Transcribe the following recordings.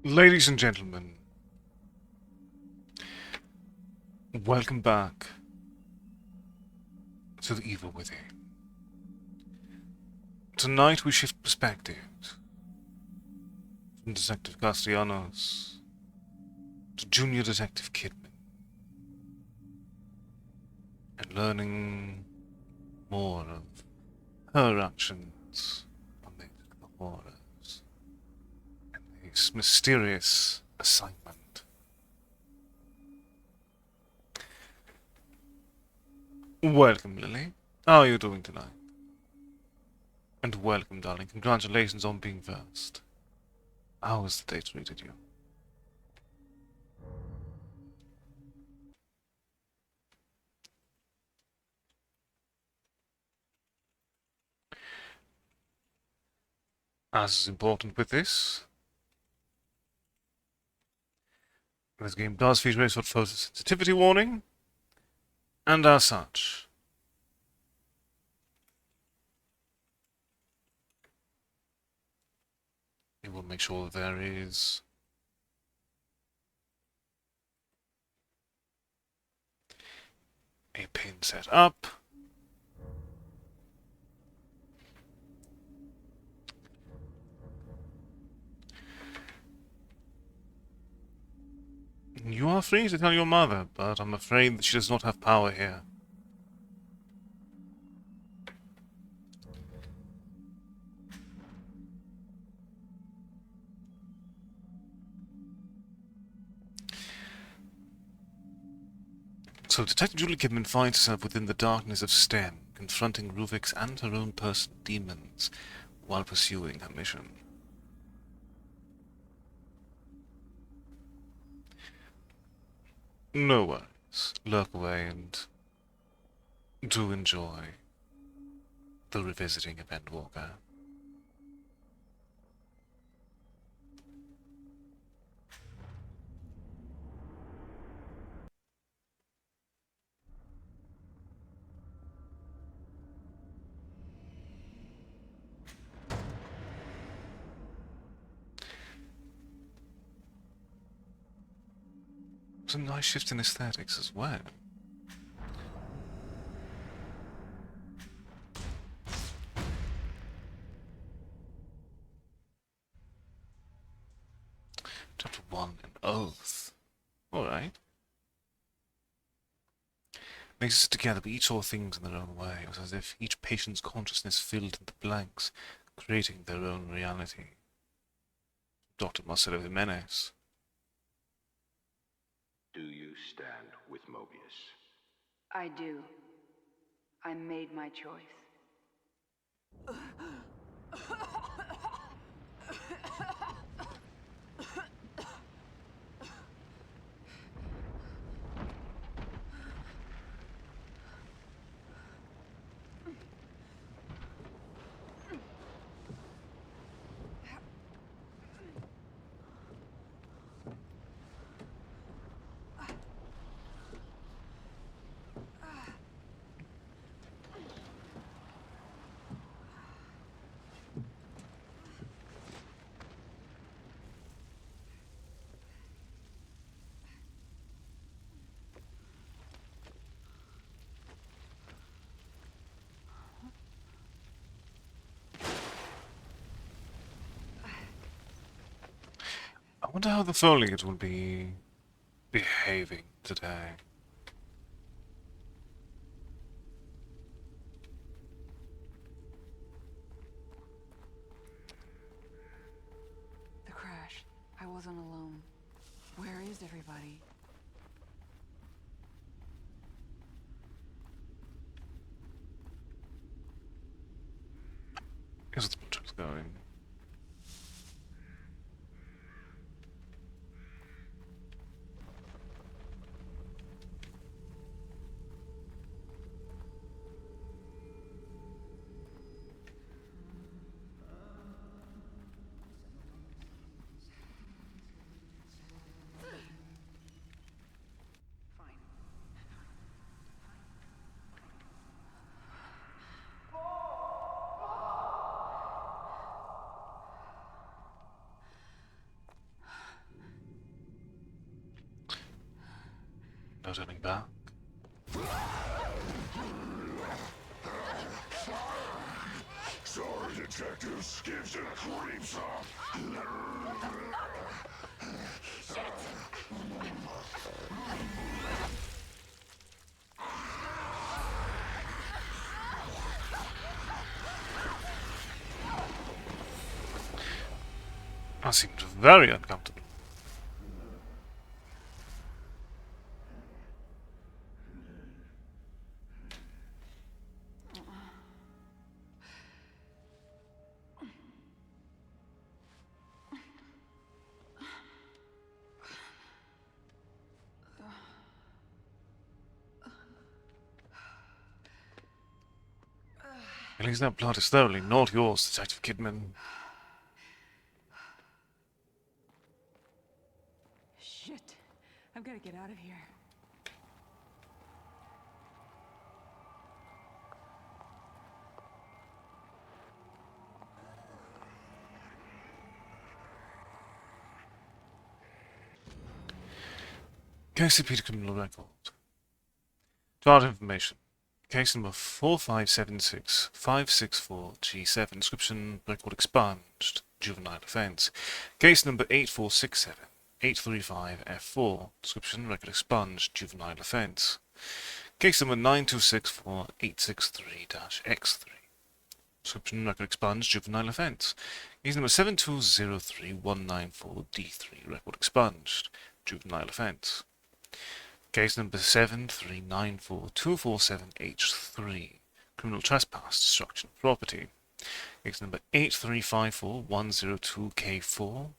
Ladies and gentlemen, welcome back to the Evil Within. Tonight we shift perspectives from Detective Castellanos to Junior Detective Kidman, and learning more of her actions amid the horrors and this mysterious assignment. Welcome, Lily. How are you doing tonight? And welcome, darling. Congratulations on being first. How has the day treated you? As is important with this game does feature a sort of photosensitivity warning, and as such, we will make sure that there is a pin set up. You are free to tell your mother, but I'm afraid that she does not have power here. So Detective Julie Kidman finds herself within the darkness of STEM, confronting Ruvik's and her own personal demons while pursuing her mission. No worries. Lurk away and do enjoy the revisiting of Endwalker. Some nice shift in aesthetics as well. Chapter 1, An Oath. Alright. Makes us together, but each saw things in their own way. It was as if each patient's consciousness filled in the blanks, creating their own reality. Dr. Marcelo Jimenez. Do you stand with Mobius? I do. I made my choice. I wonder how the foliage will be behaving today. The crash. I wasn't alone. Where is everybody? Here's the project's going. Fine. turning back. Sorry, detectives. Gives and creeps up. That seemed very uncomfortable. At least that blood is thoroughly not yours, Detective Kidman. Shit. I've got to get out of here. KCP Criminal Record. Chart information. Case number 4576564G7. Description: record expunged. Juvenile offense. Case number 8467835F4. Description: record expunged. Juvenile offense. Case number 9264863-X3. Description: record expunged. Juvenile offense. Case number 7203194D3. Record expunged. Juvenile offense. Case number 7394247H3. Criminal trespass, destruction of property. Case number 8354102K4.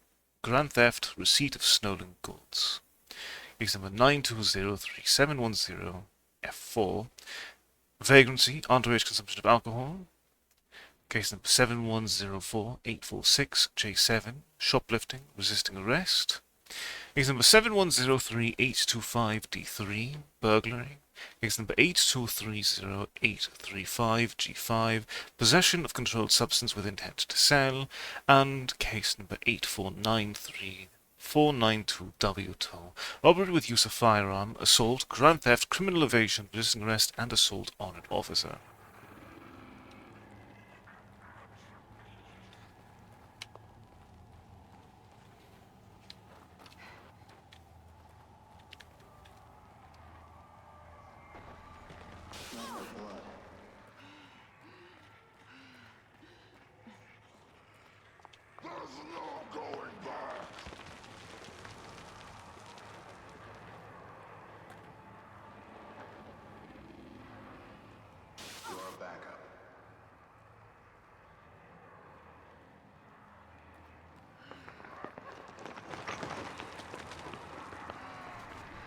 Grand theft, receipt of stolen goods. Case number 9203710F4. Vagrancy, underage consumption of alcohol. Case number 7104846J7. Shoplifting, resisting arrest. Case number 7103825D3, burglary. Case number 8230835G5, possession of controlled substance with intent to sell. And case number 8493492W2, robbery with use of firearm, assault, grand theft, criminal evasion, resisting arrest, and assault on an officer. There's no going back. Your backup.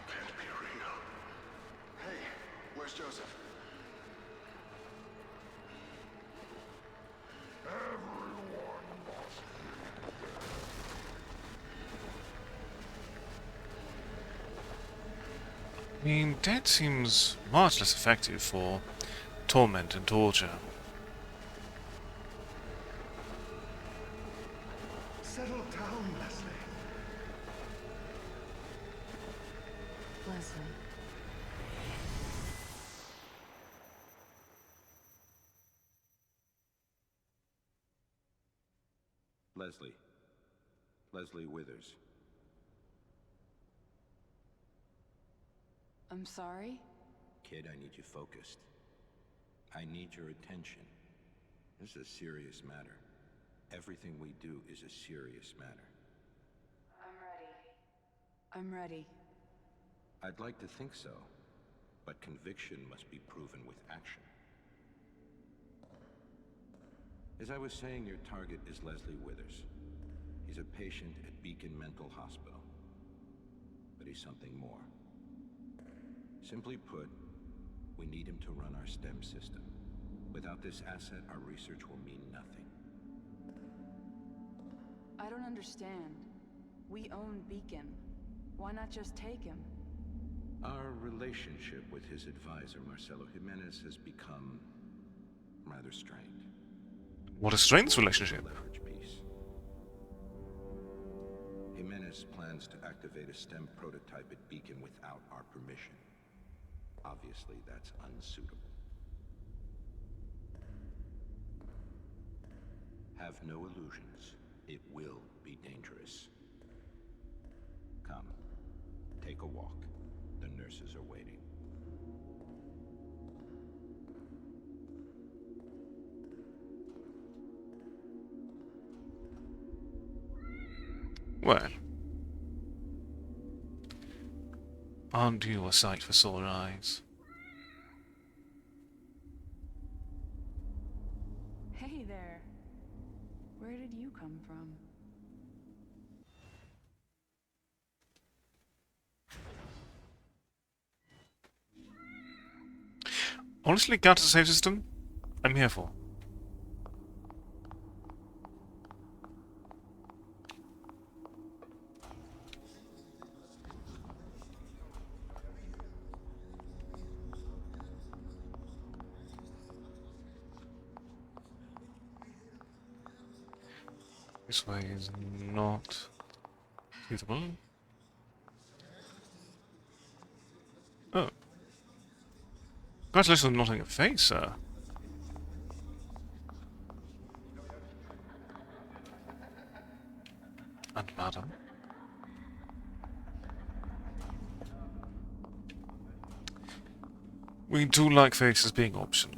Can't be real. Hey, where's Joseph? Everyone must I mean, death seems much less effective for torment and torture. settle down, Leslie. Leslie. Leslie. Leslie Withers. I'm sorry? Kid, I need you focused. I need your attention. This is a serious matter. Everything we do is a serious matter. I'm ready. I'd like to think so, but conviction must be proven with action. As I was saying, your target is Leslie Withers. He's a patient at Beacon Mental Hospital. But he's something more. Simply put, we need him to run our STEM system. Without this asset, our research will mean nothing. I don't understand. We own Beacon. Why not just take him? Our relationship with his advisor, Marcelo Jimenez, has become rather strained. What a strange relationship. Leverage piece. Jimenez plans to activate a STEM prototype at Beacon without our permission. Obviously, that's unsuitable. Have no illusions. It will be dangerous. Come, take a walk. The nurses are waiting. Well, aren't you a sight for sore eyes? Hey there. Where did you come from? Honestly, counter save system, I'm here for. This way is not suitable. Oh. Congratulations on not having a face, sir. And madam. We do like faces being optional.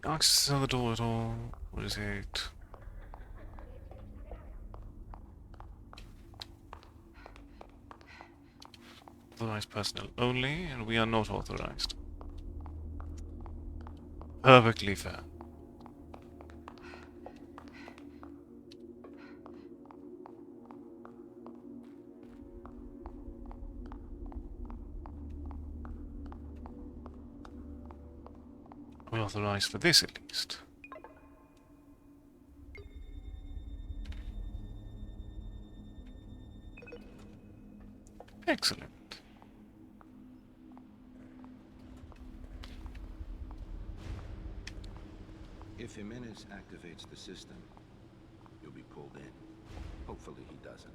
Access to the door at all? What is it? Authorized personnel only, and we are not authorized. Perfectly fair. We're authorized for this, at least. Excellent. If Jimenez activates the system, you'll be pulled in. Hopefully he doesn't.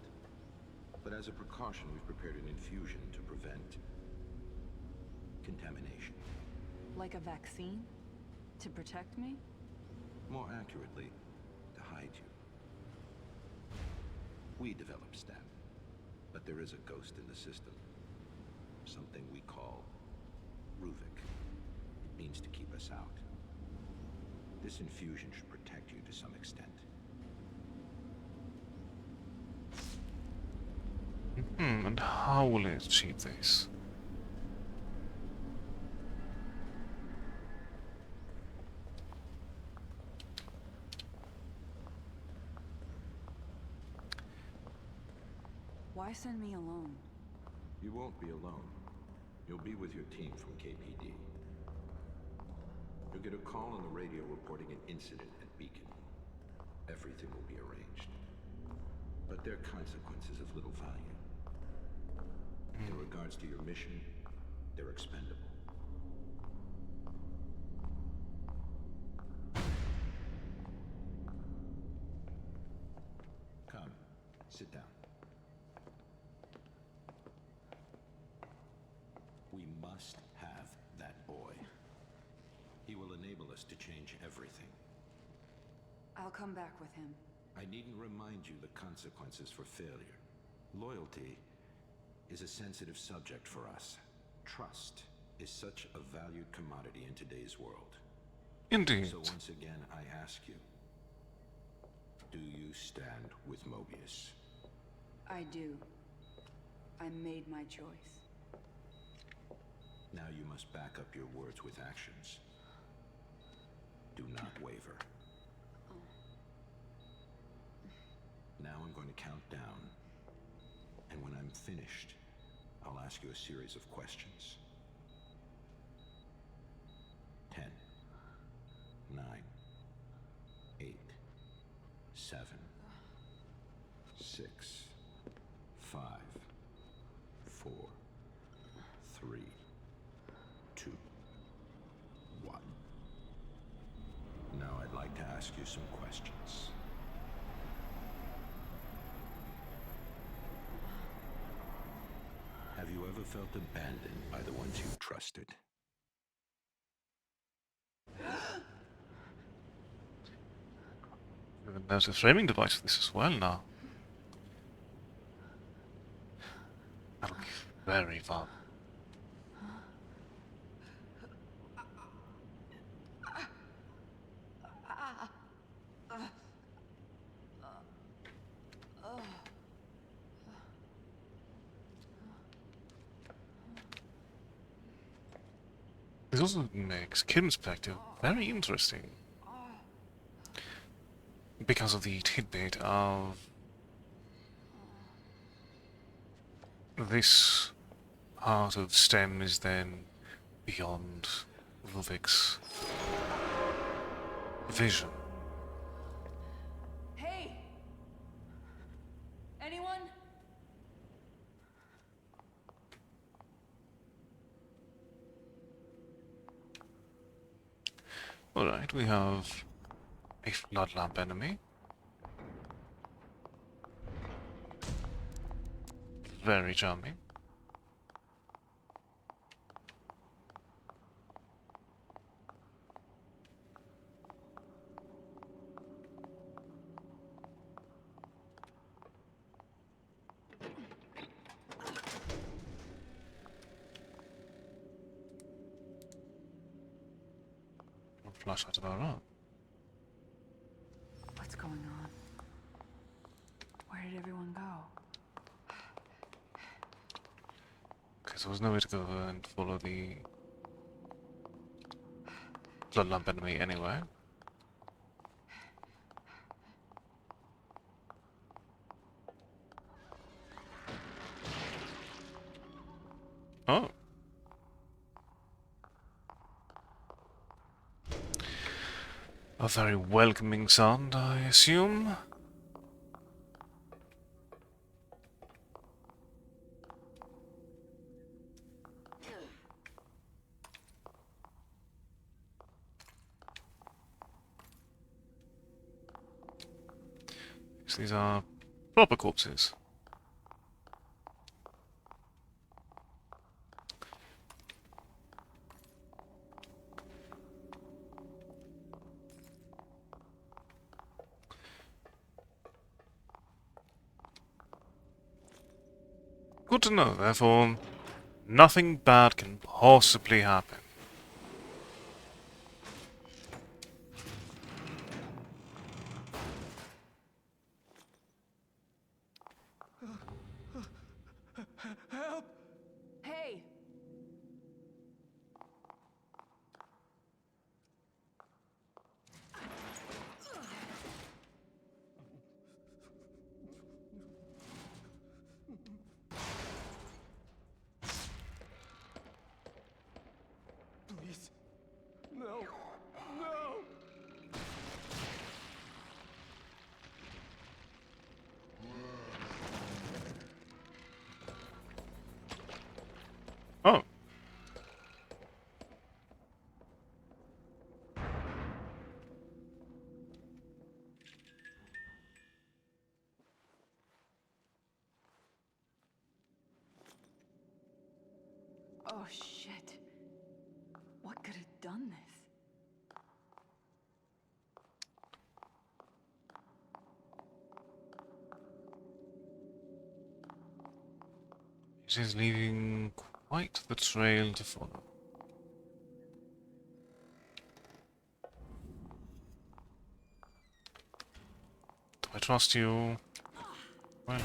But as a precaution, we've prepared an infusion to prevent contamination. Like a vaccine? To protect me? More accurately, to hide you. We developed STAT, but there is a ghost in the system. Something we call Ruvik. It means to keep us out. This infusion should protect you to some extent. And how will it achieve this? Why send me alone? You won't be alone. You'll be with your team from KPD. You'll get a call on the radio reporting an incident at Beacon. Everything will be arranged. But their consequences of little value. In regards to your mission, they're expendable. Come, sit down. We must have that boy. He will enable us to change everything. I'll come back with him. I needn't remind you the consequences for failure. Loyalty is a sensitive subject for us. Trust is such a valued commodity in today's world. Indeed. So once again, I ask you, do you stand with Mobius? I do. I made my choice. Now you must back up your words with actions. Do not waver. Now I'm going to count down. And when I'm finished, I'll ask you a series of questions. 10, 9, 8, 7, you ever felt abandoned by the ones you trusted? There's a framing device for this as well now. That'll be very fun. This also makes Kim's perspective very interesting. Because of the tidbit of this part of STEM is then beyond Luvik's vision. Hey! Anyone? Alright, we have a flood lamp enemy. Very charming. Flashlight of our own. What's going on? Where did everyone go? Okay, so there's no way to go and follow the flood lamp enemy anyway. Oh. A very welcoming sound, I assume. So these are proper corpses. Good to know, therefore, nothing bad can possibly happen. Hey! Please. No. No. Oh. Oh shit. What could have done this? It is leaving quite the trail to follow. Do I trust you? Well,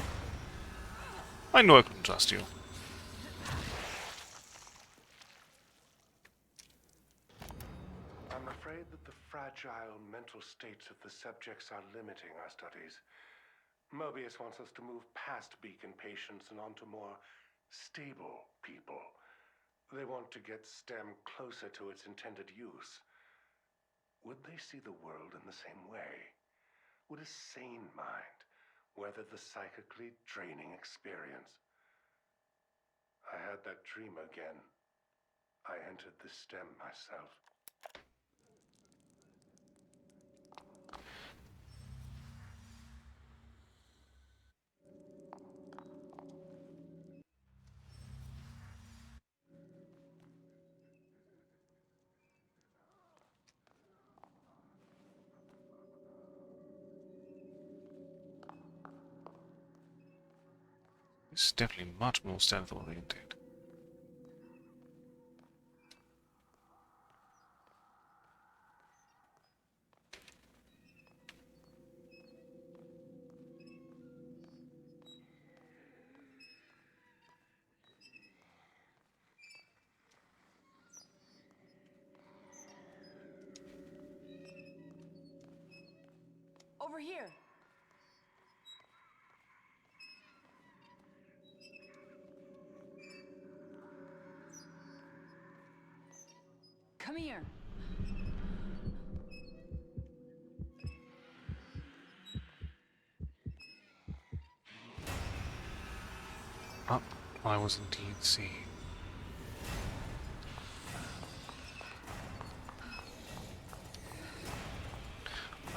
I know I couldn't trust you. I'm afraid that the fragile mental states of the subjects are limiting our studies. Mobius wants us to move past Beacon patients and onto more stable people. They want to get STEM closer to its intended use. Would they see the world in the same way? Would a sane mind weather the psychically draining experience? I had that dream again. I entered the STEM myself. It's definitely much more stealth oriented. Over here. Come here. Ah, I was indeed seeing.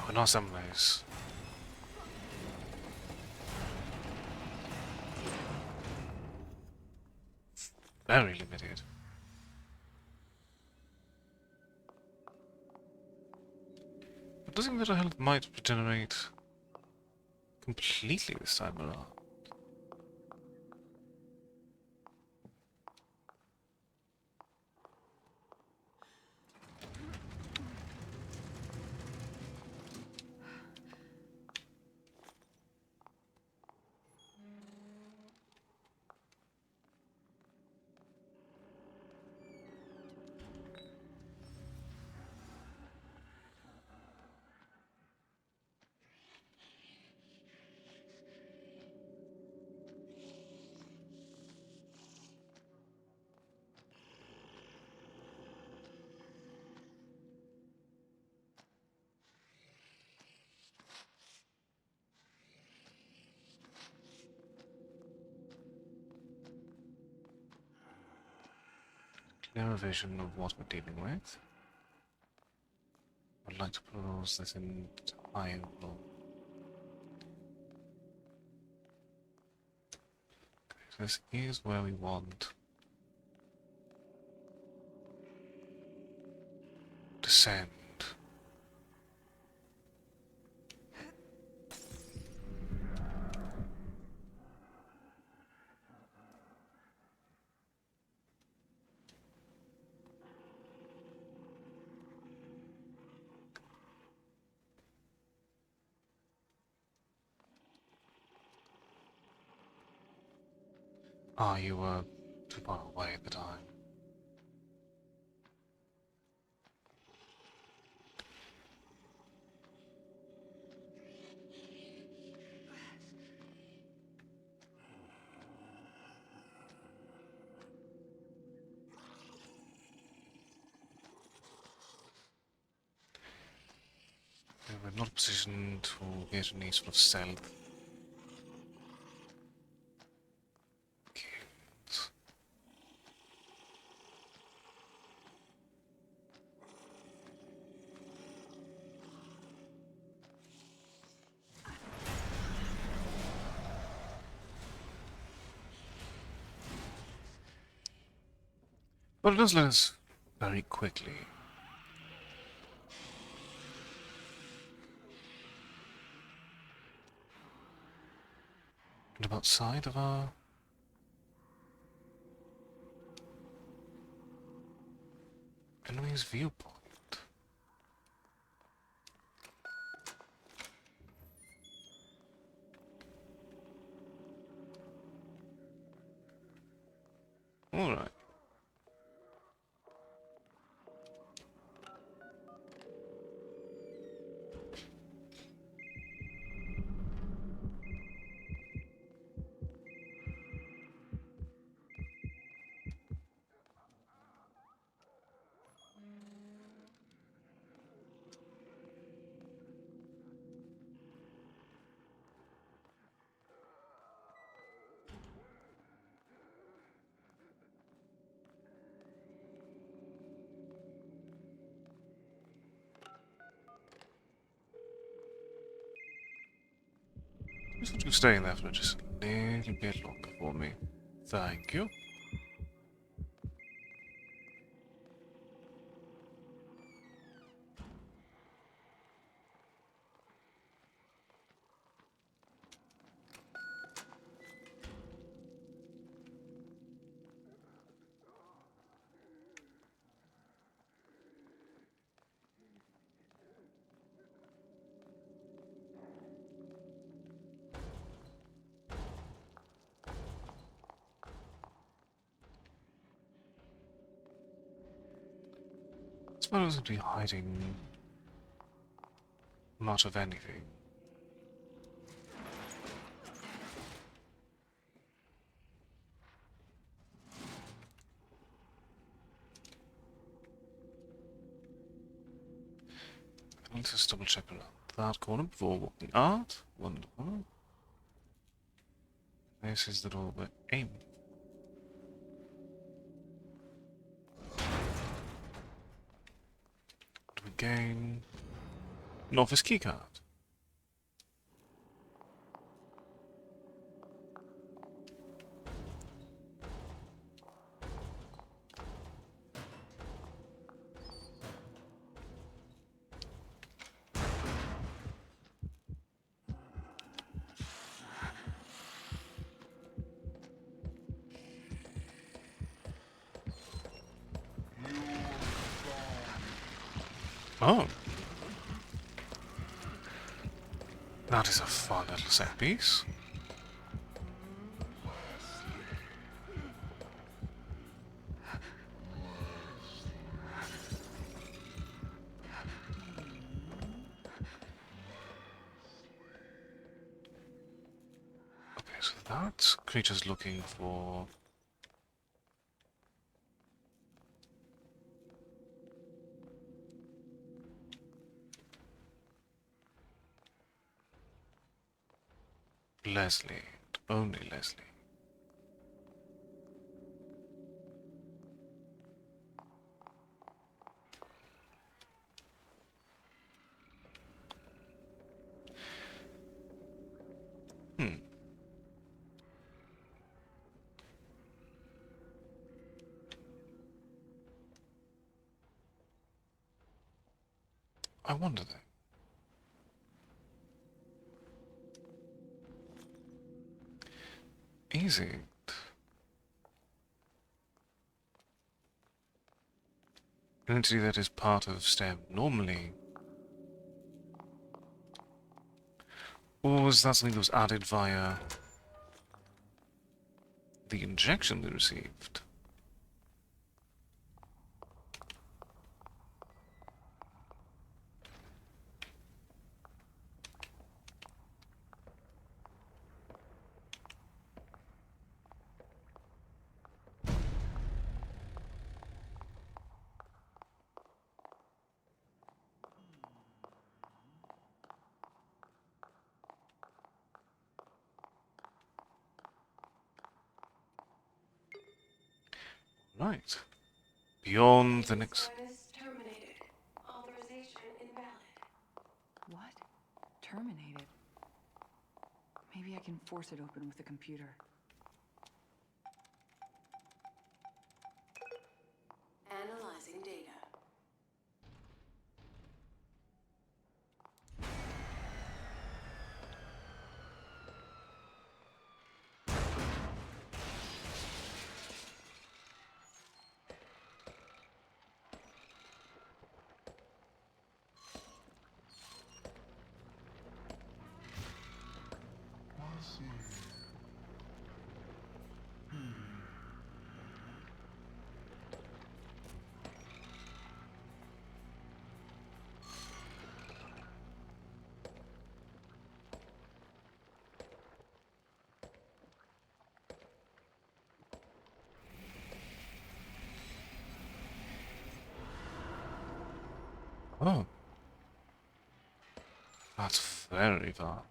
Oh, not some ways. Very limited. But doesn't little health might regenerate completely this time around. Clearer vision of what we're dealing with. I'd like to peruse this entire room. Okay, so this is where we want to send. Ah, you were too far away at the time. We're not positioned to get any sort of stealth. Kills. But it does let us very quickly. And about side of our enemy's viewpoint. Alright. Just want you staying there for just a little bit longer for me. Thank you. I wasn't really hiding much of anything. Let's just double check around that corner before walking out. Wonderful. This is the door we're aiming. What do we gain? An office keycard. Oh. That is a fun little set piece. Okay, so that creature's looking for... Leslie. Only Leslie. Hmm. I wonder then. Is it an entity that is part of STEM normally? Or was that something that was added via the injection we received? Right. Beyond the next... Status terminated. Authorization invalid. What? Terminated? Maybe I can force it open with the computer. Analyzing data. Oh. That's very far.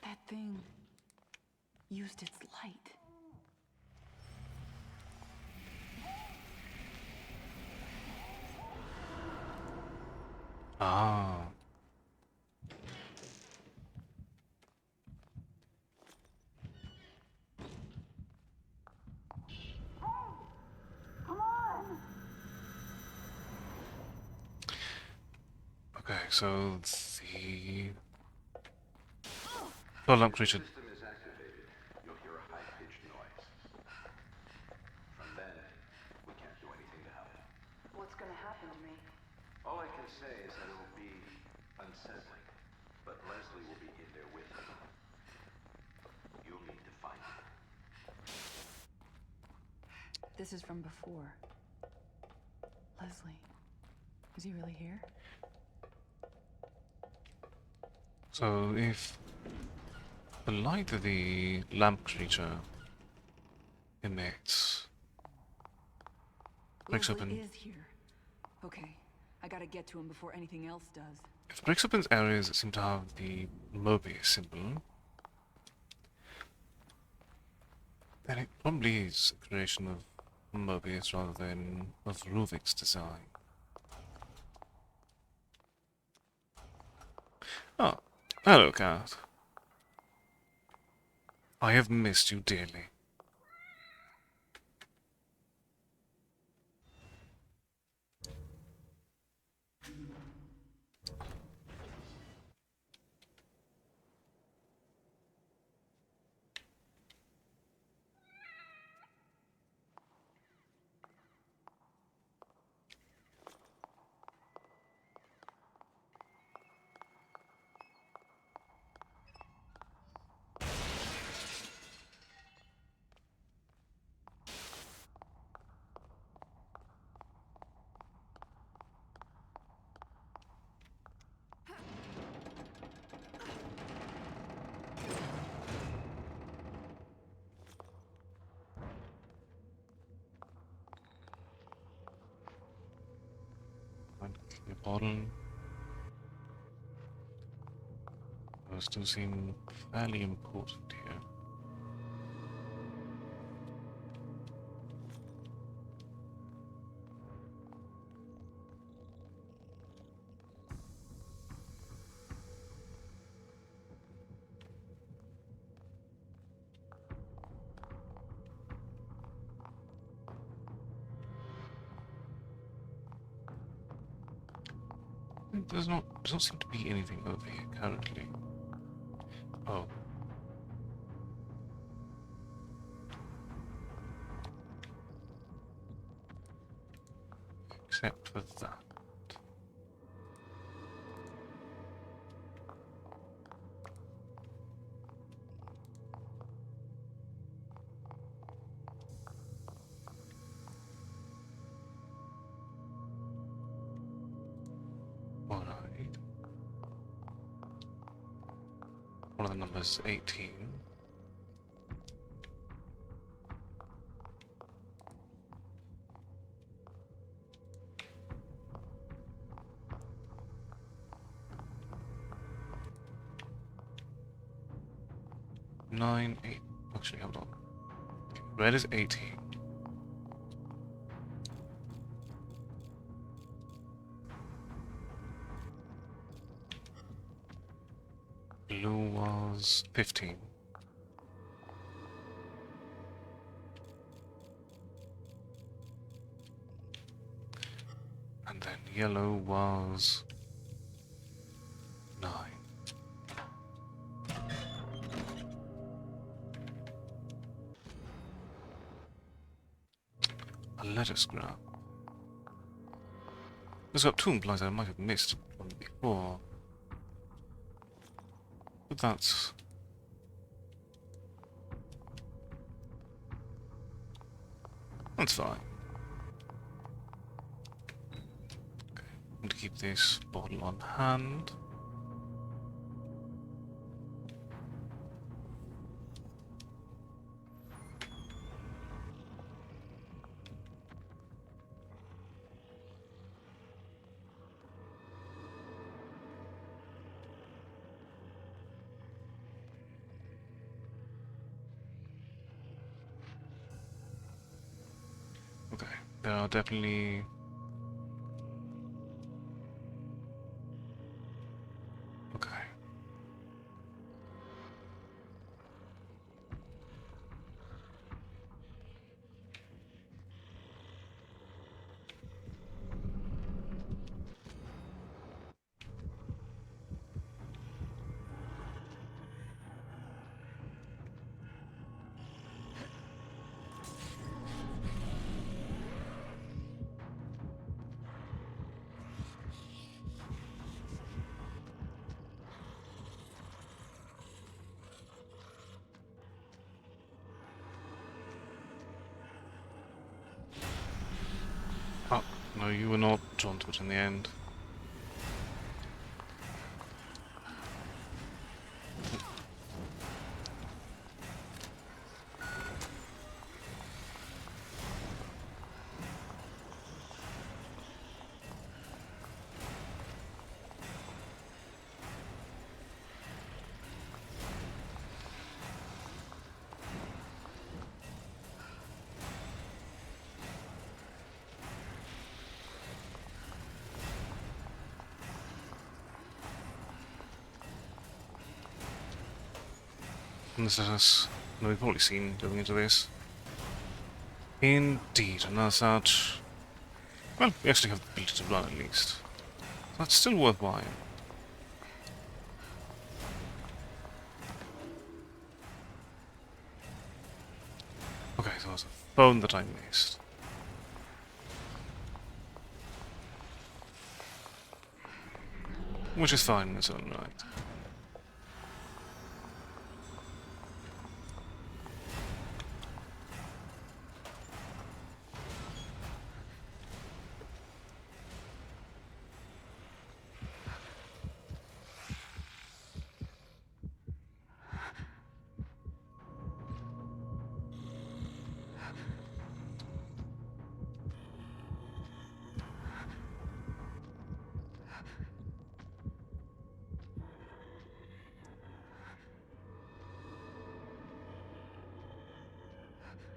That thing used its light. Ah. Okay, so the Golem creature. System is activated. You'll hear a high-pitched noise. From then, we can't do anything to help. What's gonna happen to me? All I can say is that it will be unsettling, but Leslie will be in there with you. You'll need to find her. This is from before. Leslie, is he really here? So if the light that the lamp creature emits breaks Leslie open, is here. Okay, I gotta get to him before anything else does. if it breaks open areas that seem to have the Mobius symbol, then it probably is a creation of Mobius rather than of Ruvik's design. Oh, hello, cat. I have missed you dearly. Your bottle. Those do seem fairly important here. Does not seem to be anything over here currently. Oh. Except for that. Alright. One of the numbers 18. Nine, 8. Actually, hold on. Okay, red is 18. Blue was 15. And then yellow was 9. A letter scrap. This got two implies I might have missed one before. But that's fine. Okay, I'm going to keep this bottle on hand. Okay, there are definitely... Okay. No, you were not drawn to it in the end. And this is us. No, we've probably seen going into this. Indeed, and that's that. Well, we actually have the ability to run at least. That's still worthwhile. Okay, so there's a phone that I missed. Which is fine in its own right.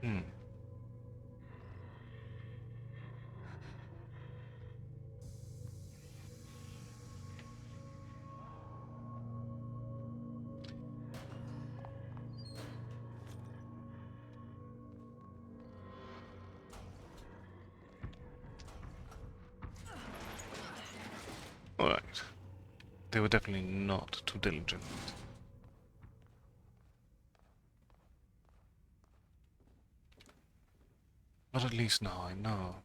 Hmm. Alright. They were definitely not too diligent. But at least now I know.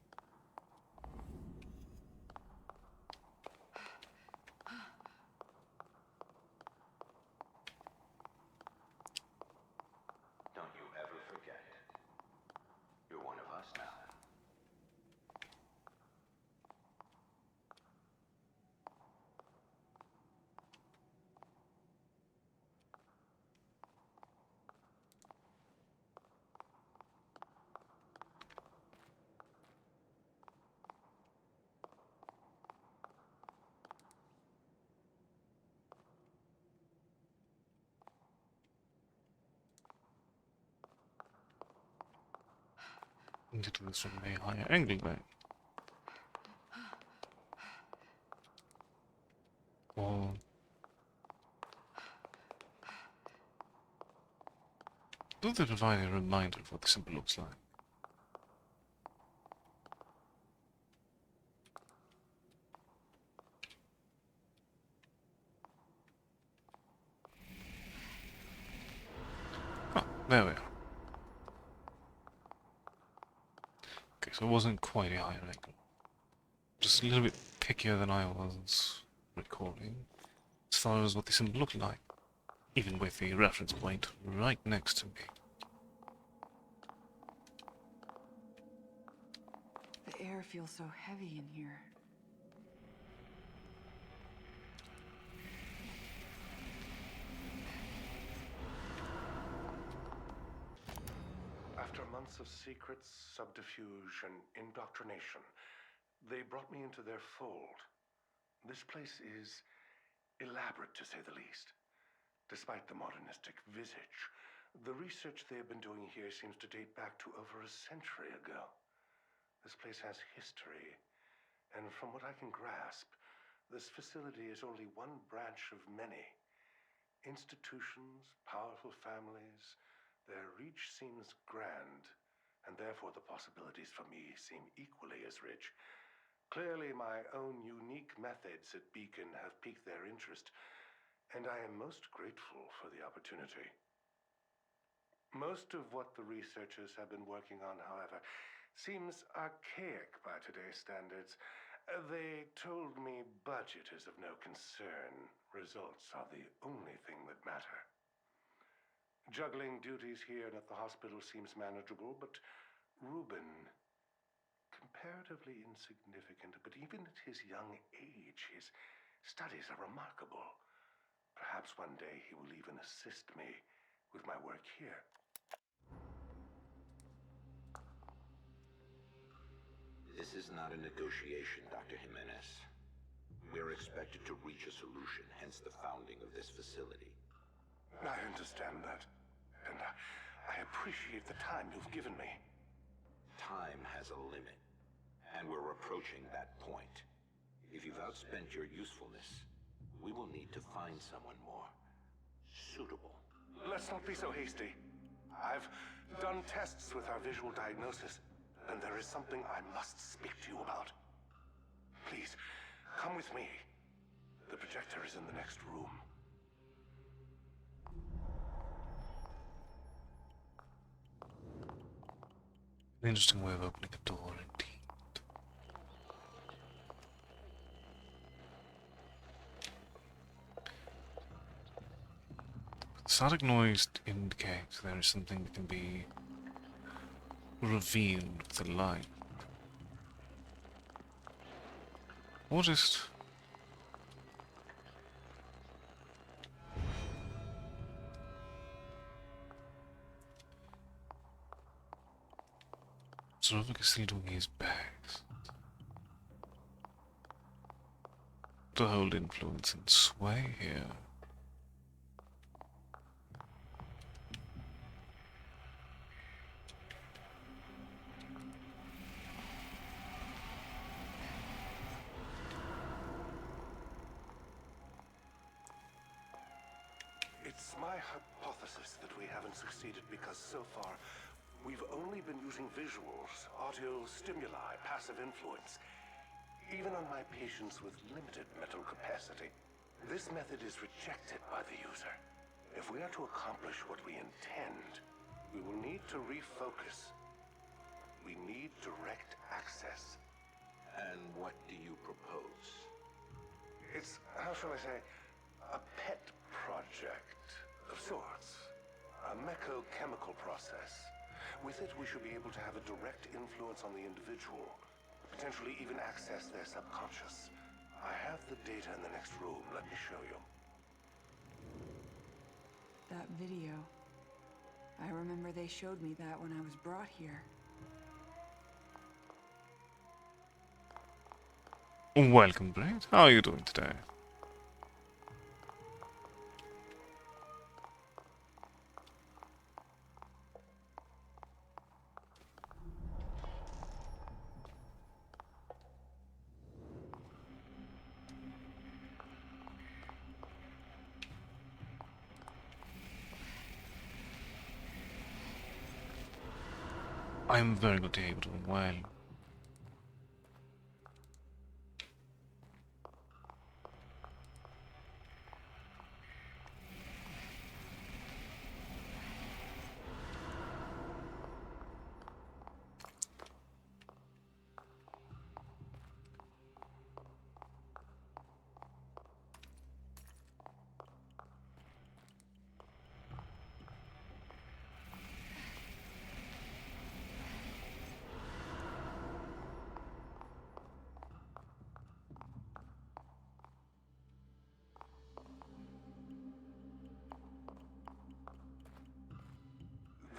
Don't you ever forget. You're one of us now. Need to do this from a higher angle though. Or do they provide a reminder of what the symbol looks like? Oh, there we are. Okay, so it wasn't quite a higher angle. Just a little bit pickier than I was recording, as far as what the symbol looked like, even with the reference point right next to me. The air feels so heavy in here. After months of secrets, subterfuge, and indoctrination, they brought me into their fold. This place is elaborate, to say the least. Despite the modernistic visage, the research they have been doing here seems to date back to over a century ago. This place has history, and from what I can grasp, this facility is only one branch of many. Institutions, powerful families, their reach seems grand, and therefore the possibilities for me seem equally as rich. Clearly, my own unique methods at Beacon have piqued their interest, and I am most grateful for the opportunity. Most of what the researchers have been working on, however, seems archaic by today's standards. They told me budget is of no concern. Results are the only thing that matter. Juggling duties here and at the hospital seems manageable, but Reuben comparatively insignificant, but even at his young age, his studies are remarkable. Perhaps one day he will even assist me with my work here. This is not a negotiation, Dr. Jimenez. We're expected to reach a solution, hence the founding of this facility. I understand that, and I appreciate the time you've given me. Time has a limit, and we're approaching that point. If you've outspent your usefulness, we will need to find someone more suitable. Let's not be so hasty. I've done tests with our visual diagnosis, and there is something I must speak to you about. Please, come with me. The projector is in the next room. An interesting way of opening a door, indeed. The static noise indicates there is something that can be revealed with the light. Or just Slovak is still doing his best to hold influence and sway here. It's my hypothesis that we haven't succeeded because so far we've only been using visuals, audio stimuli, passive influence, even on my patients with limited mental capacity. This method is rejected by the user. If we are to accomplish what we intend, we will need to refocus. We need direct access. And what do you propose? It's, how shall I say, a pet project of sorts. A mecho-chemical process. With it, we should be able to have a direct influence on the individual, potentially even access their subconscious. I have the data in the next room. Let me show you. That video. I remember they showed me that when I was brought here. Welcome, Brett. How are you doing today? I am very good to hear you doing well.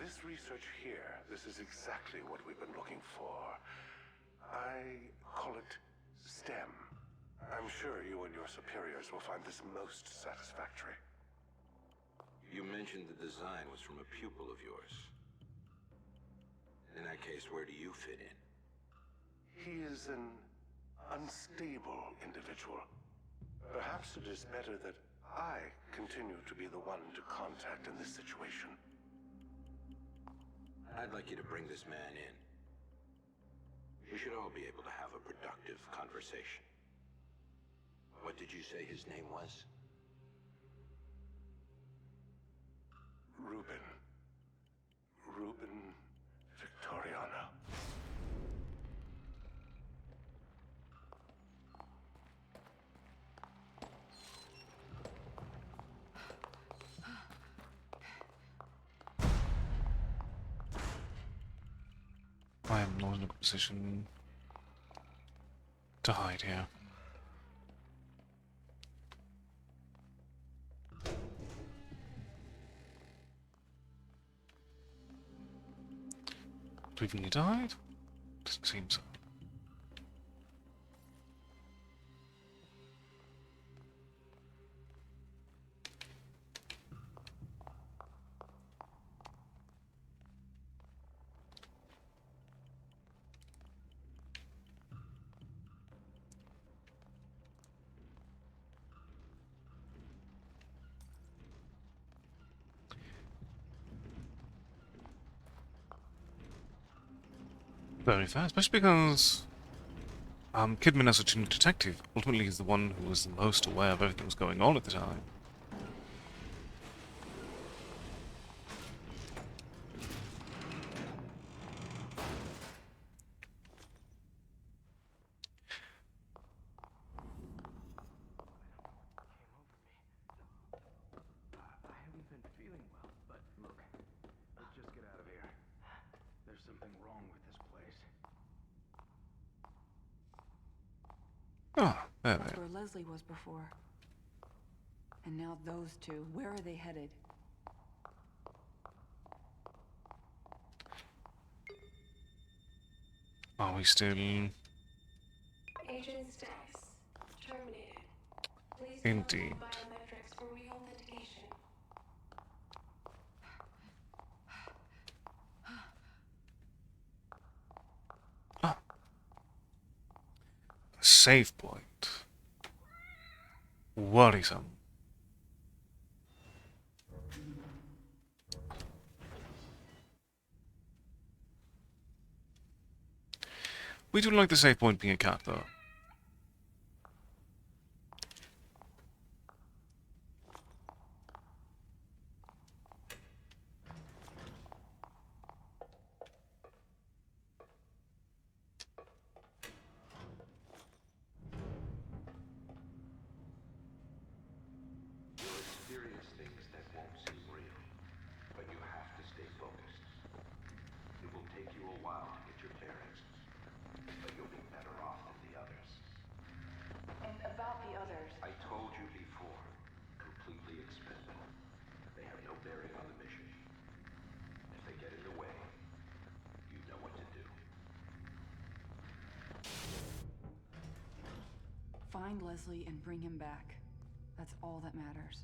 This research here, this is exactly what we've been looking for. I call it STEM. I'm sure you and your superiors will find this most satisfactory. You mentioned the design was from a pupil of yours. In that case, where do you fit in? He is an unstable individual. Perhaps it is better that I continue to be the one to contact in this situation. I'd like you to bring this man in. We should all be able to have a productive conversation. What did you say his name was? Ruben. Ruben Victoriano. I am not in a position to hide here. Do we even need to hide? Doesn't seem so. Very fast, especially because Kidman, as a detective, ultimately is the one who was the most aware of everything that was going on at the time. I haven't been feeling well, but look, let's just get out of here. There's something wrong with this place. Ah, there That's they are. where Leslie was before. And now those two, where are they headed? Are we still Agent status terminated. Please indeed? verify biometrics for reauthentication. Ah, a save point. Worrisome. We do like the save point being a cat, though. You'll experience things that won't seem real, but you have to stay focused. It will take you a while to get your bearings, but you'll be better off than the others. And about the others. I told you before, completely expendable. They have no bearing on the mission. If they get in the way, you know what to do. Find Leslie and bring him back. That's all that matters.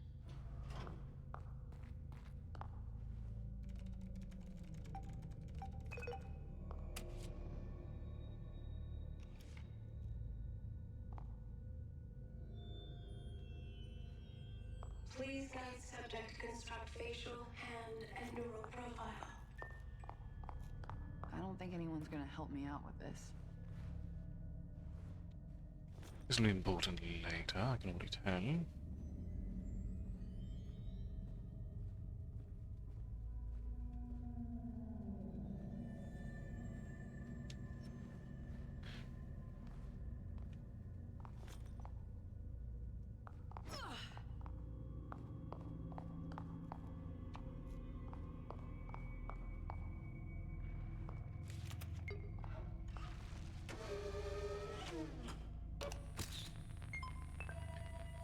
Please guide subject to construct facial, hand, and neural profile. I don't think anyone's gonna help me out with this. This will be important later, I can already tell.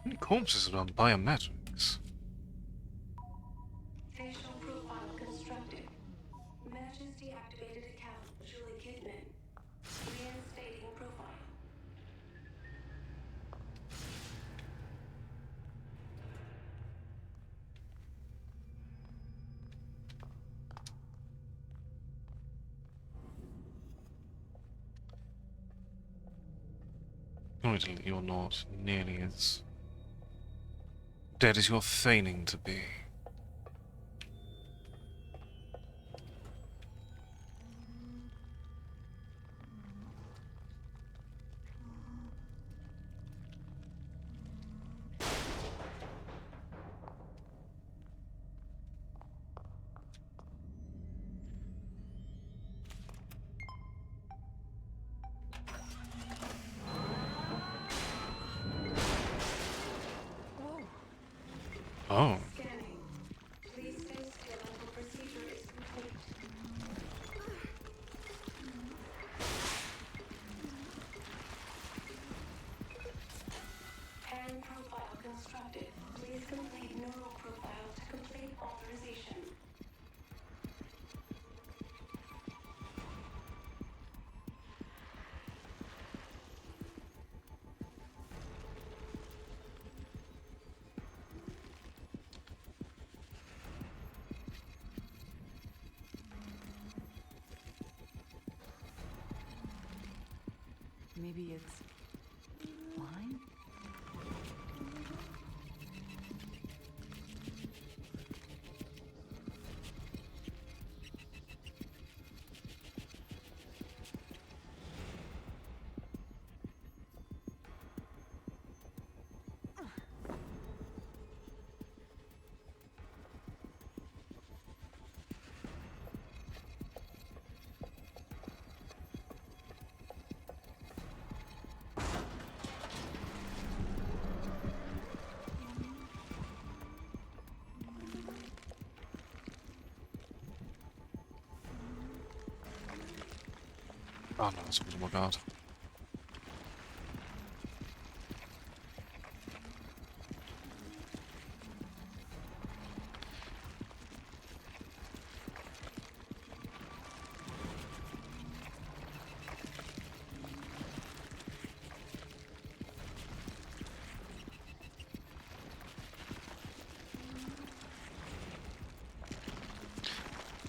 Many corpses are on biometrics. Facial profile constructed. Matches deactivated account Julie Kidman. Reinstating profile. Currently, you're not nearly as dead as you're feigning to be. Oh. Scanning. Please stay still until procedure is complete. Maybe it's wine? Oh no, it's a guard.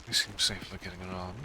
They seem safer getting around.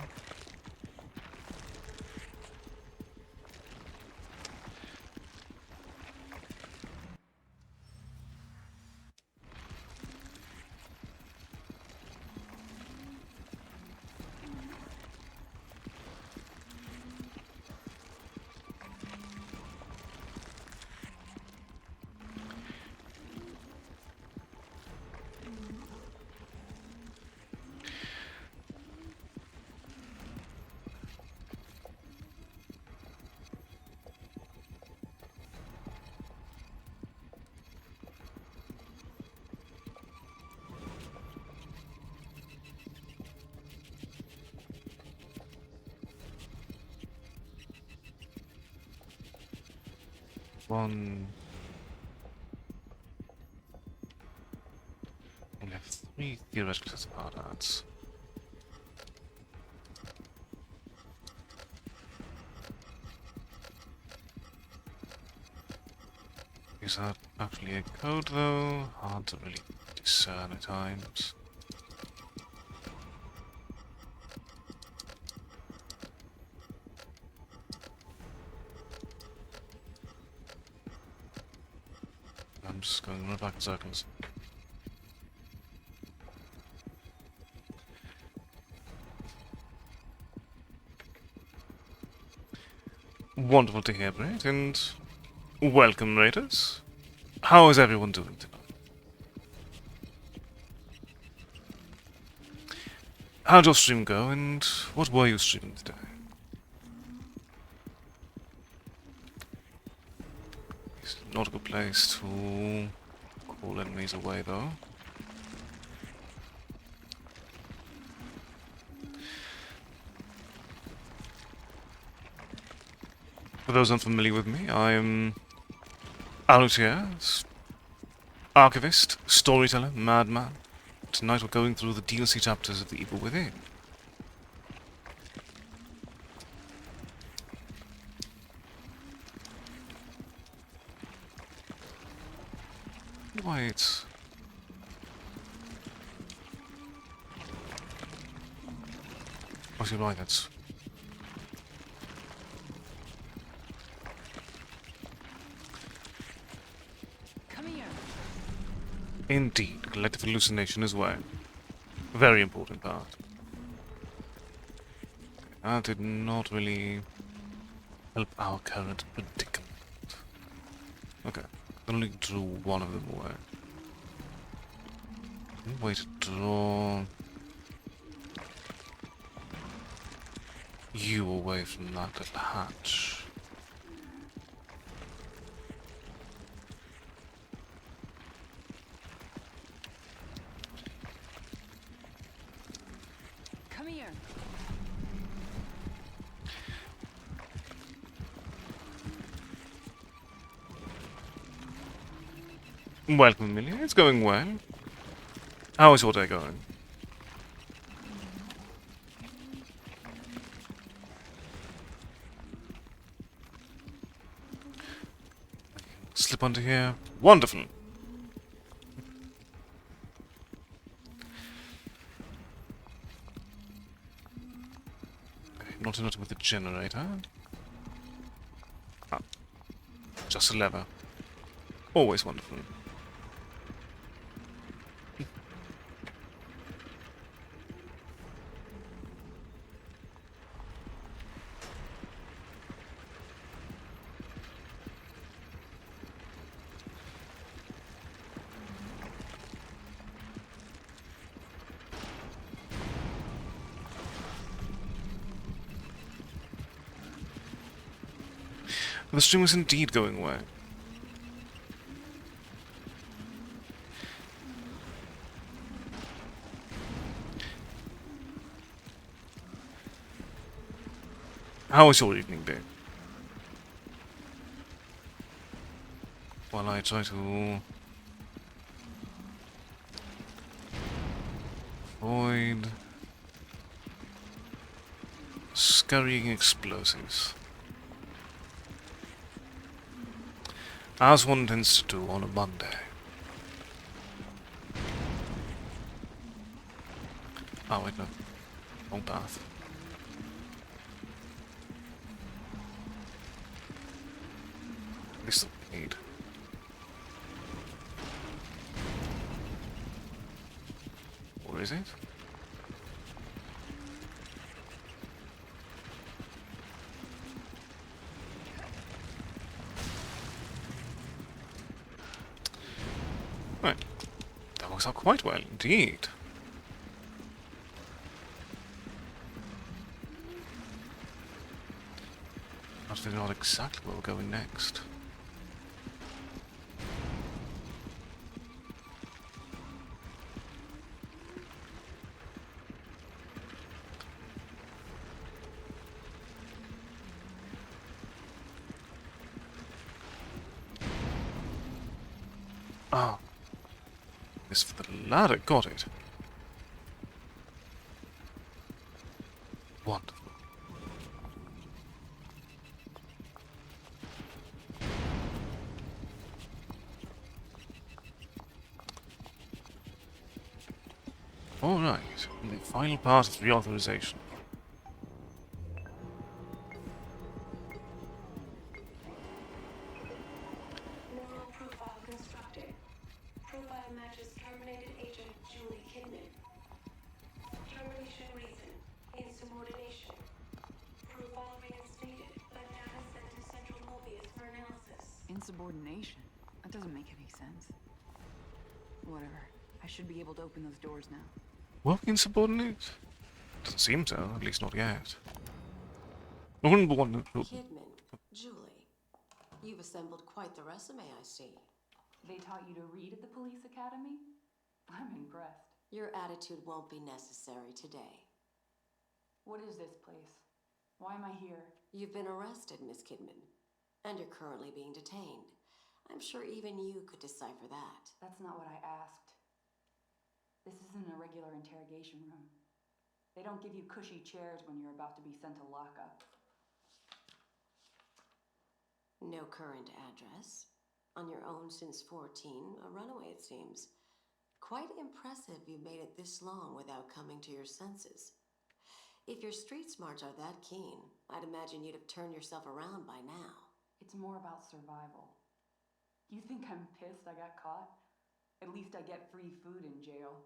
One. We have 3 theoretical hard arts. Is that actually a code though? Hard to really discern at times. I'm just going right back in circles. Wonderful to hear, Brett, and welcome, Raiders. How is everyone doing tonight? How'd your stream go, and what were you streaming today? It's not a good place to call enemies away, though. For those unfamiliar with me, I'm Alutier, archivist, storyteller, madman. Tonight we're going through the DLC chapters of The Evil Within. Why it's... Oh, you're right, that's... Come here. Indeed, collective hallucination as well. Very important part. That did not really help our current predicament. Okay, only drew one of them away. Way to draw you away from that little hatch. Come here. Welcome, Amelia. It's going well. How is your day going? Slip under here. Wonderful. Okay, not enough with the generator. Ah, Just a lever. Always wonderful. The stream is indeed going away. How was your evening, babe? While I try to avoid scurrying explosives. As one tends to do on a Monday. Oh wait, no. Wrong path. At least I need. Or is it? Right. That works out quite well indeed. Not figuring out exactly where we're going next. Ah. This for the ladder, got it. Wonderful. Alright, the final part of reauthorization. Neural profile constructed. Profile matches terminated agent Julie Kidman. Termination reason: insubordination. Profile reinstated, but data sent to Central Mobius for analysis. Insubordination? That doesn't make any sense. Whatever. I should be able to open those doors now. Were we insubordinate? Doesn't seem so, at least not yet. I wouldn't want to... Kidman, Julie, you've assembled quite the resume, I see. They taught you to read at the police academy? I'm impressed. Your attitude won't be necessary today. What is this place? Why am I here? You've been arrested, Miss Kidman, and you're currently being detained. I'm sure even you could decipher that. That's not what I asked. This isn't a regular interrogation room. They don't give you cushy chairs when you're about to be sent to lockup. No current address. On your own since 14, a runaway it seems. Quite impressive you made it this long without coming to your senses. If your street smarts are that keen, I'd imagine you'd have turned yourself around by now. It's more about survival. You think I'm pissed I got caught? At least I get free food in jail.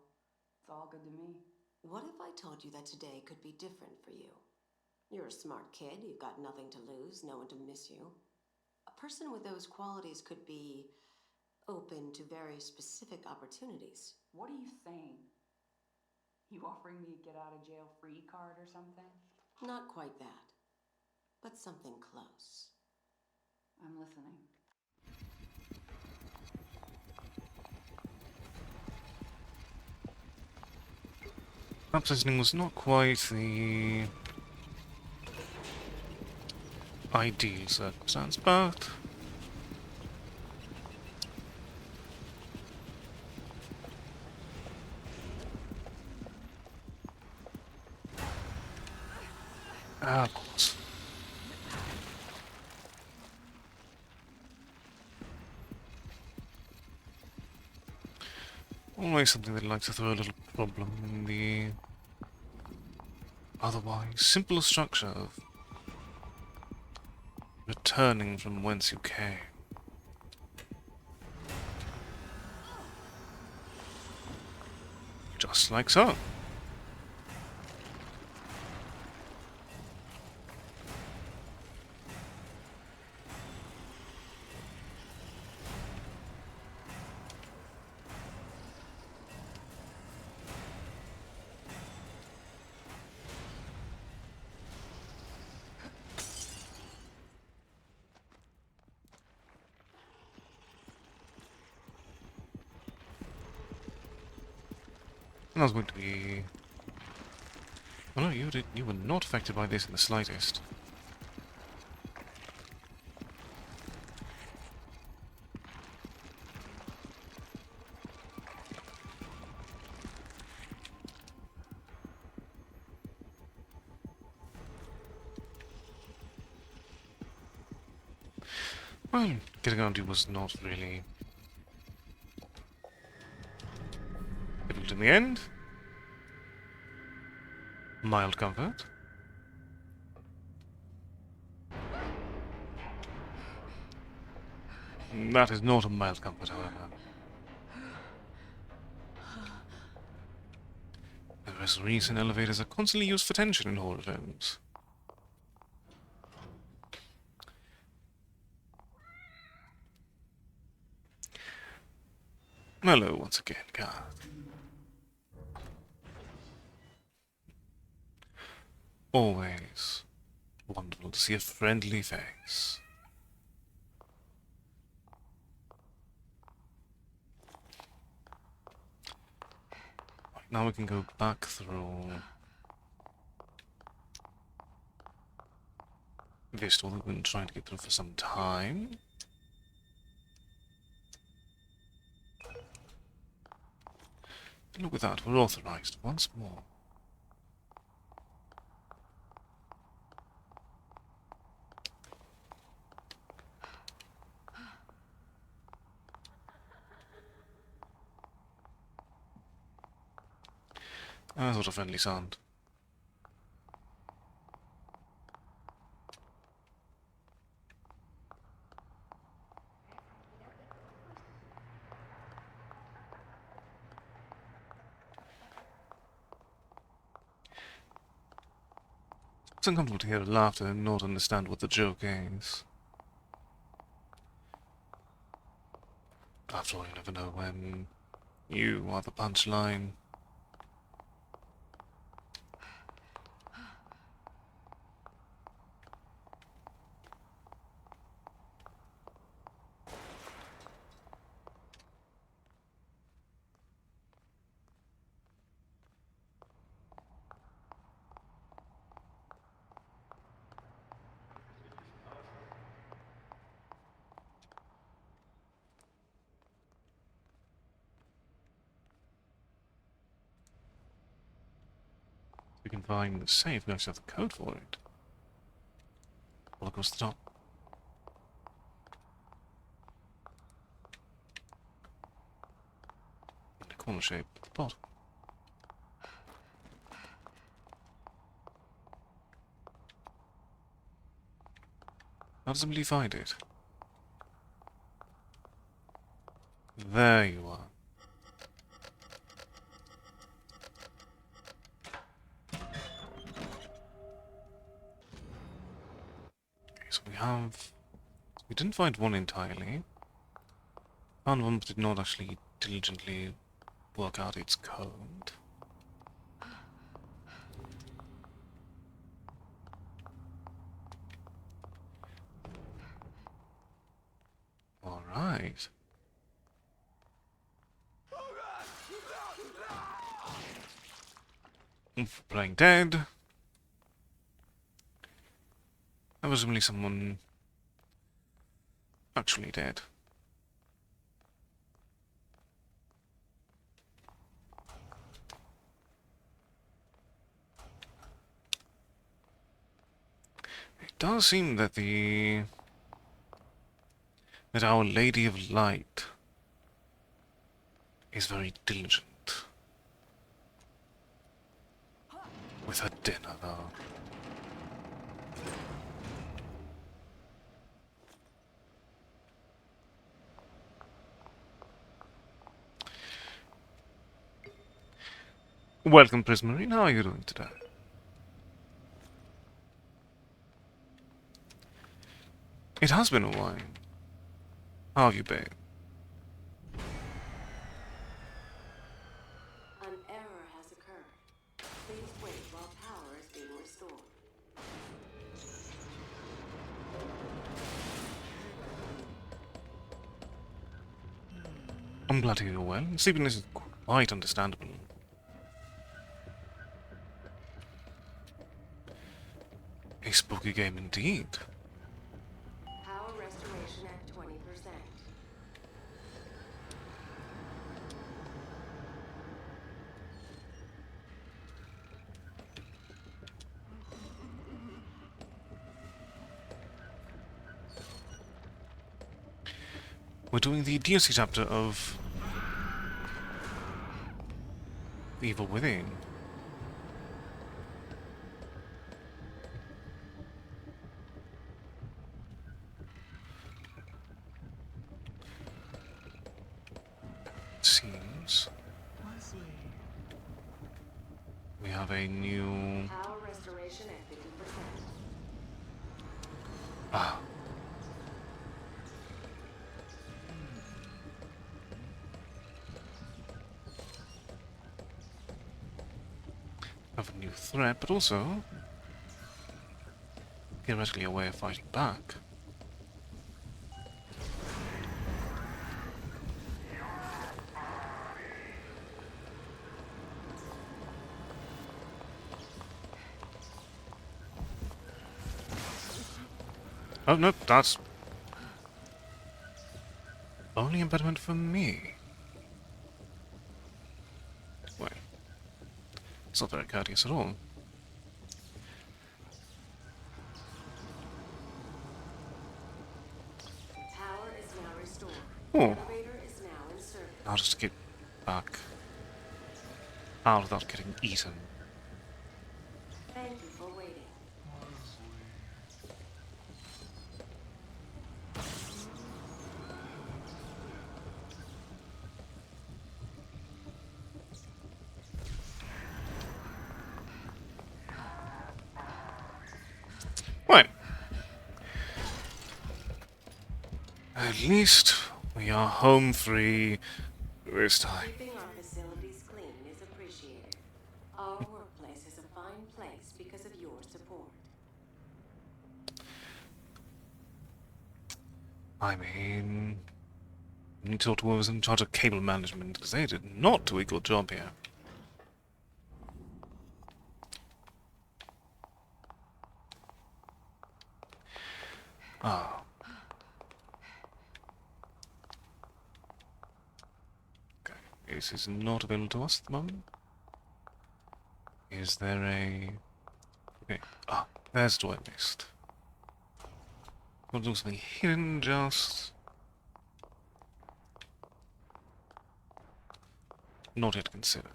It's all good to me. What if I told you that today could be different for you? You're a smart kid, you've got nothing to lose, no one to miss you. A person with those qualities could be open to very specific opportunities. What are you saying? You offering me a get out of jail free card or something? Not quite that, but something close. I'm listening. Perhaps listening was not quite the ideal circumstance, but of course. Always something that likes to throw a little problem in the otherwise simple structure of returning from whence you came. Just like so. And I was going to be... Oh no, you were not affected by this in the slightest. Well, getting around you was not really difficult in the end. Mild comfort. That is not a mild comfort, however. There is a reason elevators are constantly used for tension in horror films. Hello once again, Garth. Always wonderful to see a friendly face. Right, now we can go back through this door that we've been trying to get through for some time. And look at that, we're authorized once more. That's what a friendly sound. It's uncomfortable to hear laughter and not understand what the joke is. After all, you never know when you are the punchline. We can find the safe, we actually have the code for it. All across the top. In the corner shape at the bottom. How does somebody find it? There you are. Okay, so we have... We didn't find one entirely. Found one but did not actually diligently work out its code. Alright. Playing dead. That was only someone actually dead. It does seem that Our Lady of Light is very diligent with her dinner, though. Welcome, Prismarine. How are you doing today? It has been a while. How have you been? An error has occurred. Please wait while power is being restored. I'm glad to hear you're well. Sleepiness is quite understandable. A spooky game indeed. Power restoration at 20%. We're doing the DLC chapter of The Evil Within. Seems we have a new Power restoration at 50%. ah. Have a new threat, but also theoretically a way of fighting back. Oh no, that's only impediment for me. Wait, it's not very courteous at all. Power is now restored. Oh, Elevator is now in service. now just to get back out without getting eaten. Thank you for waiting. Right. At least we are home free this time. Keeping our facilities clean is appreciated. Our workplace is a fine place because of your support. I mean, we need to talk to whoever's in charge of cable management, because they did not do a good job here. Ah. Okay, this is not available to us at the moment. Is there a... Okay, ah, there's the door I missed. Want to do something hidden, just... Not yet considered.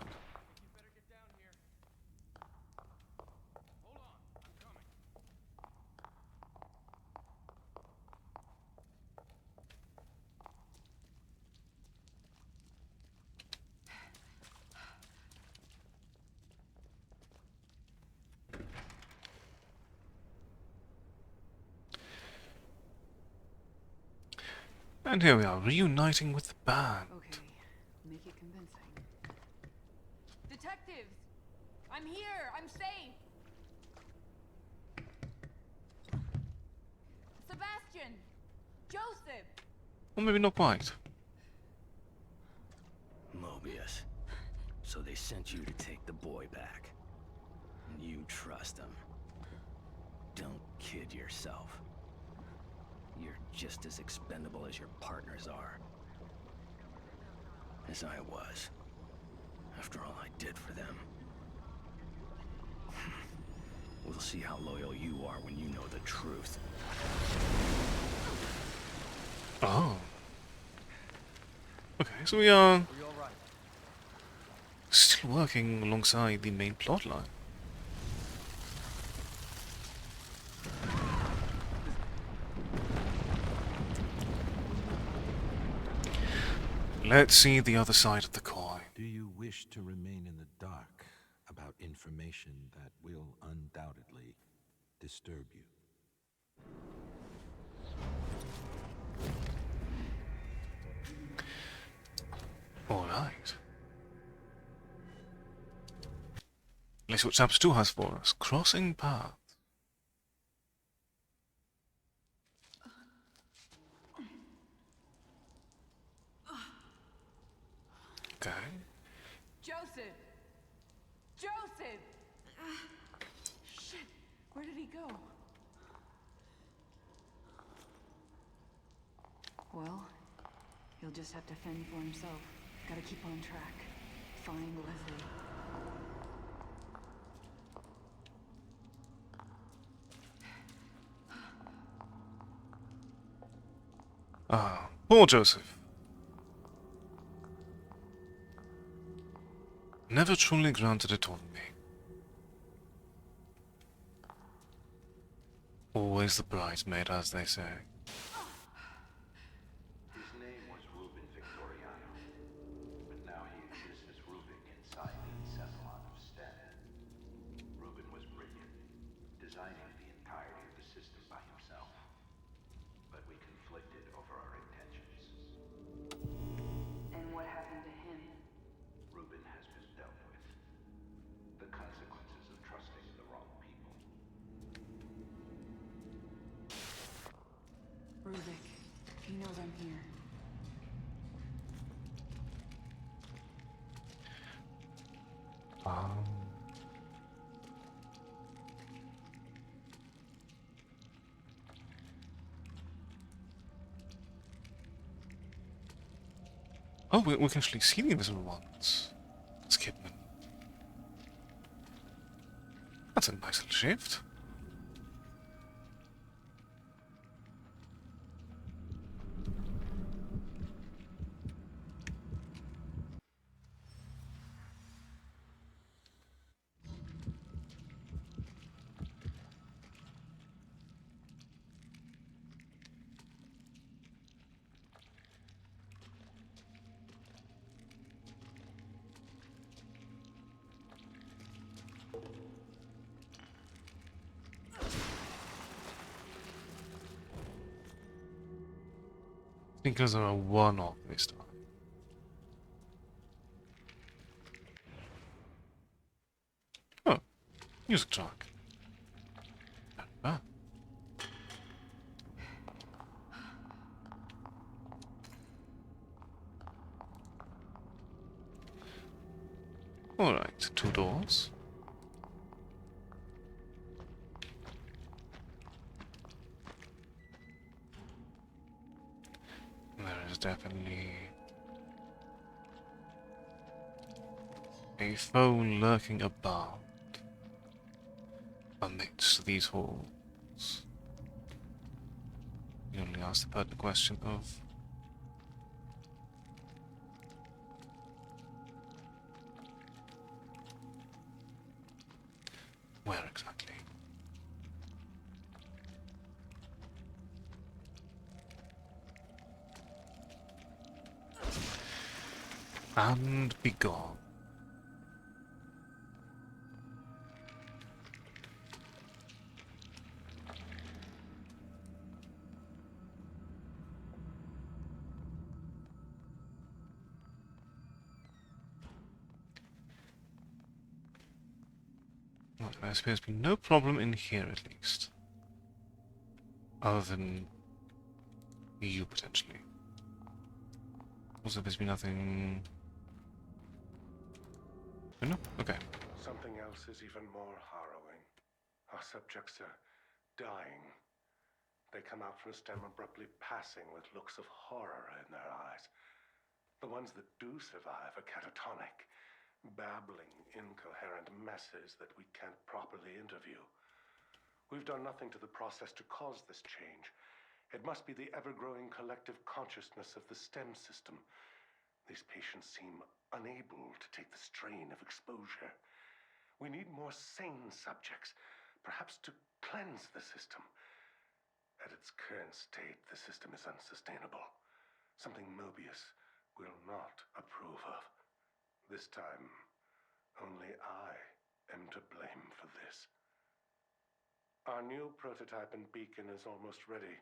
And here we are, reuniting with the band. Okay, make it convincing. Detectives! I'm here! I'm safe! Sebastian! Joseph! Or maybe not quite. Mobius. So they sent you to take the boy back. And you trust him. Don't kid yourself. You're just as expendable as your partners are. As I was. After all I did for them. We'll see how loyal you are when you know the truth. Oh. Okay, so we are still working alongside the main plotline. Let's see the other side of the coin. Do you wish to remain in the dark, information that will undoubtedly disturb you. All right. Let's see what chapter 2 has for us. Crossing paths. Okay. Joseph! Joseph! Shit, where did he go? Well, he'll just have to fend for himself. Gotta keep on track. Find Leslie. Ah, poor Joseph. Never truly granted autonomy. Always the bridesmaid, as they say. His name was Ruben Victoriano, but now he exists as Rubik inside the Cephalon of Sten. Ruben was brilliant, designing the entirety of the system by himself. But we conflicted over our intentions. And what happened to him? Ruben has been dealt with. The consequences of trusting the wrong people. Rubik. He knows I'm here. Oh, we can actually see the invisible ones. It's Kidman. That's a nice little shift. Thinkers are a one-off this time. Oh, music track. Ah. Alright, 2 doors. There is definitely a phone lurking about amidst these halls. You only ask the pertinent question of where exactly? And be gone. Well, there appears to be no problem in here, at least. Other than you, potentially. Also, there's been nothing... No? Okay. Something else is even more harrowing. Our subjects are dying. They come out from STEM abruptly passing with looks of horror in their eyes. The ones that do survive are catatonic, babbling, incoherent messes that we can't properly interview. We've done nothing to the process to cause this change. It must be the ever-growing collective consciousness of the STEM system. These patients seem unable to take the strain of exposure. We need more sane subjects, perhaps to cleanse the system. At its current state, the system is unsustainable. Something Mobius will not approve of. This time, only I am Our new prototype and beacon is almost ready.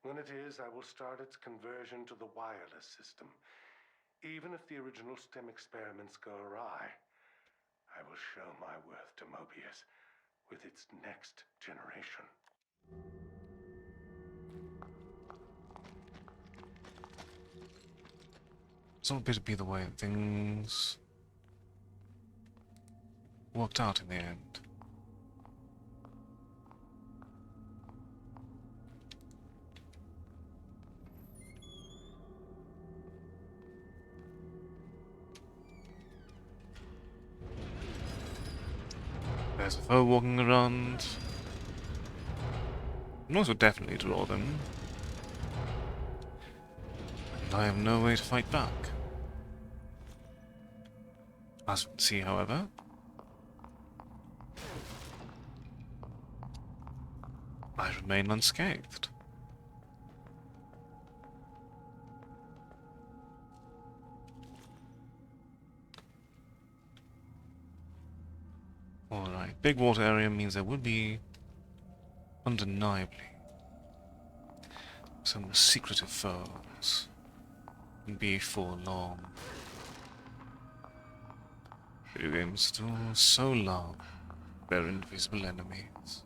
When it is, I will start its conversion to the wireless system. Even if the original STEM experiments go awry, I will show my worth to Mobius with its next generation. It's not going to be the way things worked out in the end. There's a foe walking around. Noise would definitely draw them. And I have no way to fight back. As we can see, however, I remain unscathed. Alright, big water area means there would be, undeniably, some secretive foes. Before long. Video games still so love their invisible enemies.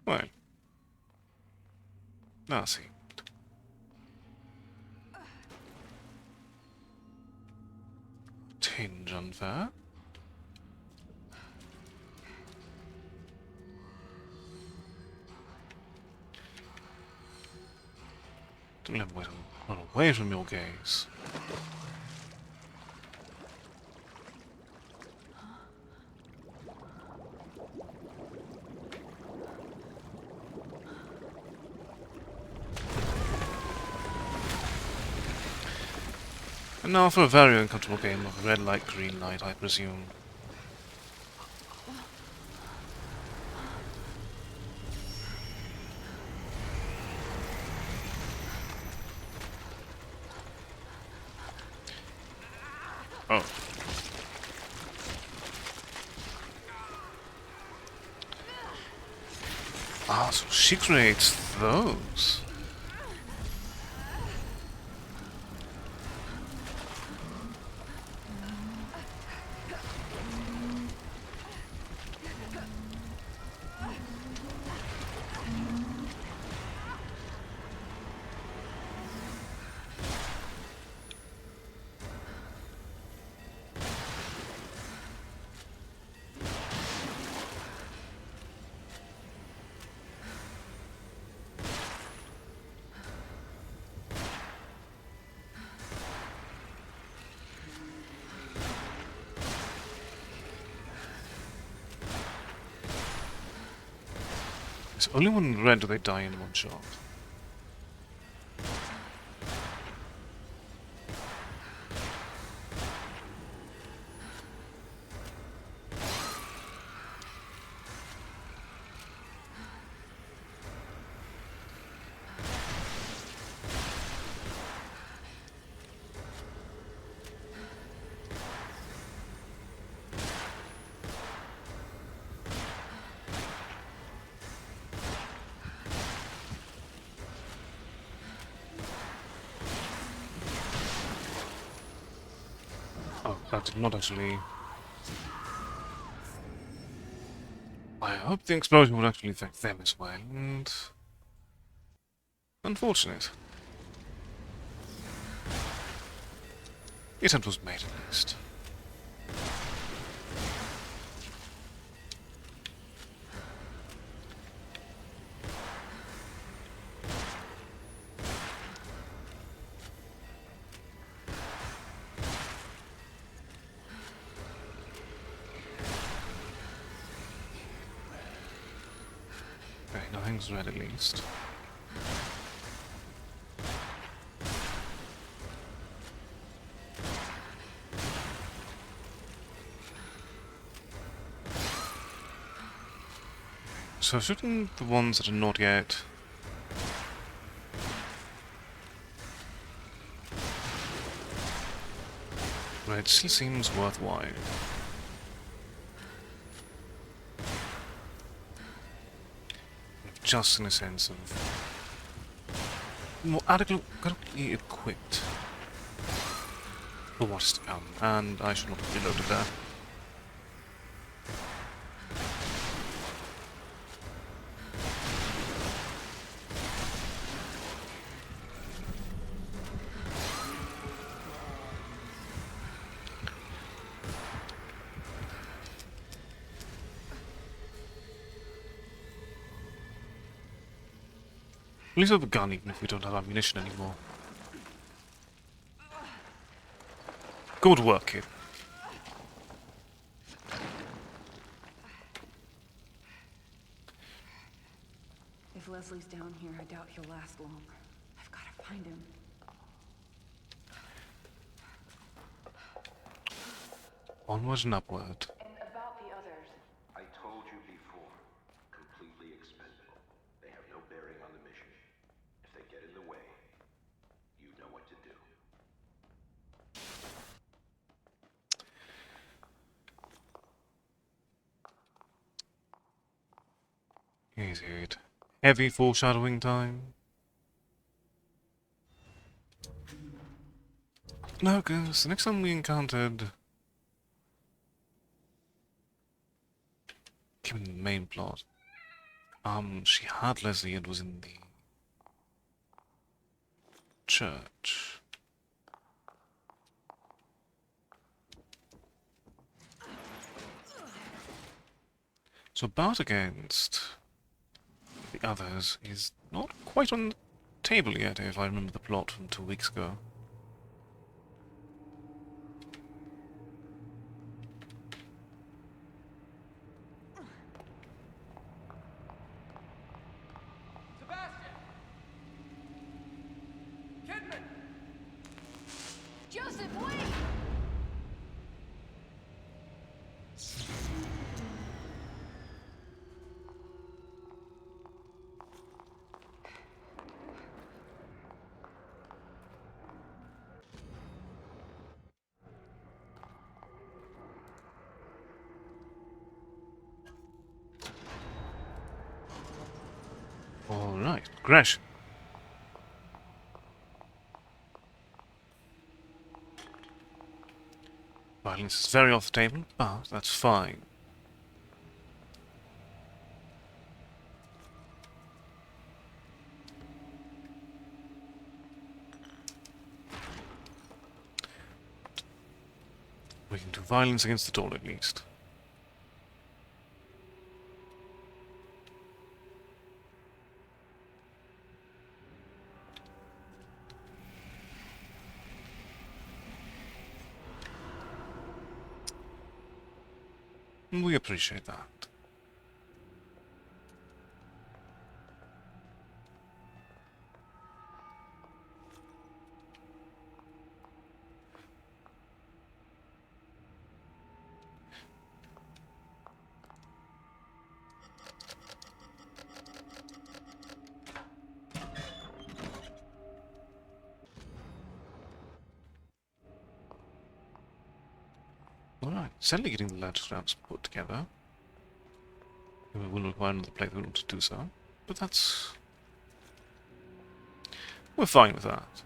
Well, now see. Tinge unfair. Don't let me run away from your gaze. And now for a very uncomfortable game of red light, green light, I presume. Oh. Ah, so she creates those. It's only when red do they die in one shot. Oh, that did not actually... I hope the explosion would actually affect them as well, and... unfortunate. The attempt was made at least. Okay, nothing's red at least. So shouldn't the ones that are not yet But it still seems worthwhile. Just in a sense of more adequately equipped for what's to come, and I should not have reloaded there. At least have a gun, even if we don't have ammunition anymore. Good work, kid. If Leslie's down here, I doubt he'll last long. I've got to find him. Onward and upward. And about the others, I told you before, completely expendable. They have no bearing on the mission. If they get in the way, you know what to do. Easy, dude. Heavy foreshadowing time. No, because the next time we encountered... Given the main plot, she had Leslie and was in the church. So bout against the others is not quite on the table yet, if I remember the plot from 2 weeks ago. Joseph, wait! Alright, Gresh. Violence is very off the table, but that's fine. We can do violence against the door at least. We appreciate that. Alright, certainly getting the latch straps put together. We will require another playthrough to do so, but that's... we're fine with that.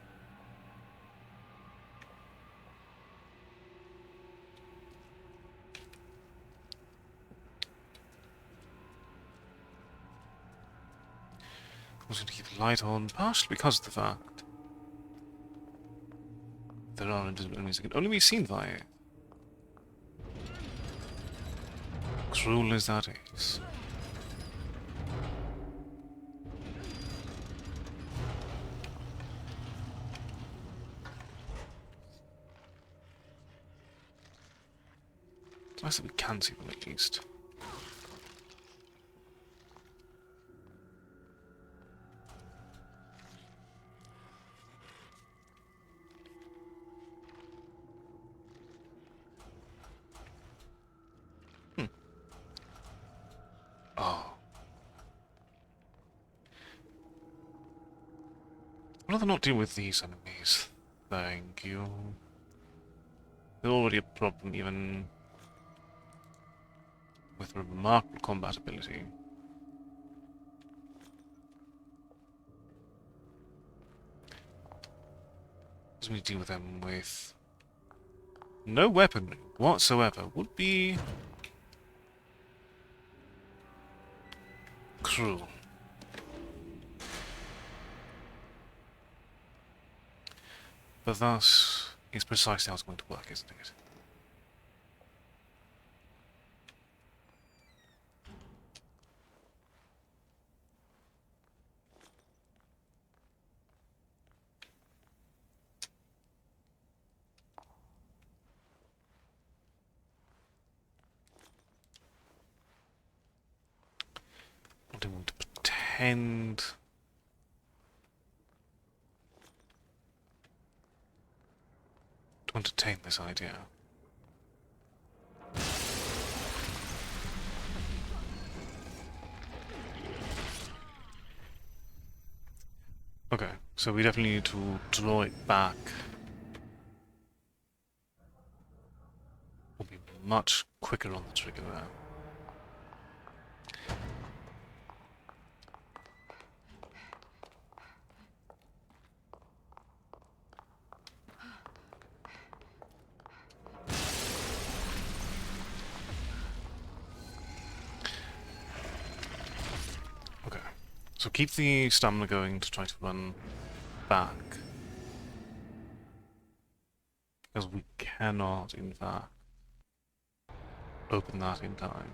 I was going to keep the light on, partially because of the fact there are invisible enemies that can only be seen via it. Cruel as that is. It's nice that we can see them at least. Oh. I'd rather not deal with these enemies. Thank you. There's already a problem even with remarkable combat ability. As we deal with them with no weaponry whatsoever would be cruel. But that is precisely how it's going to work, isn't it? I'm going to pretend to entertain this idea. Okay, so we definitely need to draw it back. We'll be much quicker on the trigger there. Okay, so keep the stamina going to try to run back. Because we cannot, in fact, open that in time.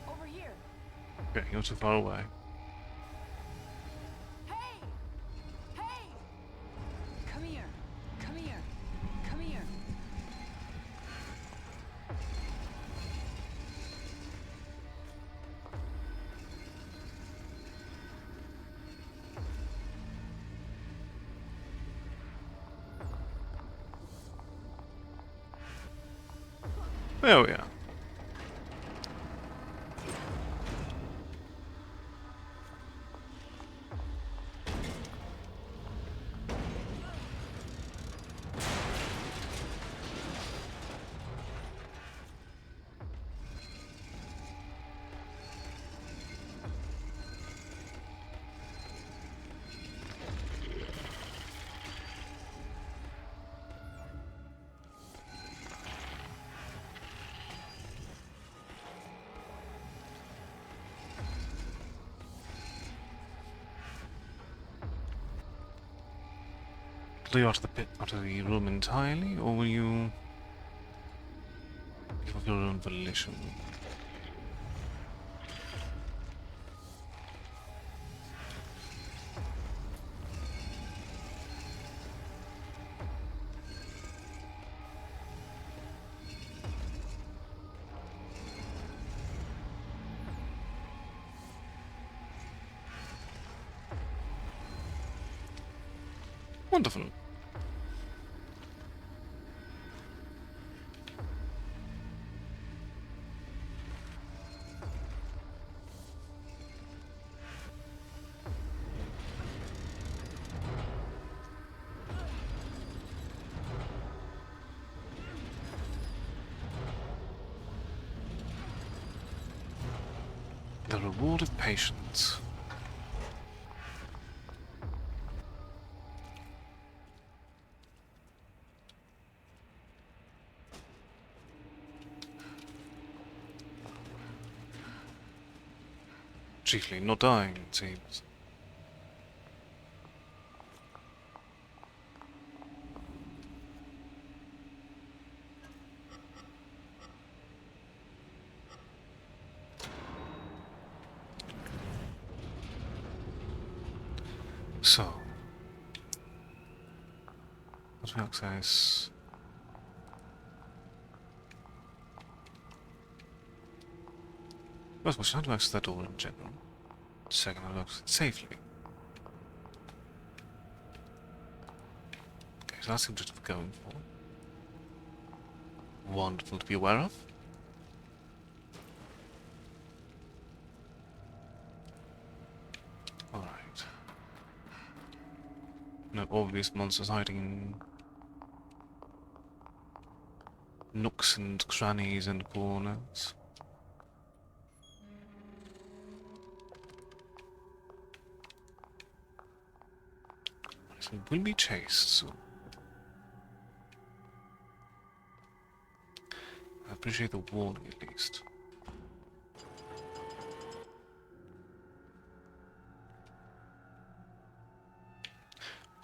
Over here. Okay, you're too far away. Hey! Hey! Come here. Come here. Come here. There we are. Clear out of the room entirely, or will you leave of your own volition? Wonderful. The reward of patience. Chiefly not dying, it seems. So, how do we access? First of all, how do I access that door in general? Second, I look safely. Okay, so that's the objective we're going for. Wonderful to be aware of. Alright. No obvious monsters hiding in nooks and crannies and corners. So we'll be chased soon. I appreciate the warning at least.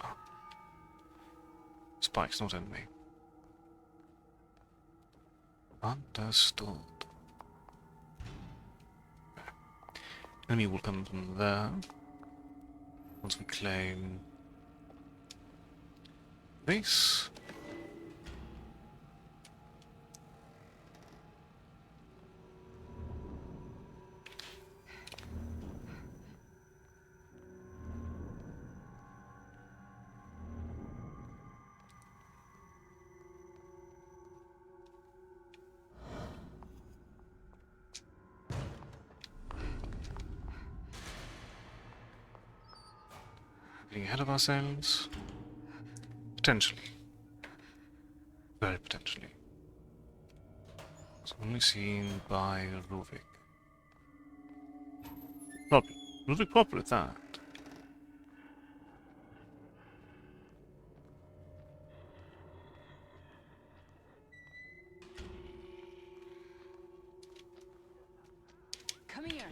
Ah. Spikes, not enemy. Understood. Okay. Enemy will come from there. Once we claim this. Getting ahead of ourselves? Potentially. Very potentially. It's only seen by Ruvik. Probably. Ruvik proper at that. Come here.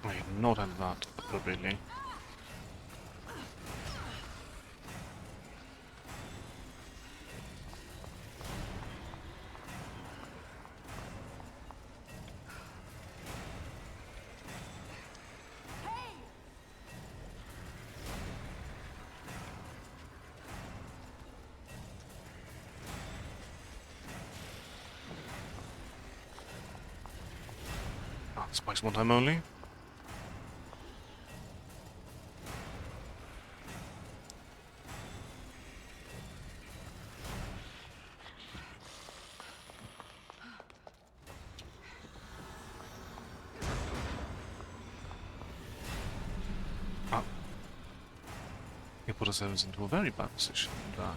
I have not had that appropriately. Ah, spikes one time only. Ah. We put ourselves into a very bad position, that.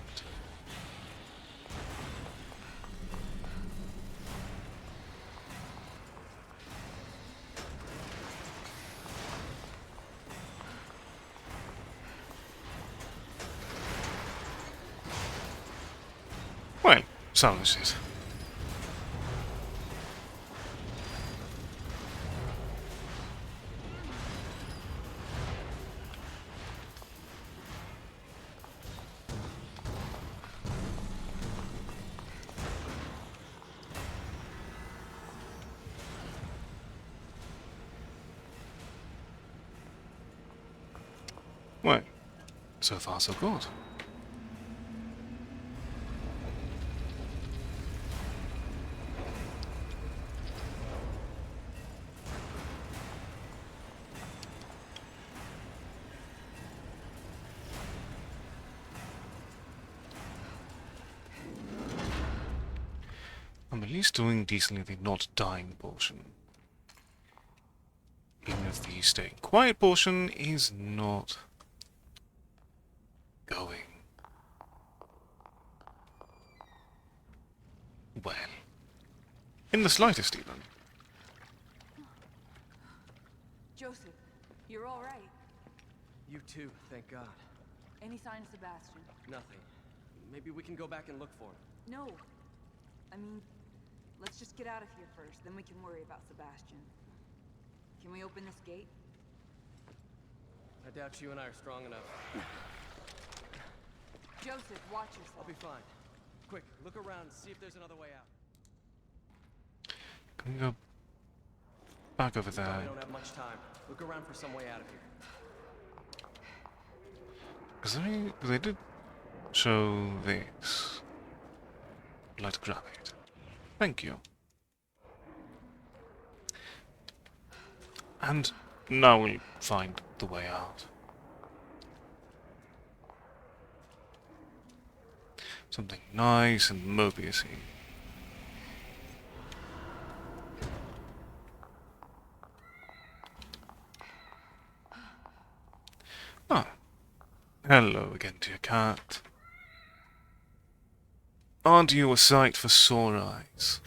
Well, salvage it. Well, so far so good. I'm at least doing decently the not dying portion. Even if the staying quiet portion is not going well. In the slightest, even. Joseph, you're all right. You too, thank God. Any sign of Sebastian? Nothing. Maybe we can go back and look for him. No. I mean, let's just get out of here first, then we can worry about Sebastian. Can we open this gate? I doubt you and I are strong enough. Joseph, watch yourself. I'll be fine. Quick, look around, see if there's another way out. Can we go back over We there? probably don't have much time. Look around for some way out of here. Because they did show this. I'd like to grab it. Thank you. And now we'll find the way out. Something nice and Mobius-y. Ah, hello again, dear cat. Aren't you a sight for sore eyes?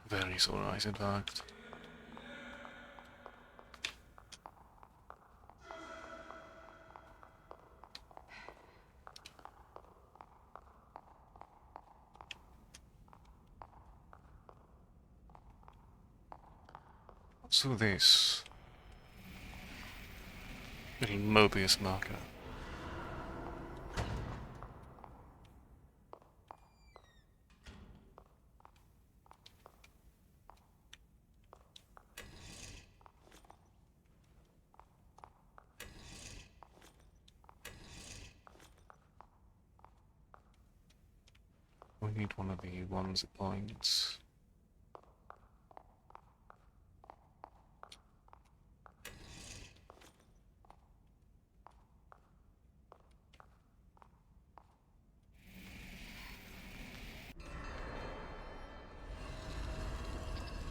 Very sore eyes, in fact. So this little Mobius marker. We need one of the ones that points.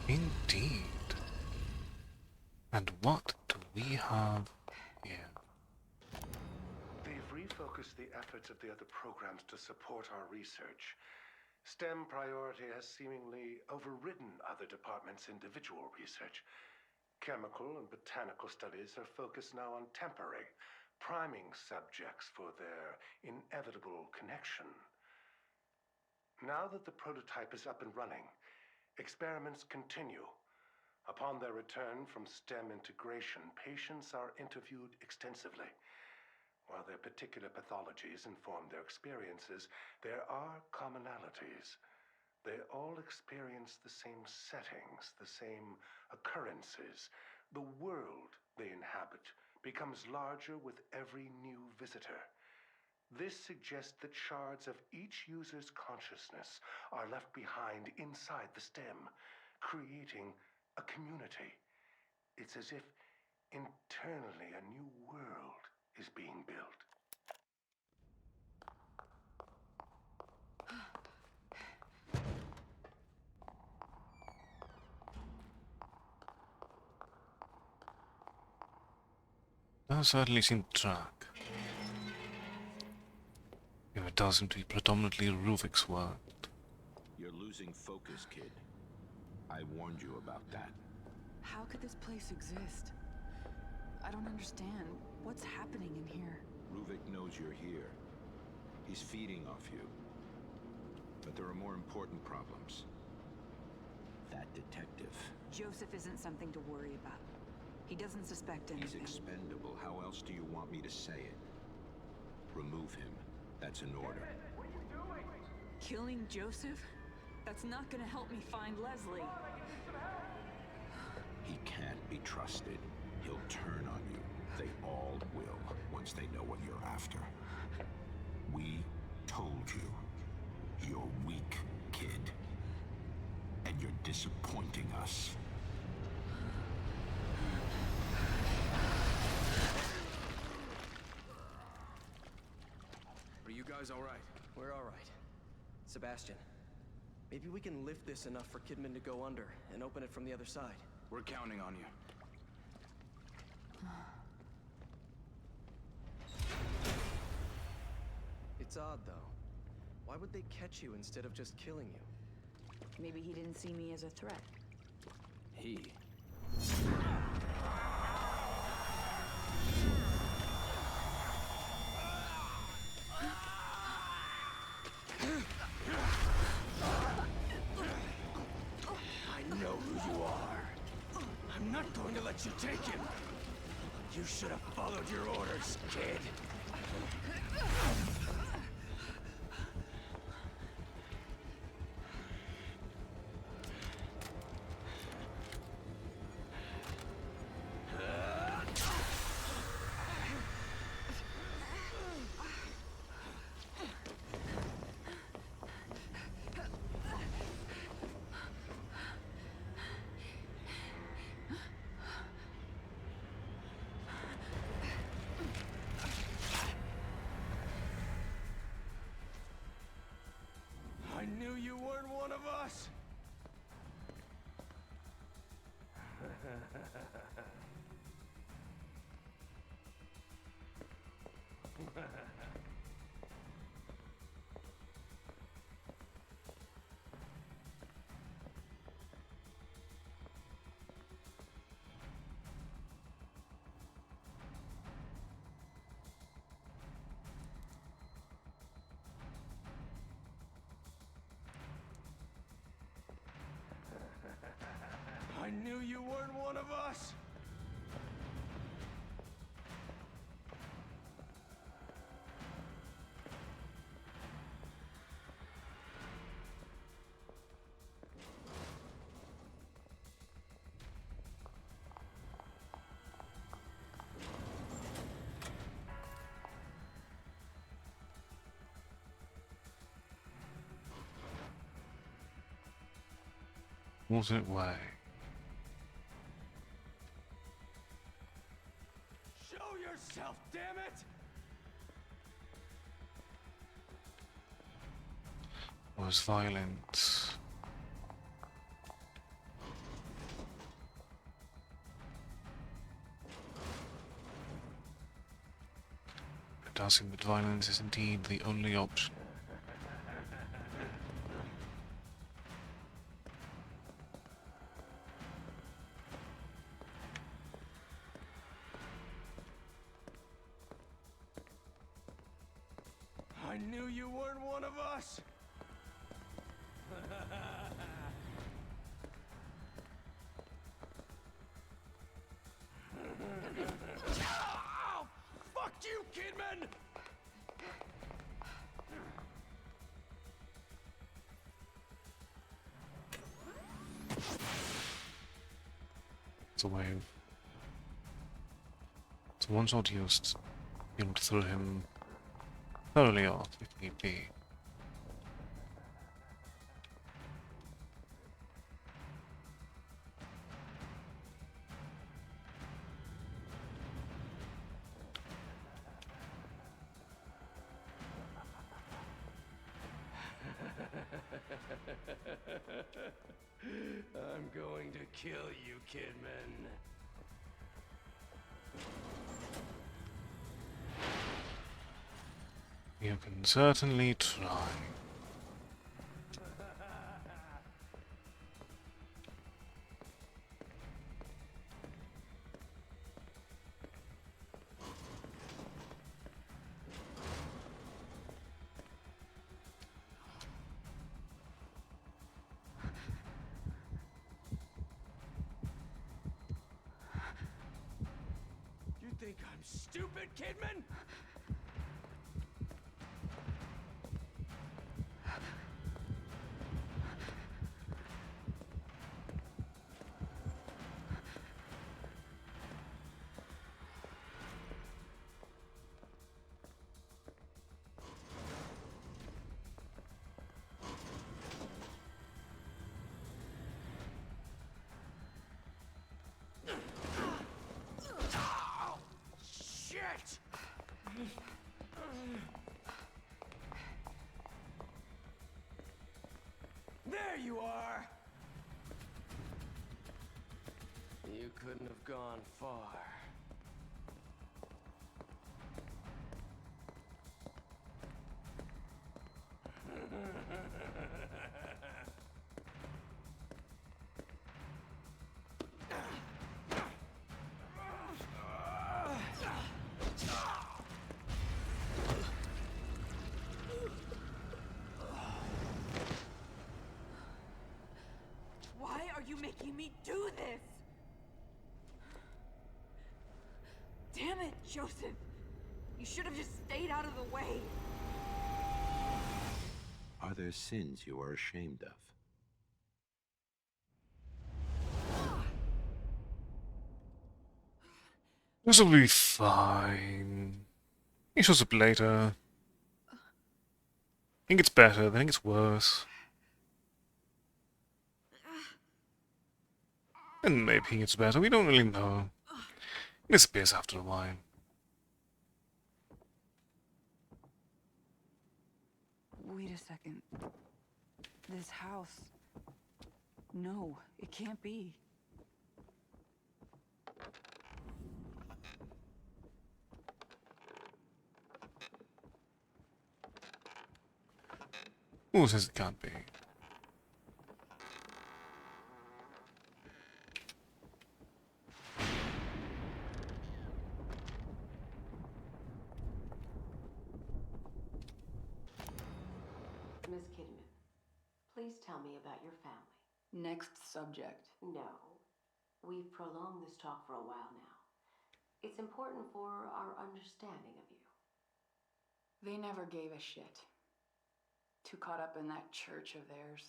Indeed. And what do we have here? They've refocused the efforts of the other programs to support our research. STEM priority has seemingly overridden other departments' individual research. Chemical and botanical studies are focused now on temporary, priming subjects for their inevitable connection. Now that the prototype is up and running, experiments continue. Upon their return from STEM integration, patients are interviewed extensively. While their particular pathologies inform their experiences, there are commonalities. They all experience the same settings, the same occurrences. The world they inhabit becomes larger with every new visitor. This suggests that shards of each user's consciousness are left behind inside the stem, creating a community. It's as if internally a new world is being built. That certainly seemed to track. If it does seem to be predominantly Ruvik's work. You're losing focus, kid. I warned you about that. How could this place exist? I don't understand. What's happening in here? Ruvik knows you're here. He's feeding off you. But there are more important problems. That detective. Joseph isn't something to worry about. He doesn't suspect He's anything. expendable. How else do you want me to say it? Remove him. That's an order. Killing Joseph? That's not gonna help me find Leslie. He can't be trusted. He'll turn on you. They all will, once they know what you're after. We told you. You're weak, kid. And you're disappointing us. Are you guys all right? We're all right. Sebastian, maybe we can lift this enough for Kidman to go under and open it from the other side. We're counting on you. It's odd, though. Why would they catch you instead of just killing you? Maybe he didn't see me as a threat. He. let you take him. You should have followed your orders, kid. I knew you weren't one of us! I knew you weren't one of us! Alternate way. Show yourself, damn it! Was violent. It does seem that violence is indeed the only option. I knew you weren't one of us! Ow! Fuck you, Kidman! It's a way of... It's a one-shot used, be able to throw him thoroughly off if need be. I'm going to kill you, Kidman. You can certainly try. You think I'm stupid, Kidman? Oh, shit! There you are! You couldn't have gone far. Why are you making me do this? Joseph, you should have just stayed out of the way. Are there sins you are ashamed of? This will be fine. He shows up later. Then gets better, then it gets worse. And maybe he gets better, we don't really know. He disappears after a while. Wait a second. This house. No, it can't be. Who says it can't be? Miss Kidman, please tell me about your family. Next subject. No. We've prolonged this talk for a while now. It's important for our understanding of you. They never gave a shit. Too caught up in that church of theirs.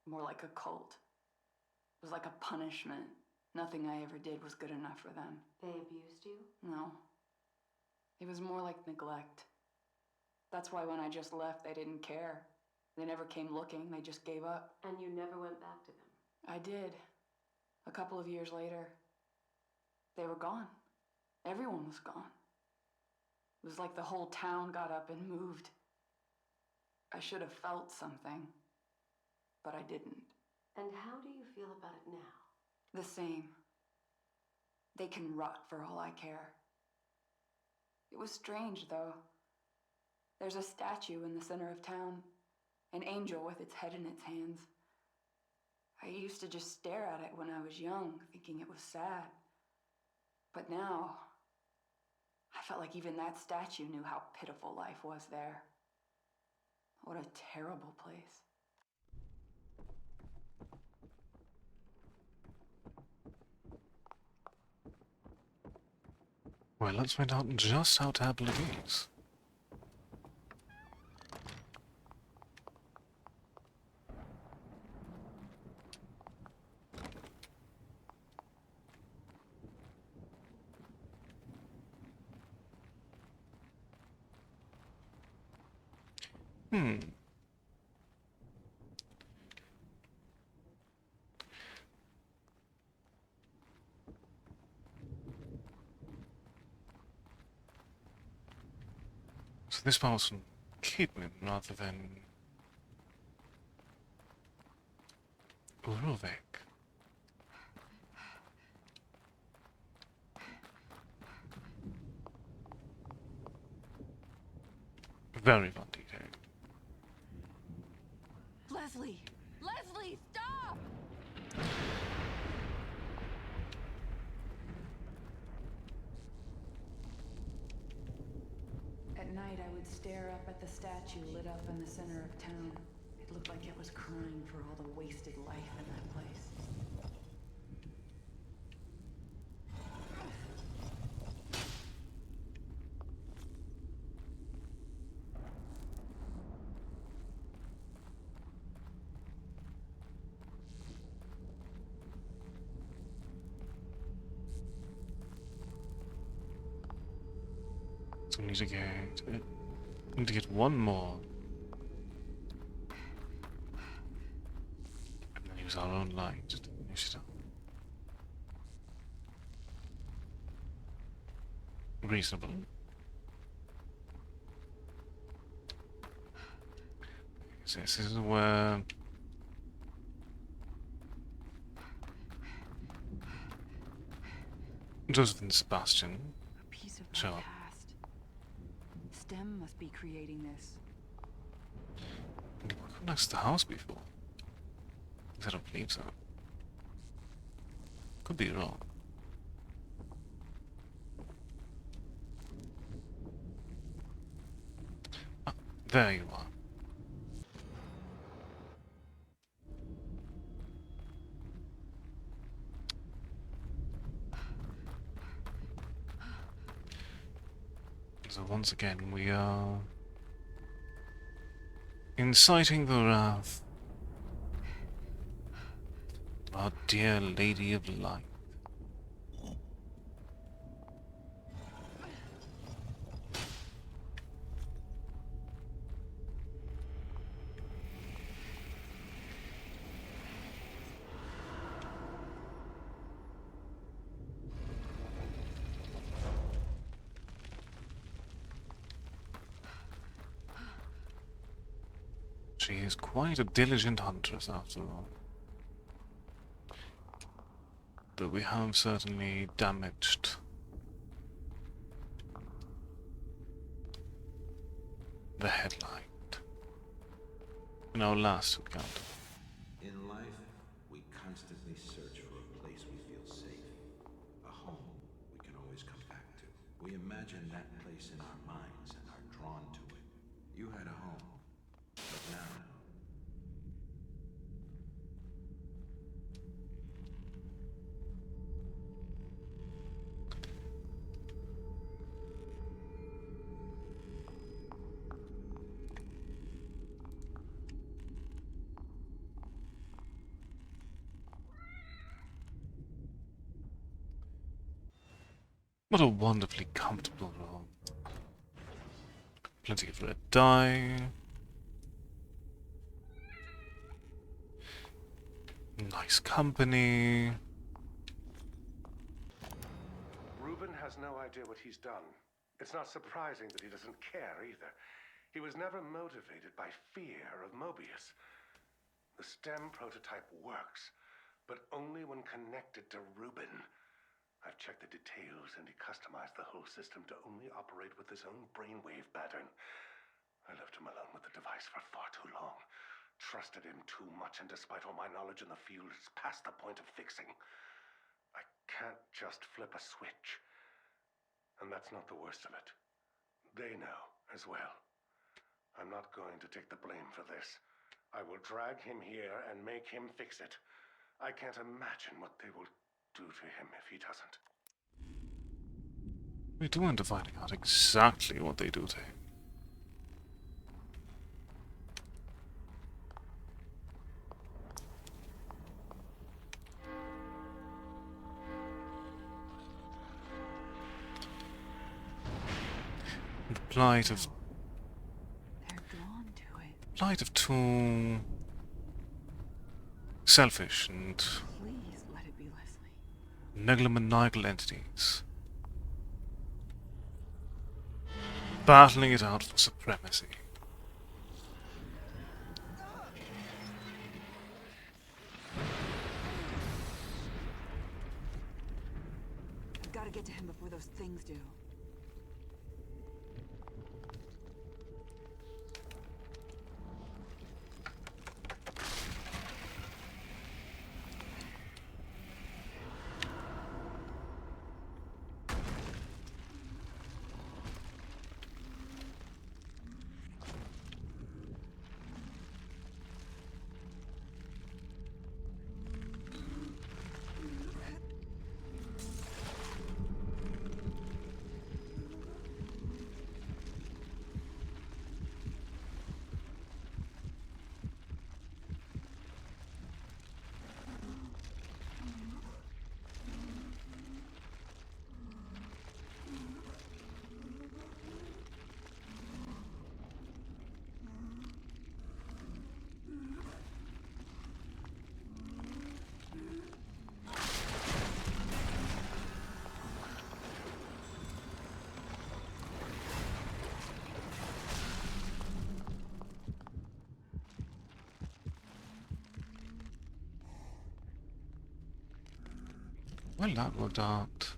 More like a cult. It was like a punishment. Nothing I ever did was good enough for them. They abused you? No. It was more like neglect. That's why when I just left, they didn't care. They never came looking, they just gave up. And you never went back to them? I did. A couple of years later, they were gone. Everyone was gone. It was like the whole town got up and moved. I should have felt something, but I didn't. And how do you feel about it now? The same. They can rot for all I care. It was strange, though. There's a statue in the center of town, an angel with its head in its hands. I used to just stare at it when I was young, thinking it was sad. But now, I felt like even that statue knew how pitiful life was there. What a terrible place. Well, let's find out just how terrible it is. So this part was from Kidman rather than Ulrich. Very fun detail. Leslie! Leslie, stop! At night, I would stare up at the statue lit up in the center of town. It looked like it was crying for all the wasted life in that place. So we need to get one more. And then use our own light to finish it up. Reasonable. So this is where Joseph and Sebastian A piece of show my up. past. STEM must be creating this. What next to the house before? I don't believe so. Could be wrong. Ah, there you are. So once again, we are inciting the wrath of our dear Lady of Light. She is quite a diligent huntress, after all. But we have certainly damaged the headlight in our last encounter. In life, we constantly search for a place we feel safe, a home we can always come back to. We imagine that place in our minds and are drawn to it. You had a home, but now... What a wonderfully comfortable room. Plenty of red dye. Nice company. Reuben has no idea what he's done. It's not surprising that he doesn't care either. He was never motivated by fear of Mobius. The STEM prototype works, but only when connected to Reuben. I've checked the details, and he customized the whole system to only operate with his own brainwave pattern. I left him alone with the device for far too long. Trusted him too much, and despite all my knowledge in the field, it's past the point of fixing. I can't just flip a switch. And that's not the worst of it. They know as well. I'm not going to take the blame for this. I will drag him here and make him fix it. I can't imagine what they will do to him if he doesn't. We do end up finding out exactly what they do to him. The plight of... They're drawn to it. plight of two... selfish and Please let it be Leslie. megalomaniacal entities. Battling it out for supremacy. I've got to get to him before those things do. Well, that worked out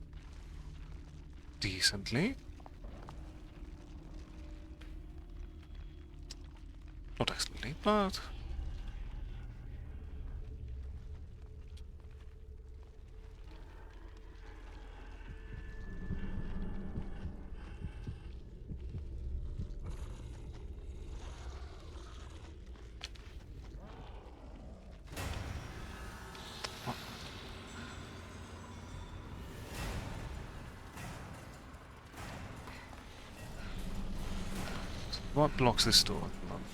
decently. Not excellently, but... What blocks this door at the moment?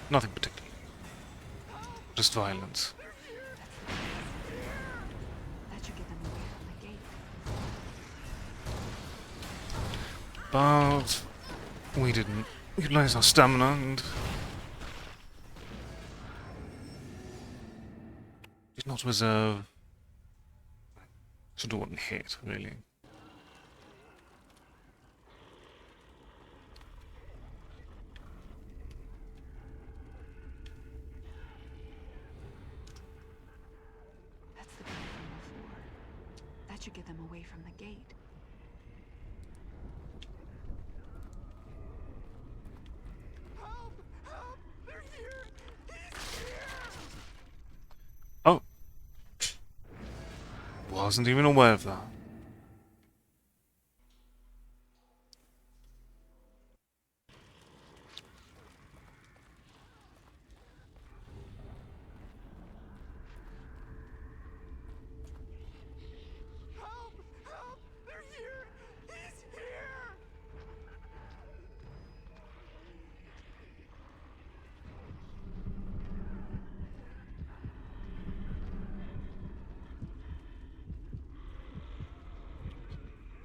Nothing particular. Just violence. That should get them away from the gate. But we didn't utilize our stamina and did not reserve. Should do one hit, really. That's the guy from before. That should get them away from the gate. Oh! Wasn't even aware of that.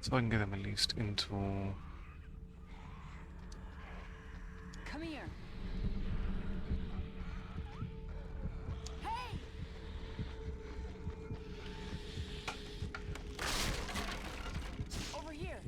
So I can get them at least into... Come here. Over here.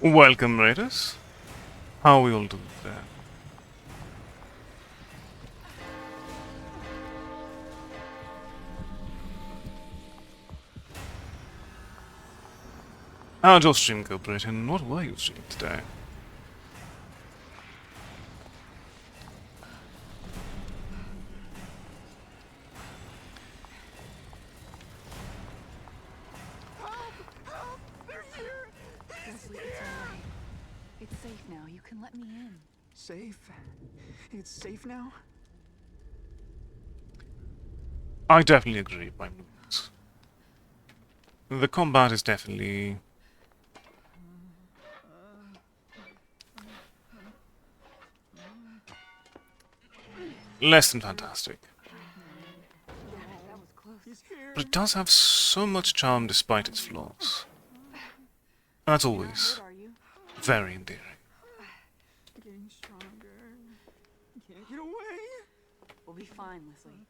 Welcome, Raiders. How are we all doing there? How'd your stream go, Britain? What were you streaming today? Leslie, it's alright. It's safe now. You can let me in. Safe? It's safe now? I definitely agree by moves. The combat is definitely... less than fantastic. That was close. But it does have so much charm despite its flaws. That's always What are you? very endearing. Getting stronger. Can't get away. We'll be fine, Leslie.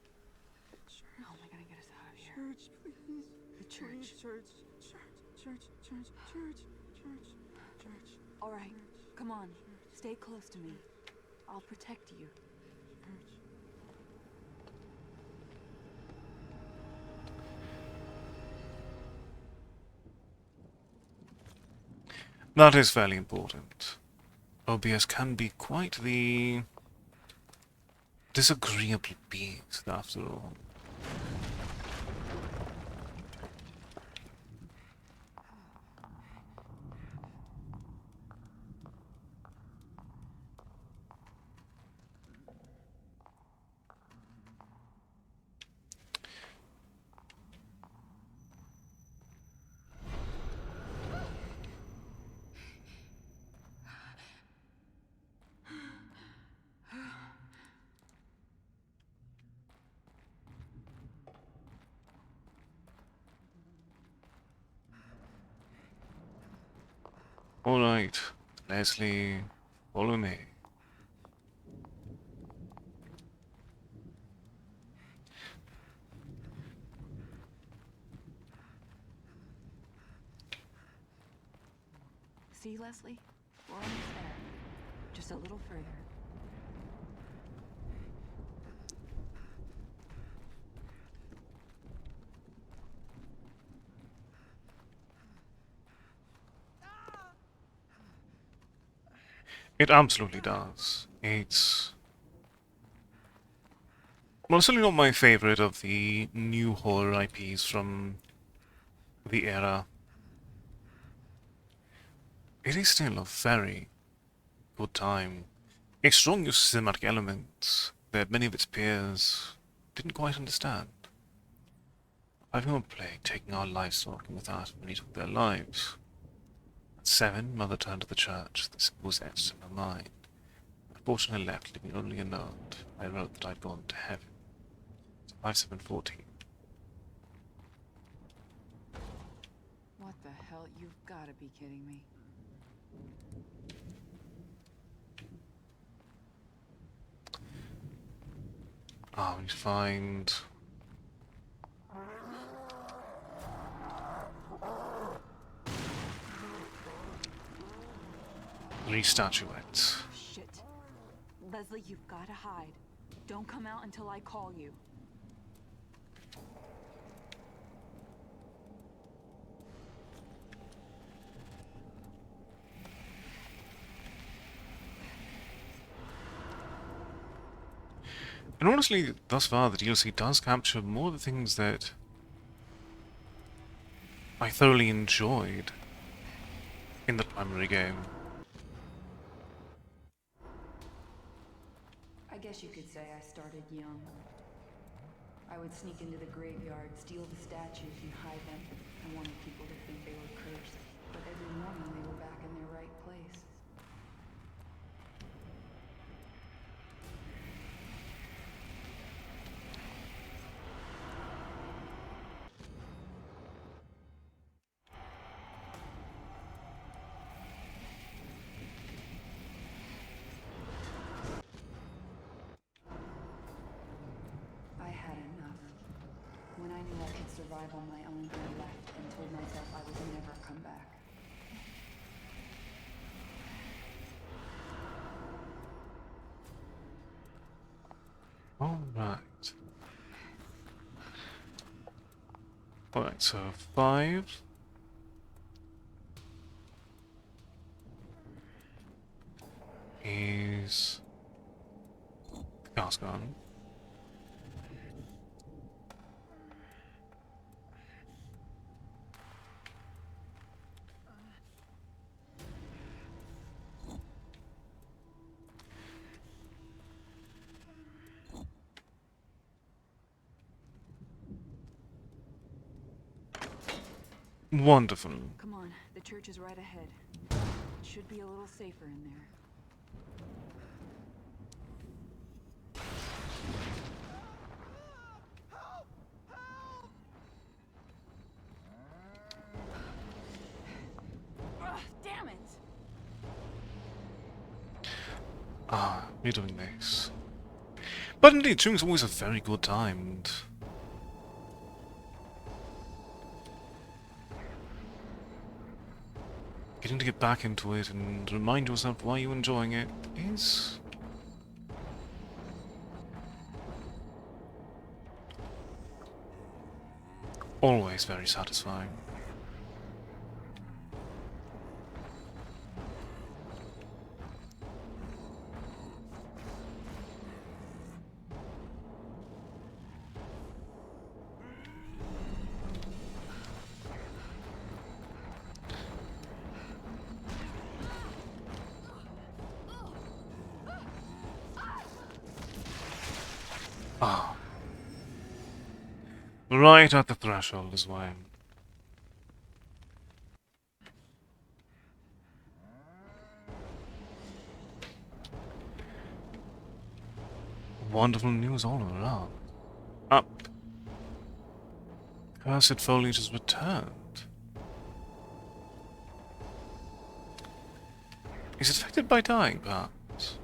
How am I gonna get us out of here? Church, please. The church. Please, church. All right, come on. Stay close to me. I'll protect you. That is fairly important. OBS can be quite the disagreeable beast, after all. Alright, Leslie, follow me. See, Leslie? We're almost there. Just a little further. It absolutely does. It's Well, it's certainly not my favorite of the new horror IPs from the era. It is still a very good time. A strong use of cinematic elements that many of its peers didn't quite understand. I've known plague taking our livestock and with that many took their lives. At 7, Mother turned to the church. This was etched in her mind. Unfortunately left, leaving only a note. I wrote that I'd gone to heaven. 5714. What the hell? You've got to be kidding me. Ah, we need to find... three statuettes. Shit. Leslie, you've got to hide. Don't come out until I call you. And honestly, thus far, the DLC does capture more of the things that I thoroughly enjoyed in the primary game. I guess you could say I started young. I would sneak into the graveyard, steal the statues, and hide them. I wanted people to think they were cursed. But every morning they were back in their right place. I had enough. When I knew I could survive on my own, I left and told myself I would never come back. Alright. Alright, so 5. Is... the car's gone. Wonderful. Come on, the church is right ahead. It should be a little safer in there. Ugh, damn it! Ah, we're doing this. But indeed, shooting's always a very good time, and... getting to get back into it and remind yourself why you're enjoying it is... always very satisfying. Ah. Right at the threshold is why I'm... wonderful news all around. Up. Cursed foliage has returned. Is it affected by dying, perhaps?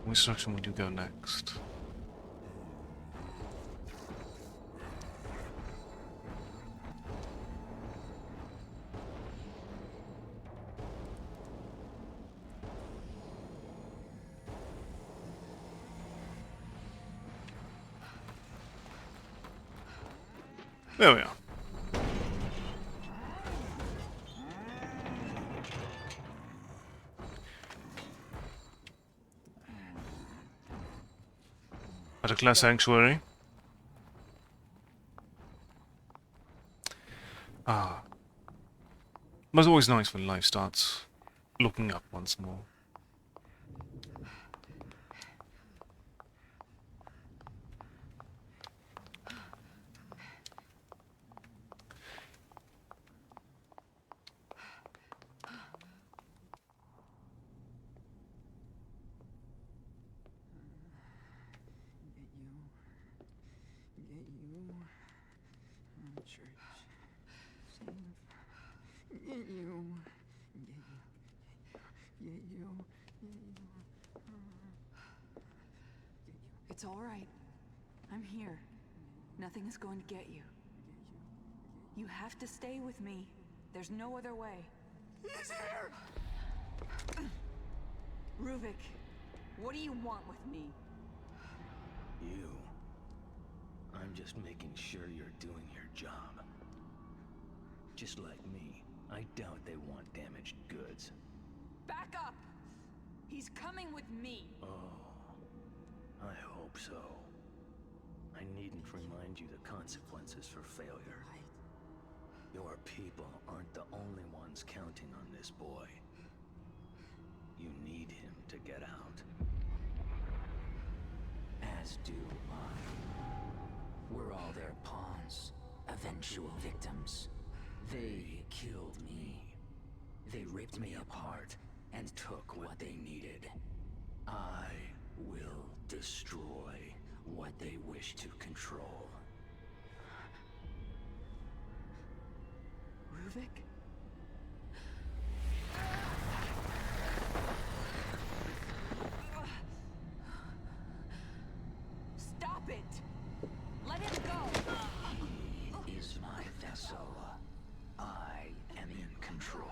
Which direction would you go next? There we are. At a class sanctuary. Ah. But it's always nice when life starts looking up once more. It's all right. I'm here. Nothing is going to get you. You have to stay with me. There's no other way. He's here! Ruvik, what do you want with me? You. I'm just making sure you're doing your job. Just like me, I doubt they want damaged goods. Back up! He's coming with me. Oh, I hope so. I needn't remind you the consequences for failure. Your people aren't the only ones counting on this boy. You need him to get out. As do I. We're all their pawns, eventual victims. They killed me. They ripped me apart and took what they needed. I will destroy what they wish to control. Ruvik? Stop it! Let him go! He is my vessel. I am in control.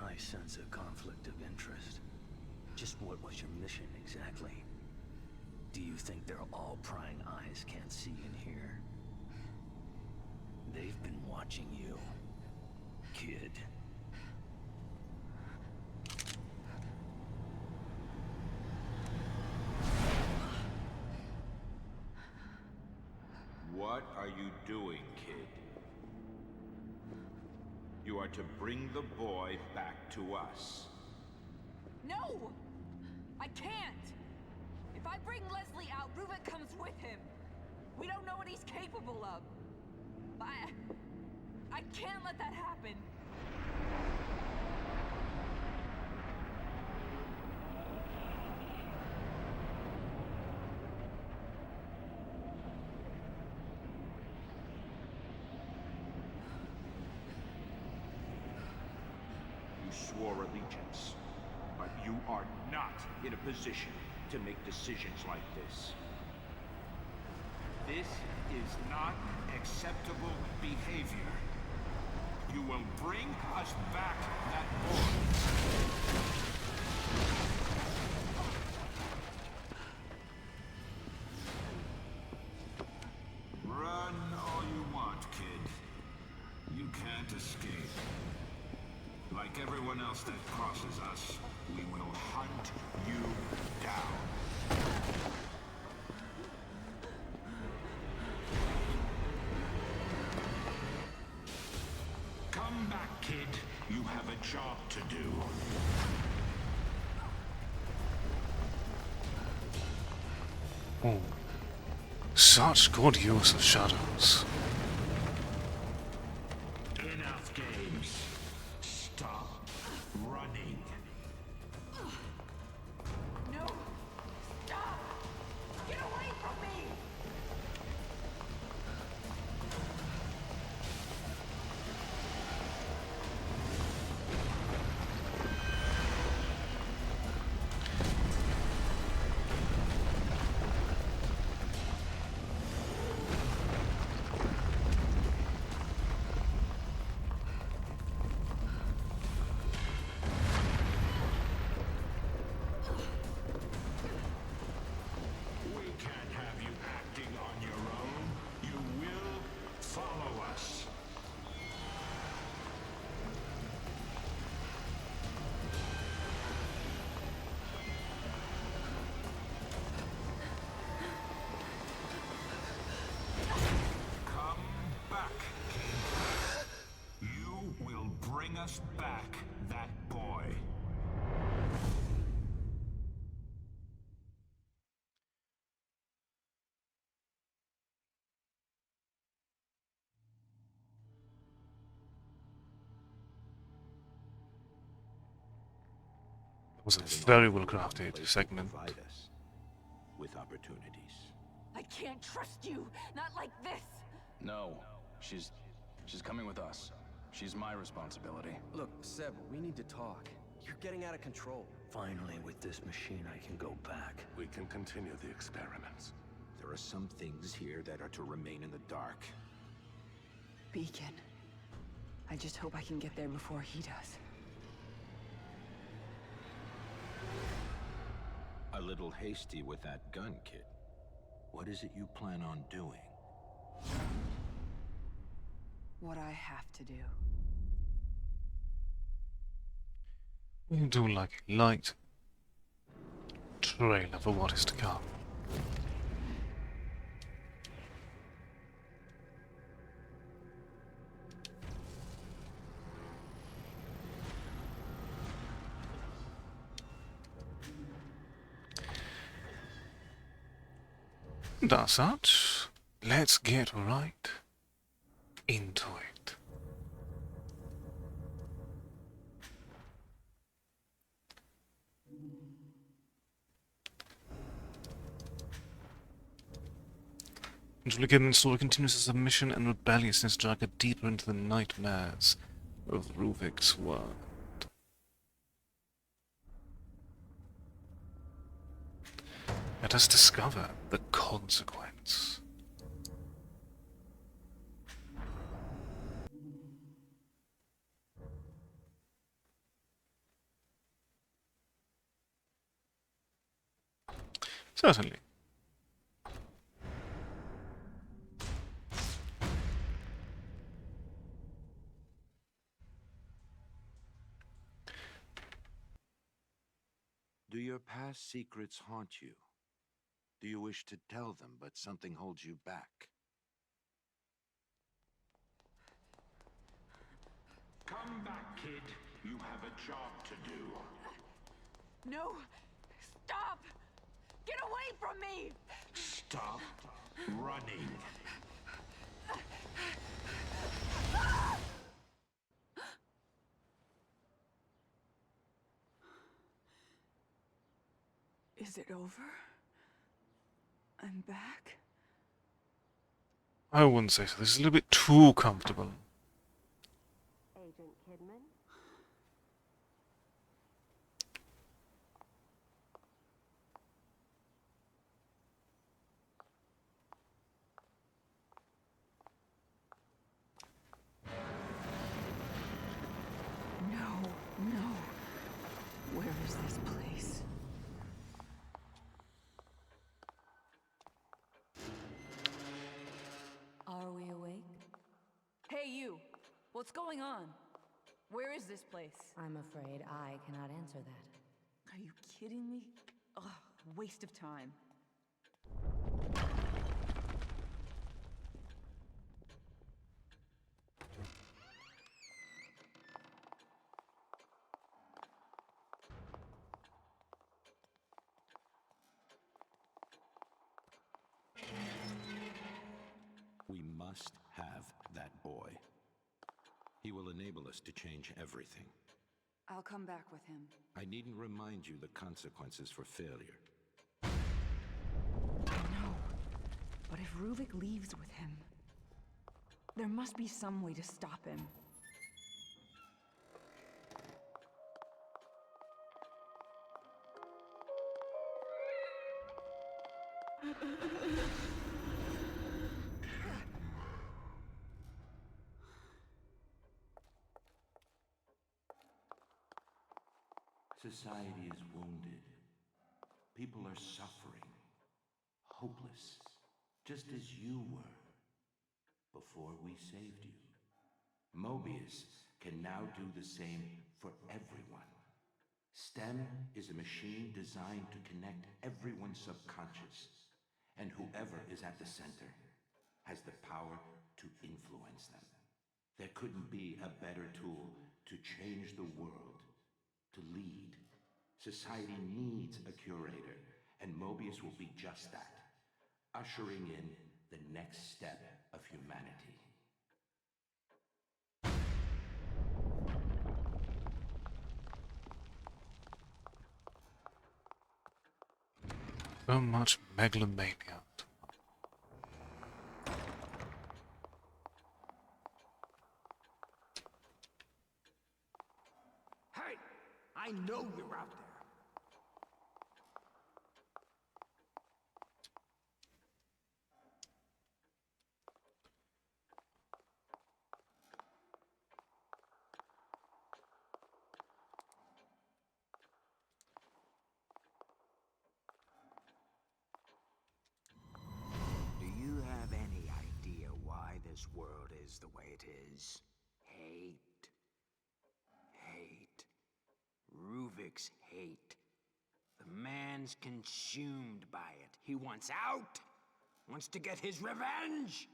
I sense a conflict of interest. Just what was your mission exactly? Do you think their all-prying eyes can't see and hear? They've been watching you, kid. What are you doing, kid? You are to bring the boy back to us. No! I can't! If I bring Leslie out, Ruvik comes with him. We don't know what he's capable of. I can't let that happen. You swore allegiance, but you are not in a position to make decisions like this. This is not acceptable behavior. You will bring us back that boy. Run all you want, kid. You can't escape. Like everyone else that crosses us, we will hunt you down. Come back, kid. You have a job to do. Oh. Such good use of shadows. Enough games. Stop running. No! Stop! Get away from me! bring us back that boy. It was a Having very all well the crafted place segment. will provide us with opportunities. I can't trust you! Not like this! No. She's coming with us. She's my responsibility. Look, Seb, we need to talk. You're getting out of control. Finally, with this machine, I can go back. We can continue the experiments. There are some things here that are to remain in the dark. Beacon. I just hope I can get there before he does. A little hasty with that gun, kid. What is it you plan on doing? What I have to do. We do like a light trailer for what is to come. That's that. Let's get right into it. Again, the story continues as submission and rebelliousness drag her deeper into the nightmares of Ruvik's world. Let us discover the consequence. Certainly. Do your past secrets haunt you? Do you wish to tell them, but something holds you back? Come back, kid. You have a job to do. No! Stop! Get away from me! Stop running. Is it over? I'm back? I wouldn't say so. This is a little bit too comfortable. Agent Kidman? No, no. Where is this place? Are we awake? Hey, you! What's going on? Where is this place? I'm afraid I cannot answer that. Are you kidding me? Ugh, waste of time. We must have that boy. He will enable us to change everything. I'll come back with him. I needn't remind you the consequences for failure. No. But if Ruvik leaves with him, there must be some way to stop him. Society is wounded. People are suffering. Hopeless. Just as you were. Before we saved you. Mobius can now do the same for everyone. STEM is a machine designed to connect everyone's subconscious. And whoever is at the center has the power to influence them. There couldn't be a better tool to change the world, to lead. Society needs a curator, and Mobius will be just that, ushering in the next step of humanity. So much megalomania. Hey! I know you're out there! Do you have any idea why this world is the way it is? Hate. Hate. Ruvik's hate. The man's consumed by it. He wants out! Wants to get his revenge!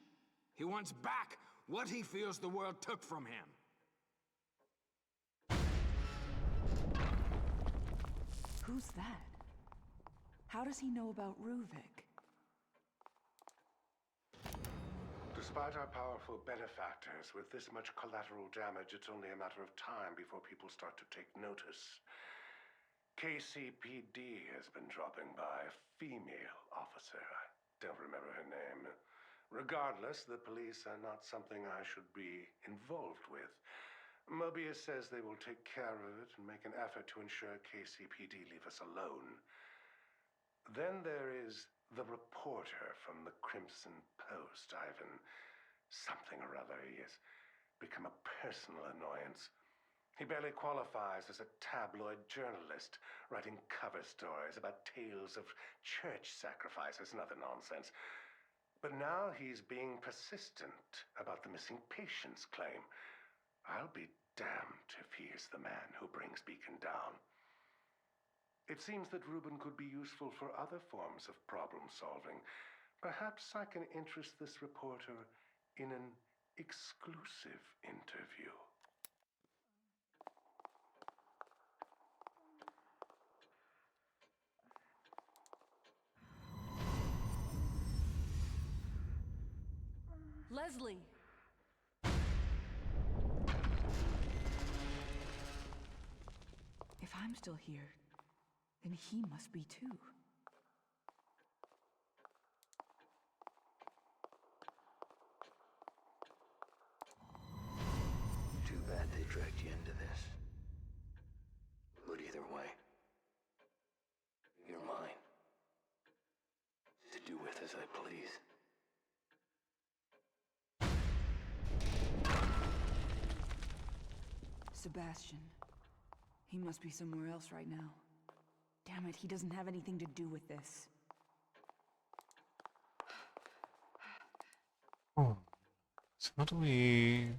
He wants back what he feels the world took from him. Who's that? How does he know about Ruvik? Despite our powerful benefactors, with this much collateral damage, it's only a matter of time before people start to take notice. KCPD has been dropping by. A female officer. I don't remember her name. Regardless, the police are not something I should be involved with. Mobius says they will take care of it and make an effort to ensure KCPD leave us alone. Then there is the reporter from the Crimson Post, Ivan. Something or other. He has become a personal annoyance. He barely qualifies as a tabloid journalist, writing cover stories about tales of church sacrifices and other nonsense. But now he's being persistent about the missing patients claim. I'll be damned if he is the man who brings Beacon down. It seems that Reuben could be useful for other forms of problem solving. Perhaps I can interest this reporter in an exclusive interview. Leslie! If I'm still here, then he must be too. Too bad they dragged you into this. But either way, you're mine. To do with as I please. Sebastian. He must be somewhere else right now. Damn it, he doesn't have anything to do with this. Oh. So how do we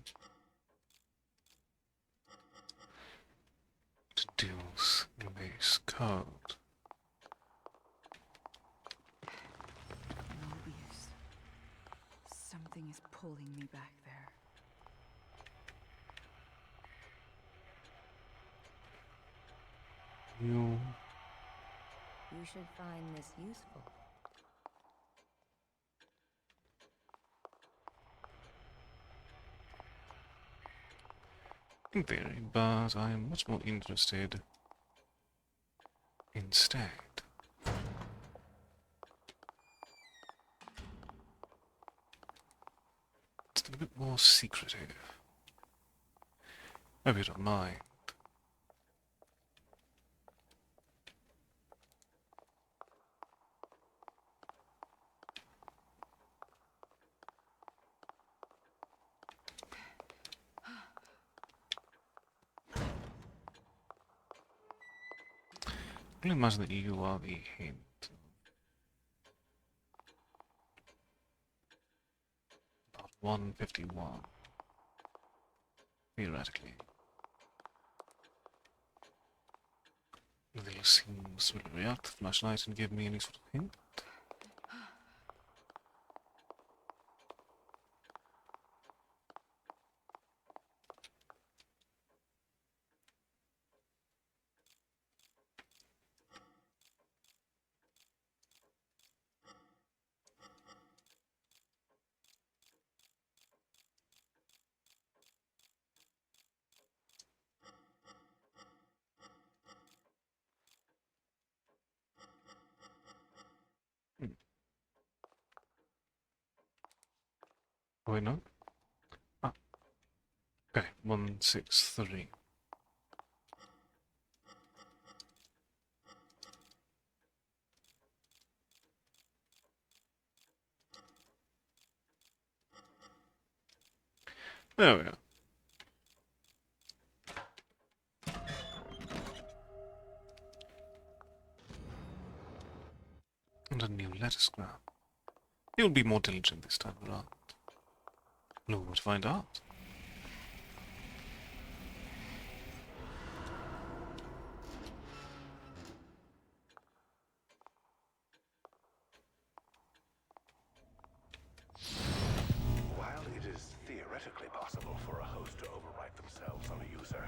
deduce this code? Mobius. Something is pulling me back there. You should find this useful. in theory, but I am much more interested instead. It's a bit more secretive. Hope you don't mind. I can imagine that you are the hint. About 151. Theoretically. They'll seems to react to the flashlight and give me any sort of hint. Oh, wait, no. Ah. Okay, 163. There we are. And a new letter scrap. You'll be more diligent this time around. Know what to find out. While it is theoretically possible for a host to overwrite themselves on a user,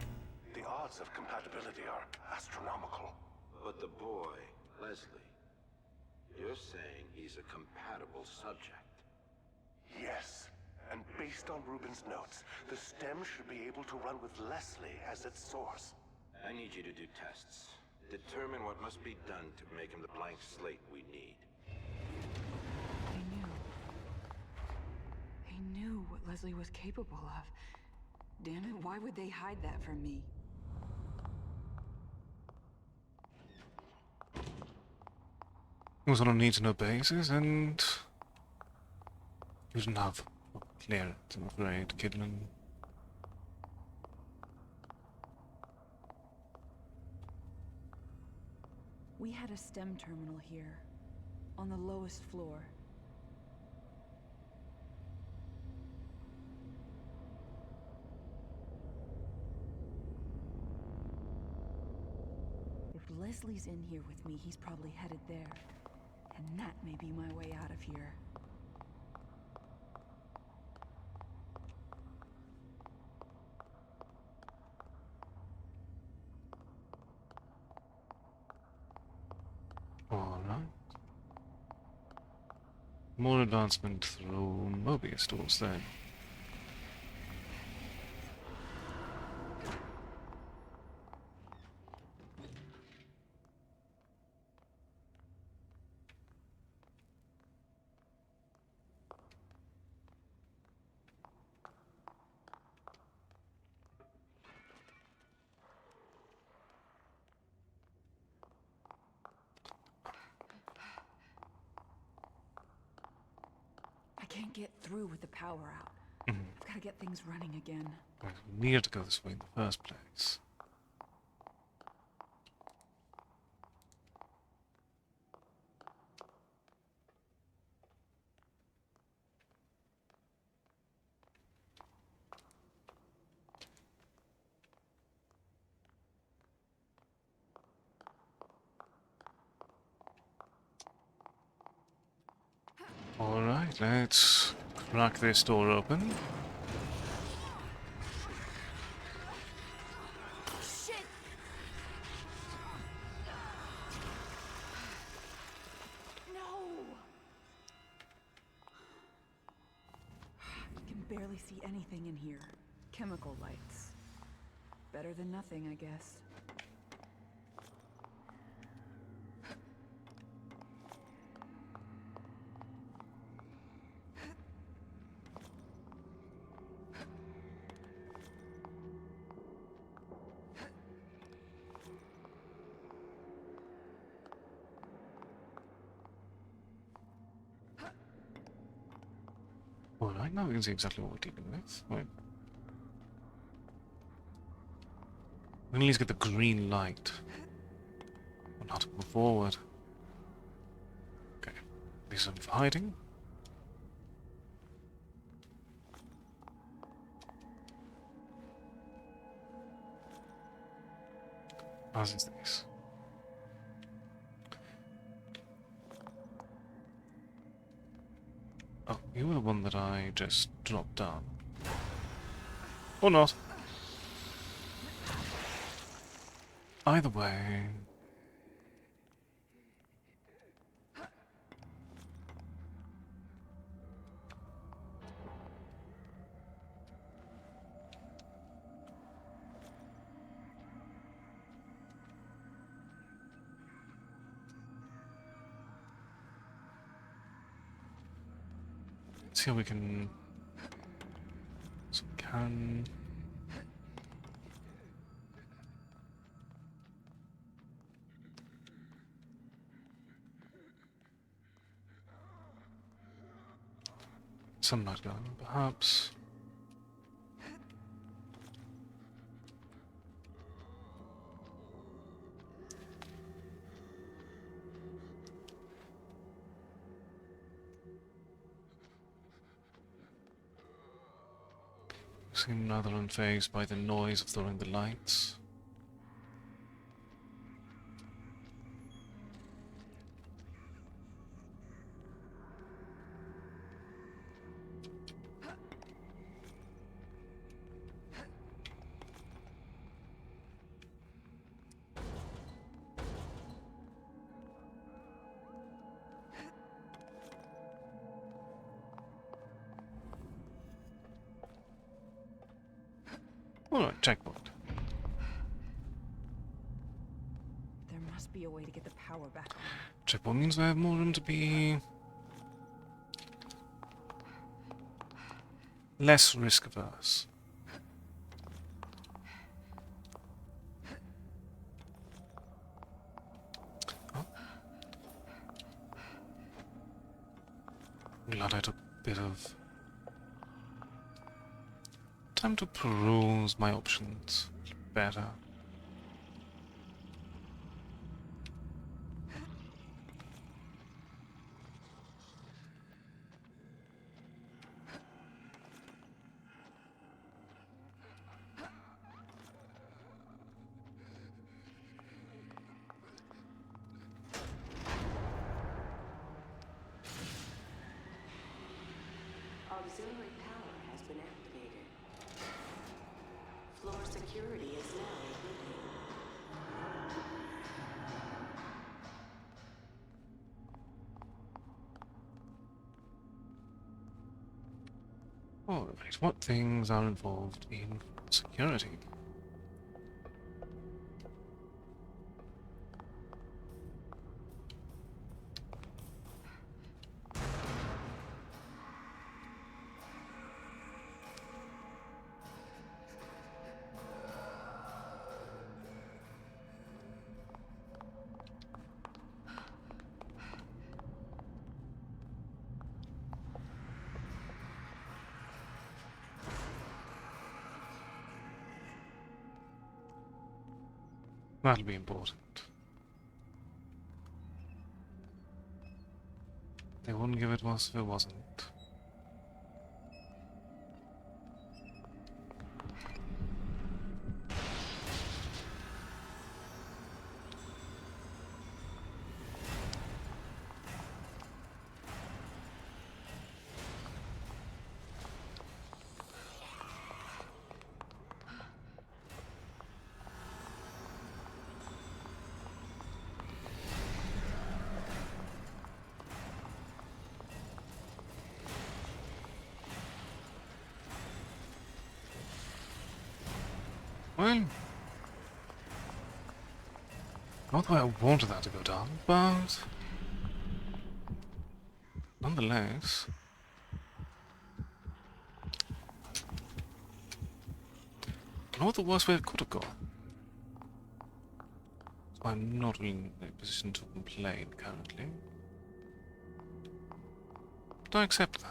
the odds of compatibility are astronomical. But the boy, Leslie, you're saying he's a compatible subject. Yes, and based on Rubin's notes, the stem should be able to run with Leslie as its source. I need you to do tests. Determine what must be done to make him the blank slate we need. They knew what Leslie was capable of. Damn it, why would they hide that from me? It was on a need-to-know basis, and you didn't have clearance, I'm afraid, Kidman. We had a STEM terminal here, on the lowest floor. If Leslie's in here with me, he's probably headed there. And that may be my way out of here. Alright. More advancement through Mobius doors then. I can't get through with the power out. I've got to get things running again. Right, we needed to go this way in the first place. Alright, let's crack this door open. Shit! No! You can barely see anything in here. Chemical lights. Better than nothing, I guess. Alright, now we can see exactly what we're dealing with. Wait. We can at least get the green light on how to move forward. Okay. This is for hiding. As is this. Oh, you were the one that I just dropped down. Or not. Either way. See how we can can. Sunlight gun, perhaps. Seem rather unfazed by the noise of throwing the lights. Alright, checkpoint. There must be a way to get the power back on. Checkpoint means I have more room to be less risk averse. Oh. Glad I took a bit of time to peruse my options better. Auxiliary power has been activated. Floor security is now rebooting. Alright, what things are involved in security? That'll be important. They wouldn't give it to us if it wasn't. Well, not the way I wanted that to go down, but nonetheless, not the worst way it could have gone. So I'm not really in a position to complain currently. But I accept that.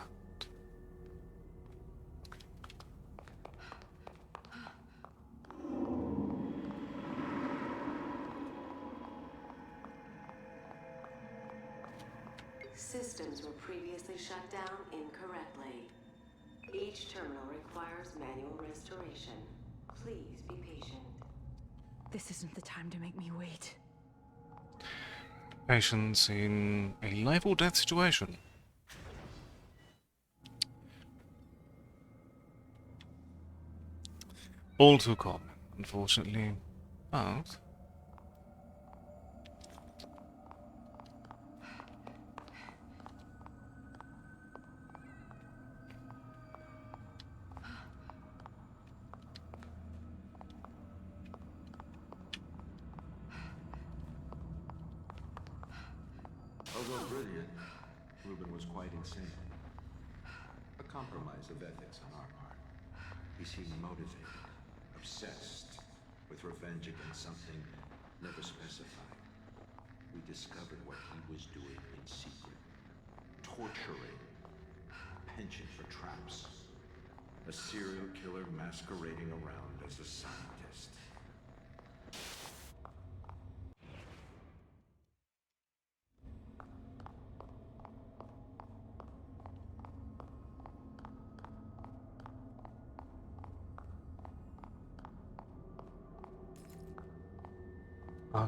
Systems were previously shut down incorrectly. Each terminal requires manual restoration. Please be patient. This isn't the time to make me wait. Patience in a life or death situation. All too common, unfortunately. But although brilliant, Reuben was quite insane. A compromise of ethics on our part. He seemed motivated, obsessed, with revenge against something never specified. We discovered what he was doing in secret. Torturing. Penchant for traps. A serial killer masquerading around as a scientist.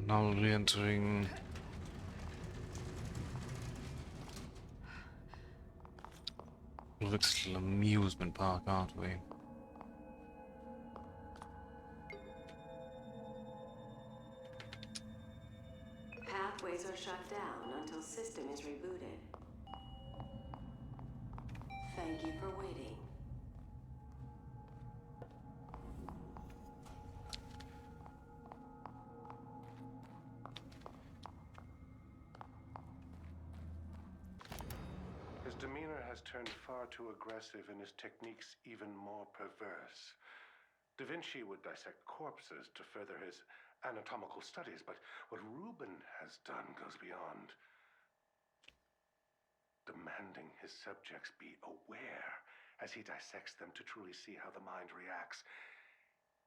Now re-entering. Looks like an amusement park, aren't we? Pathways are shut down until system is rebooted. Thank you for waiting. His demeanor has turned far too aggressive and his techniques even more perverse. Da Vinci would dissect corpses to further his anatomical studies, but what Rubin has done goes beyond. Demanding his subjects be aware as he dissects them to truly see how the mind reacts.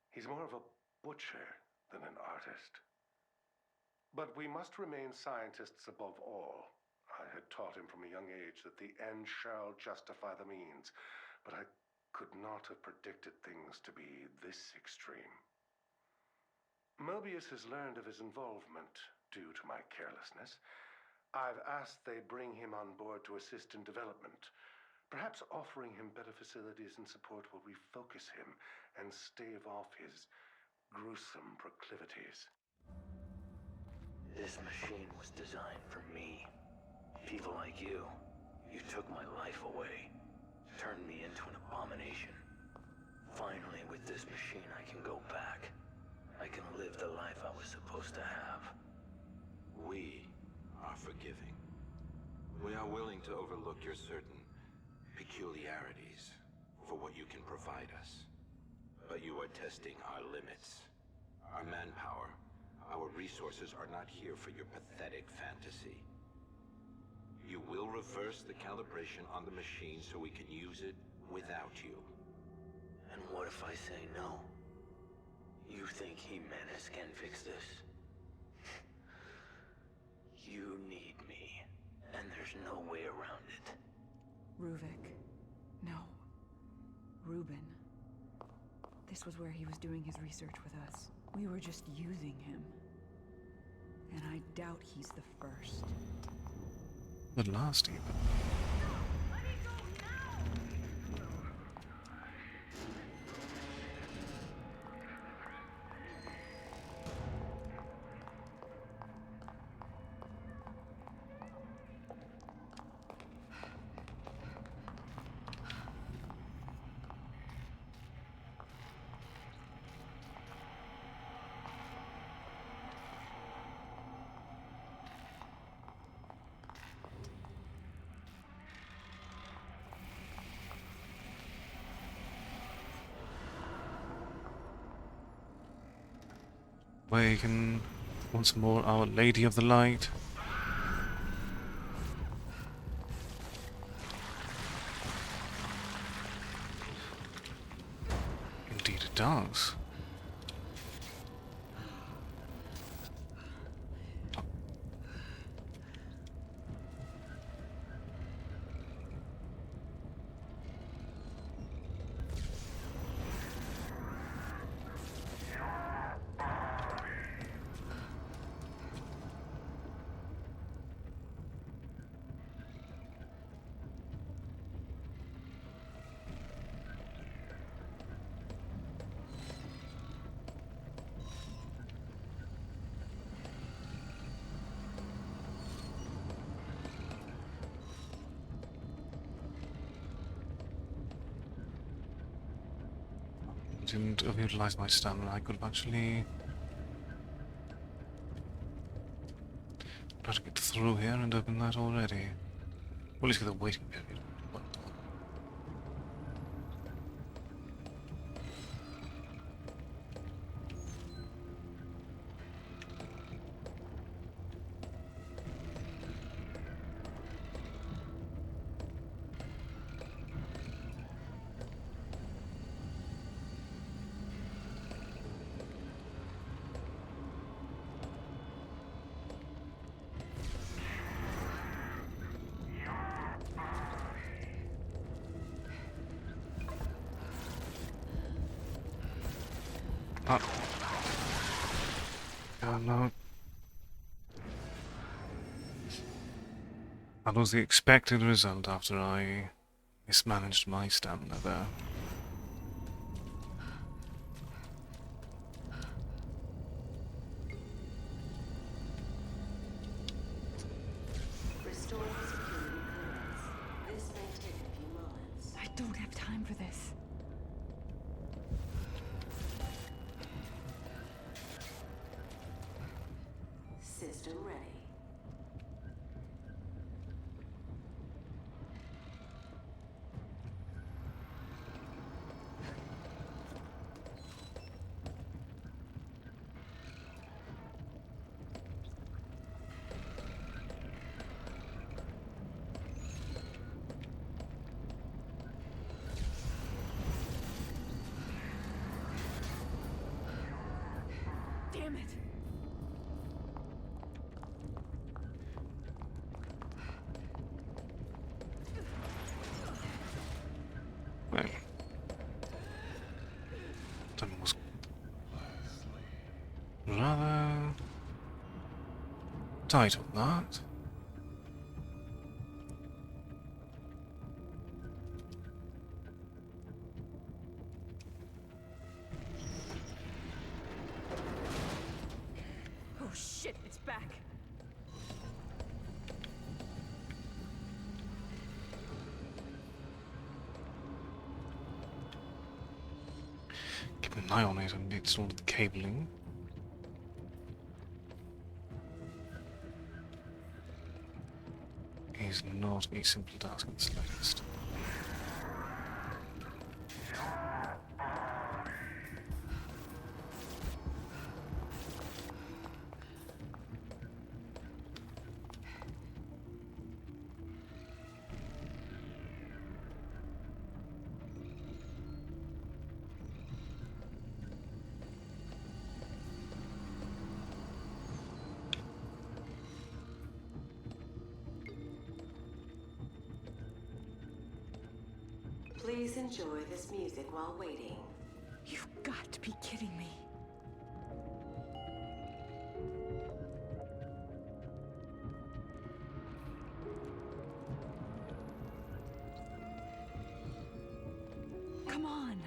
He's more of a butcher than an artist. But we must remain scientists above all. I had taught him from a young age that the end shall justify the means, but I could not have predicted things to be this extreme. Mobius has learned of his involvement due to my carelessness. I've asked they bring him on board to assist in development. Perhaps offering him better facilities and support will refocus him and stave off his gruesome proclivities. This machine was designed for me. People like you. You took my life away. Turned me into an abomination. Finally, with this machine, I can go back. I can live the life I was supposed to have. We are forgiving. We are willing to overlook your certain peculiarities for what you can provide us. But you are testing our limits. Our manpower, our resources are not here for your pathetic fantasy. You will reverse the calibration on the machine so we can use it without you. And what if I say no? You think Jimenez can fix this? You need me, and there's no way around it. Ruvik. No. Rubin. This was where he was doing his research with us. We were just using him. And I doubt he's the first. The last even. Awaken once more, Our Lady of the Light. Indeed it does. Didn't utilize my stamina. I could have actually try to get through here and open that already. Or at least get the waiting period. What? Oh no. That was the expected result after I mismanaged my stamina there. Restoring security clearance. This may take a few moments. I don't have time for this. System ready. Damn it! Right. That was rather tight on that. Oh shit, it's back. Keep an eye on it and install the cabling. Is not a simple task in the slightest. Please enjoy this music while waiting. You've got to be kidding me. Come on.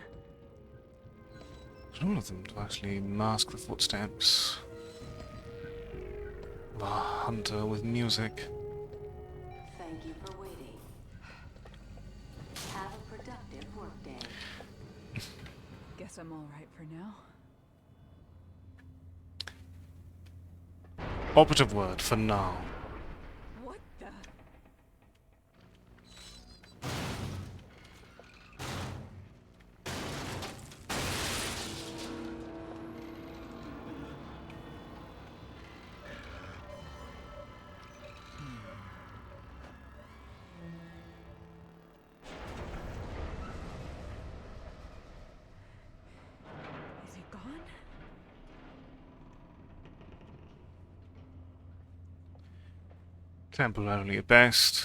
There's all of them to actually mask the footsteps of a hunter with music. Thank you for waiting. Have a productive workday. Guess I'm all right for now. Operative word for now. What the? Is it gone? Temporarily at best.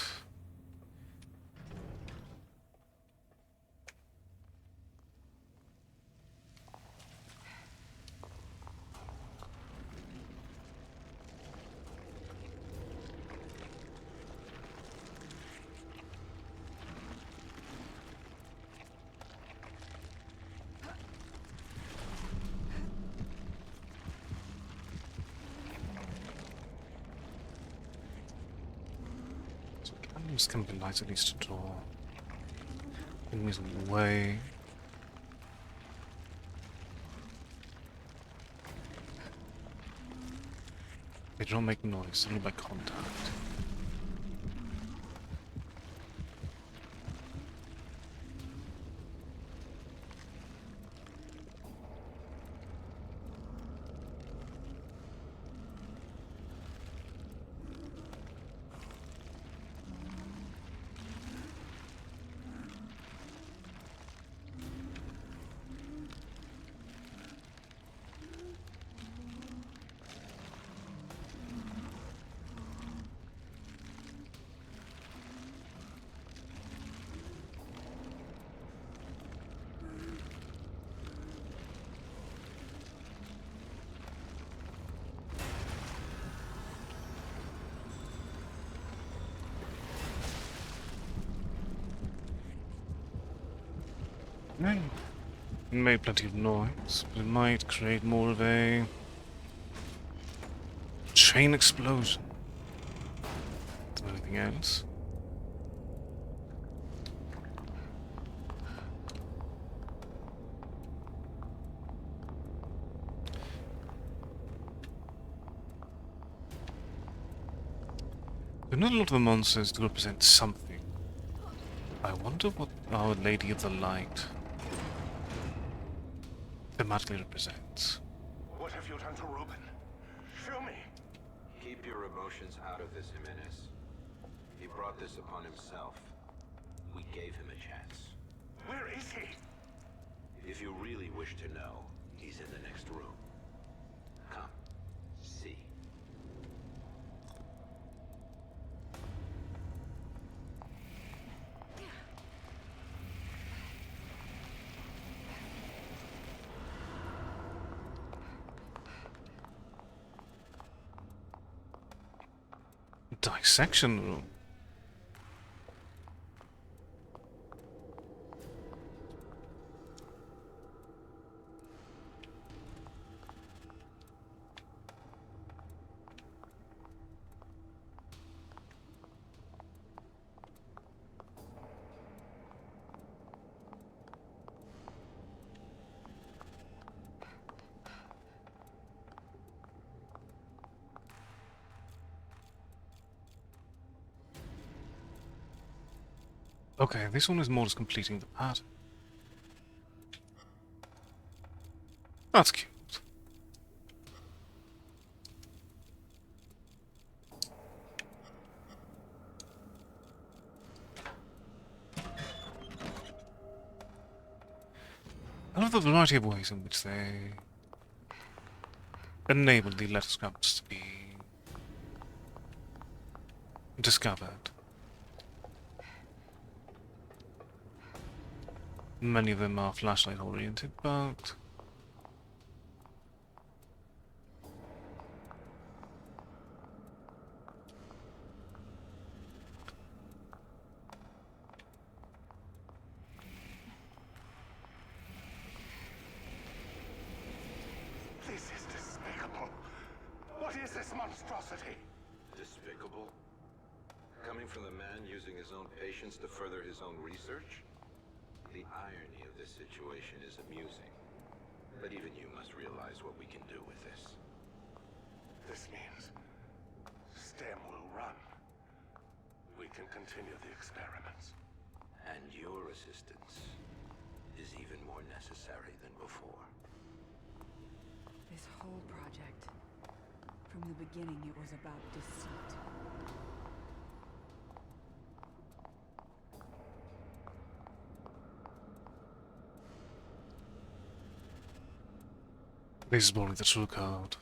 Candles can be light at least to draw enemies away. They don't make noise, only by contact. No. It made plenty of noise, but it might create more of a chain explosion than anything else. There are not a lot of the monsters to represent something. I wonder what Our Lady of the Light thematically represents. What have you done to Reuben? Show me! Keep your emotions out of this, Jimenez. He brought this upon himself. We gave him a chance. Where is he? If you really wish to know, he's in the next room. Come, see. Dissection room. Okay, this one is more just completing the pattern. That's cute. I love the variety of ways in which they enable the letter scraps to be discovered. Many of them are flashlight oriented, but This is despicable. What is this monstrosity? Despicable? Coming from the man using his own patients to further his own research? The irony of this situation is amusing. But even you must realize what we can do with this. This means STEM will run. We can continue the experiments. And your assistance is even more necessary than before. This whole project, from the beginning, it was about deceit. this is probably the true code.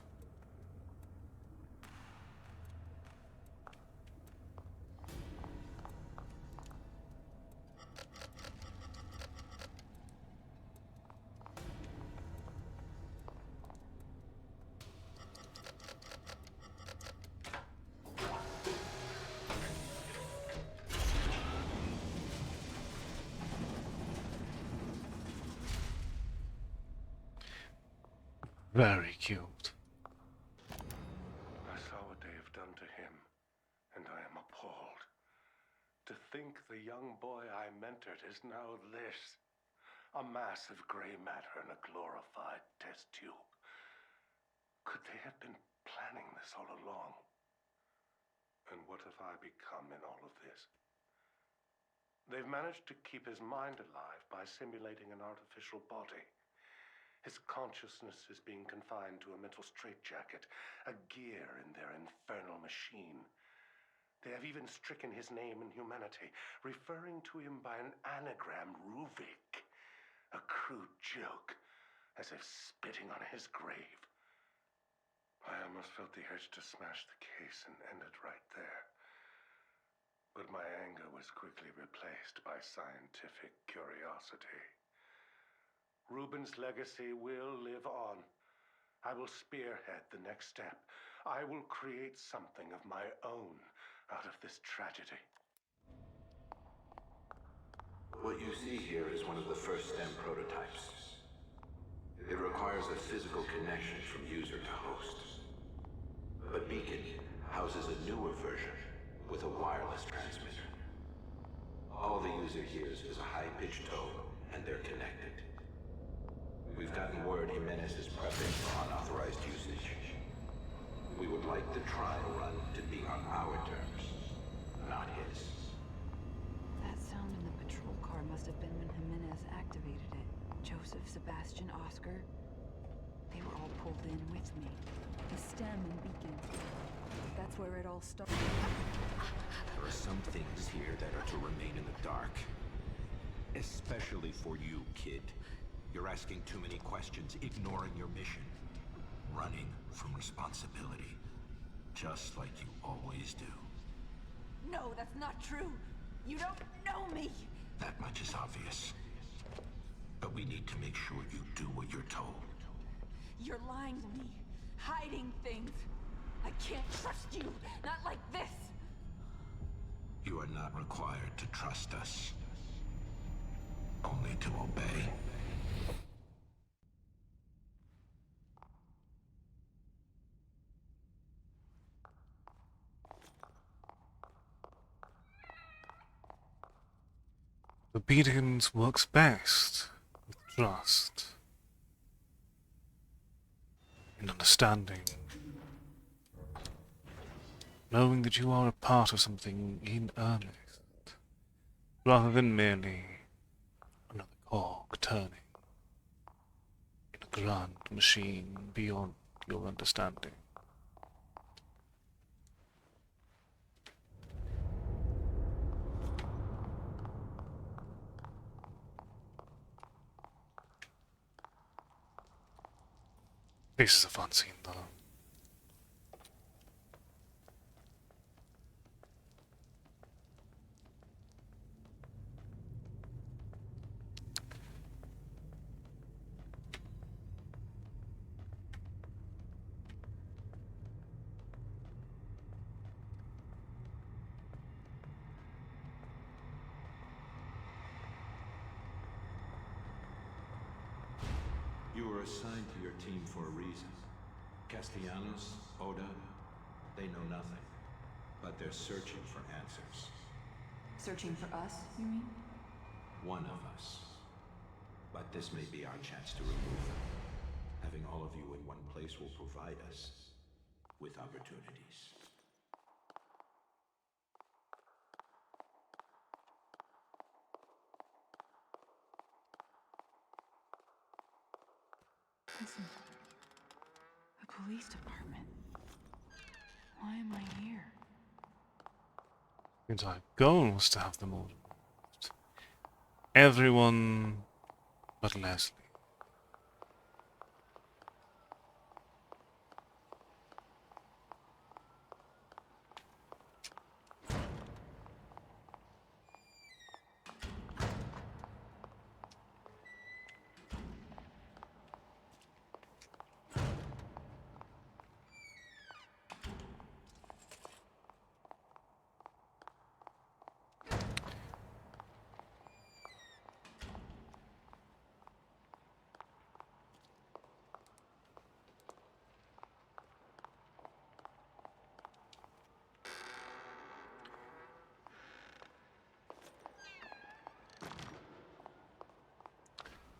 Very cute. I saw what they have done to him, and I am appalled. To think the young boy I mentored is now this. A mass of gray matter in a glorified test tube. Could they have been planning this all along? And what have I become in all of this? They've managed to keep his mind alive by simulating an artificial body. His consciousness is being confined to a mental straitjacket, a gear in their infernal machine. They have even stricken his name and humanity, referring to him by an anagram, Ruvik. A crude joke, as if spitting on his grave. I almost felt the urge to smash the case and end it right there. But my anger was quickly replaced by scientific curiosity. Reuben's legacy will live on. I will spearhead the next step. I will create something of my own out of this tragedy. What you see here is one of the first STEM prototypes. It requires a physical connection from user to host. But Beacon houses a newer version with a wireless transmitter. All the user hears is a high-pitched tone, and they're connected. We've gotten word Jimenez is prepping for unauthorized usage. We would like the trial run to be on our terms, not his. That sound in the patrol car must have been when Jimenez activated it. Joseph, Sebastian, Oscar. They were all pulled in with me. The stem and beacon. That's where it all started. There are some things here that are to remain in the dark. Especially for you, kid. You're asking too many questions, ignoring your mission. Running from responsibility. Just like you always do. No, that's not true. You don't know me. That much is obvious. But we need to make sure you do what you're told. You're lying to me. Hiding things. I can't trust you. Not like this. You are not required to trust us. Only to obey. Obedience works best with trust and understanding. Knowing that you are a part of something in earnest, rather than merely another cog turning in a grand machine beyond your understanding. This is a fun scene, though. You were assigned to your team for a reason. Castellanos, Oda, they know nothing. But they're searching for answers. Searching for us, you mean? One of us. But this may be our chance to remove them. Having all of you in one place will provide us with opportunities. Listen. The police department. Why am I here? The entire goal was to have them all removed. Everyone but Leslie.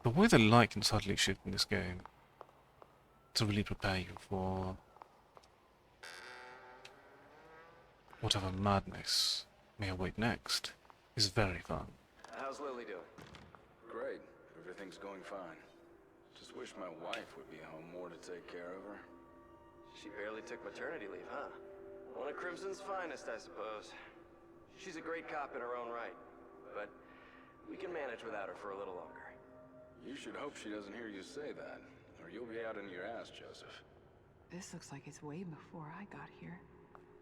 The way the light can subtly shift in this game to really prepare you for whatever madness may await next is very fun. How's Lily doing? Great. Everything's going fine. Just wish my wife would be home more to take care of her. She barely took maternity leave, huh? One of Crimson's finest, I suppose. She's a great cop in her own right, but we can manage without her for a little longer. You should hope she doesn't hear you say that, or you'll be out in your ass, Joseph. This looks like it's way before I got here.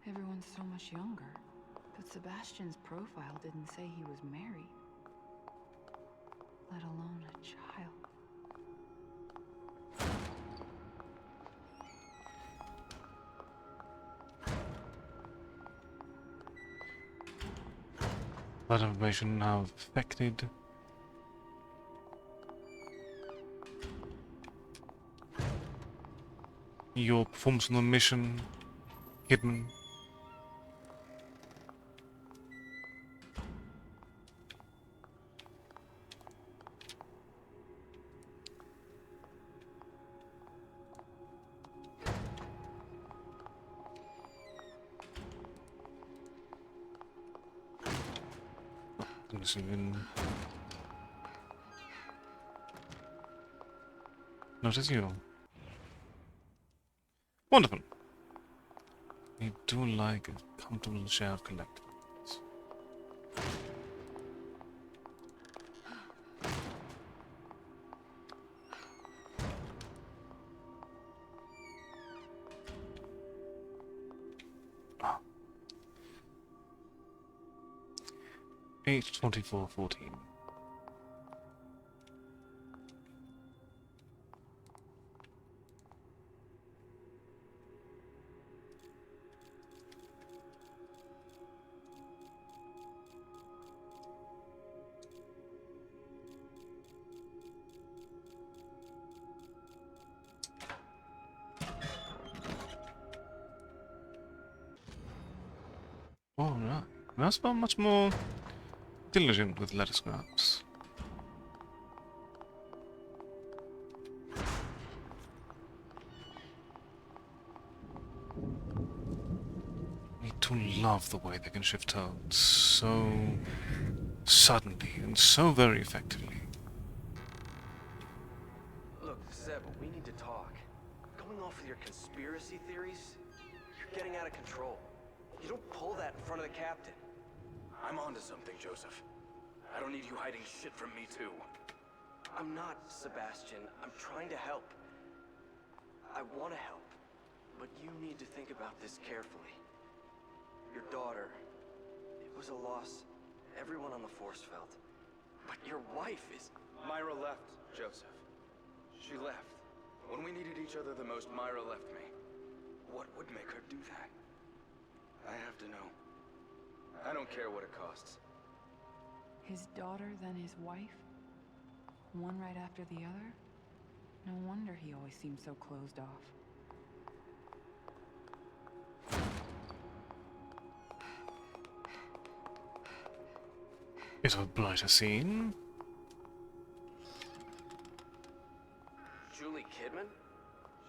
Everyone's so much younger. But Sebastian's profile didn't say he was married. Let alone a child. That information now affected your performance on the mission, Kidman. This even notice you. Wonderful. We do like a comfortable shared collectibles. Ah. 8/24/14. Alright. That's not much more diligent with letter scraps. I do love the way they can shift tones so suddenly and so very effectively. Look, Seb, we need to talk. Going off with your conspiracy theories, you're getting out of control. You don't pull that in front of the captain. I'm onto something, Joseph. I don't need you hiding shit from me, too. I'm not, Sebastian. I'm trying to help. I want to help. But you need to think about this carefully. Your daughter, it was a loss everyone on the force felt. But your wife is... Myra left, Joseph. She left. When we needed each other the most, Myra left me. What would make her do that? I have to know. I don't care what it costs. His daughter, then his wife? One right after the other? No wonder he always seemed so closed off. Is a brighter scene? Julie Kidman?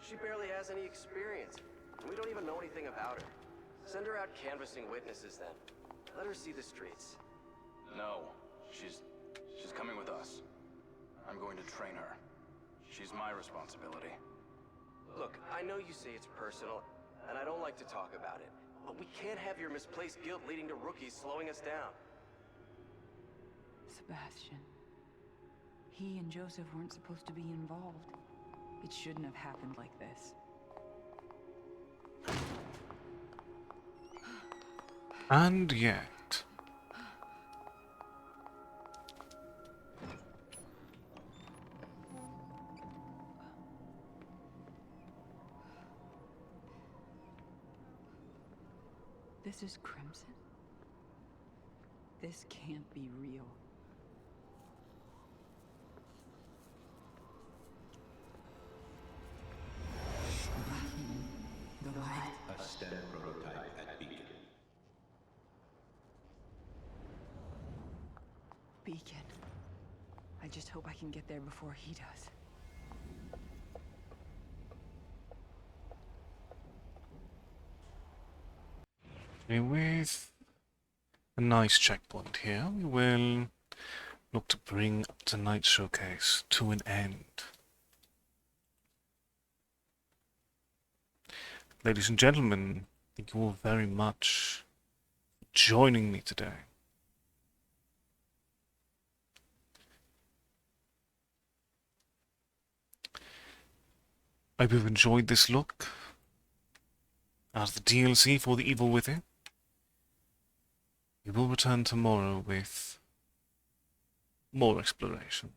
She barely has any experience. And we don't even know anything about her. Send her out canvassing witnesses then. Let her see the streets. No. She's coming with us. I'm going to train her. She's my responsibility. Look, I know you say it's personal, and I don't like to talk about it. But we can't have your misplaced guilt leading to rookies slowing us down. Sebastian. He and Joseph weren't supposed to be involved. It shouldn't have happened like this. And yet... This is Crimson? This can't be real. The light. A STEM prototype at Beacon. Beacon. I just hope I can get there before he does. With a nice checkpoint here, we will look to bring tonight's showcase to an end. Ladies and gentlemen, thank you all very much for joining me today. I hope you've enjoyed this look at the DLC for The Evil Within. We will return tomorrow with more exploration.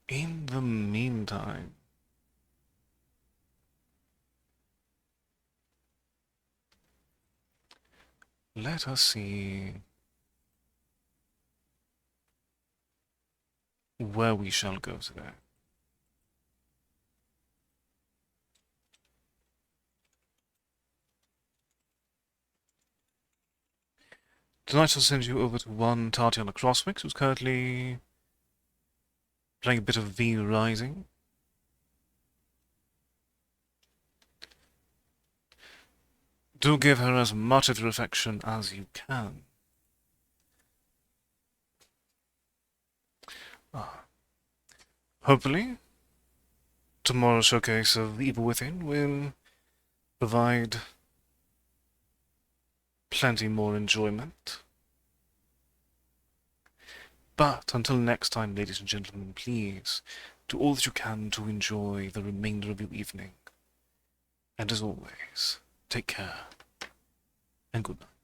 In the meantime, Let us see where we shall go today. Tonight I'll send you over to one Tatiana Crosswicks, who's currently playing a bit of V Rising. Do give her as much of your affection as you can. Hopefully, tomorrow's showcase of Evil Within will provide plenty more enjoyment. But until next time, ladies and gentlemen, please do all that you can to enjoy the remainder of your evening. And as always, take care and good night.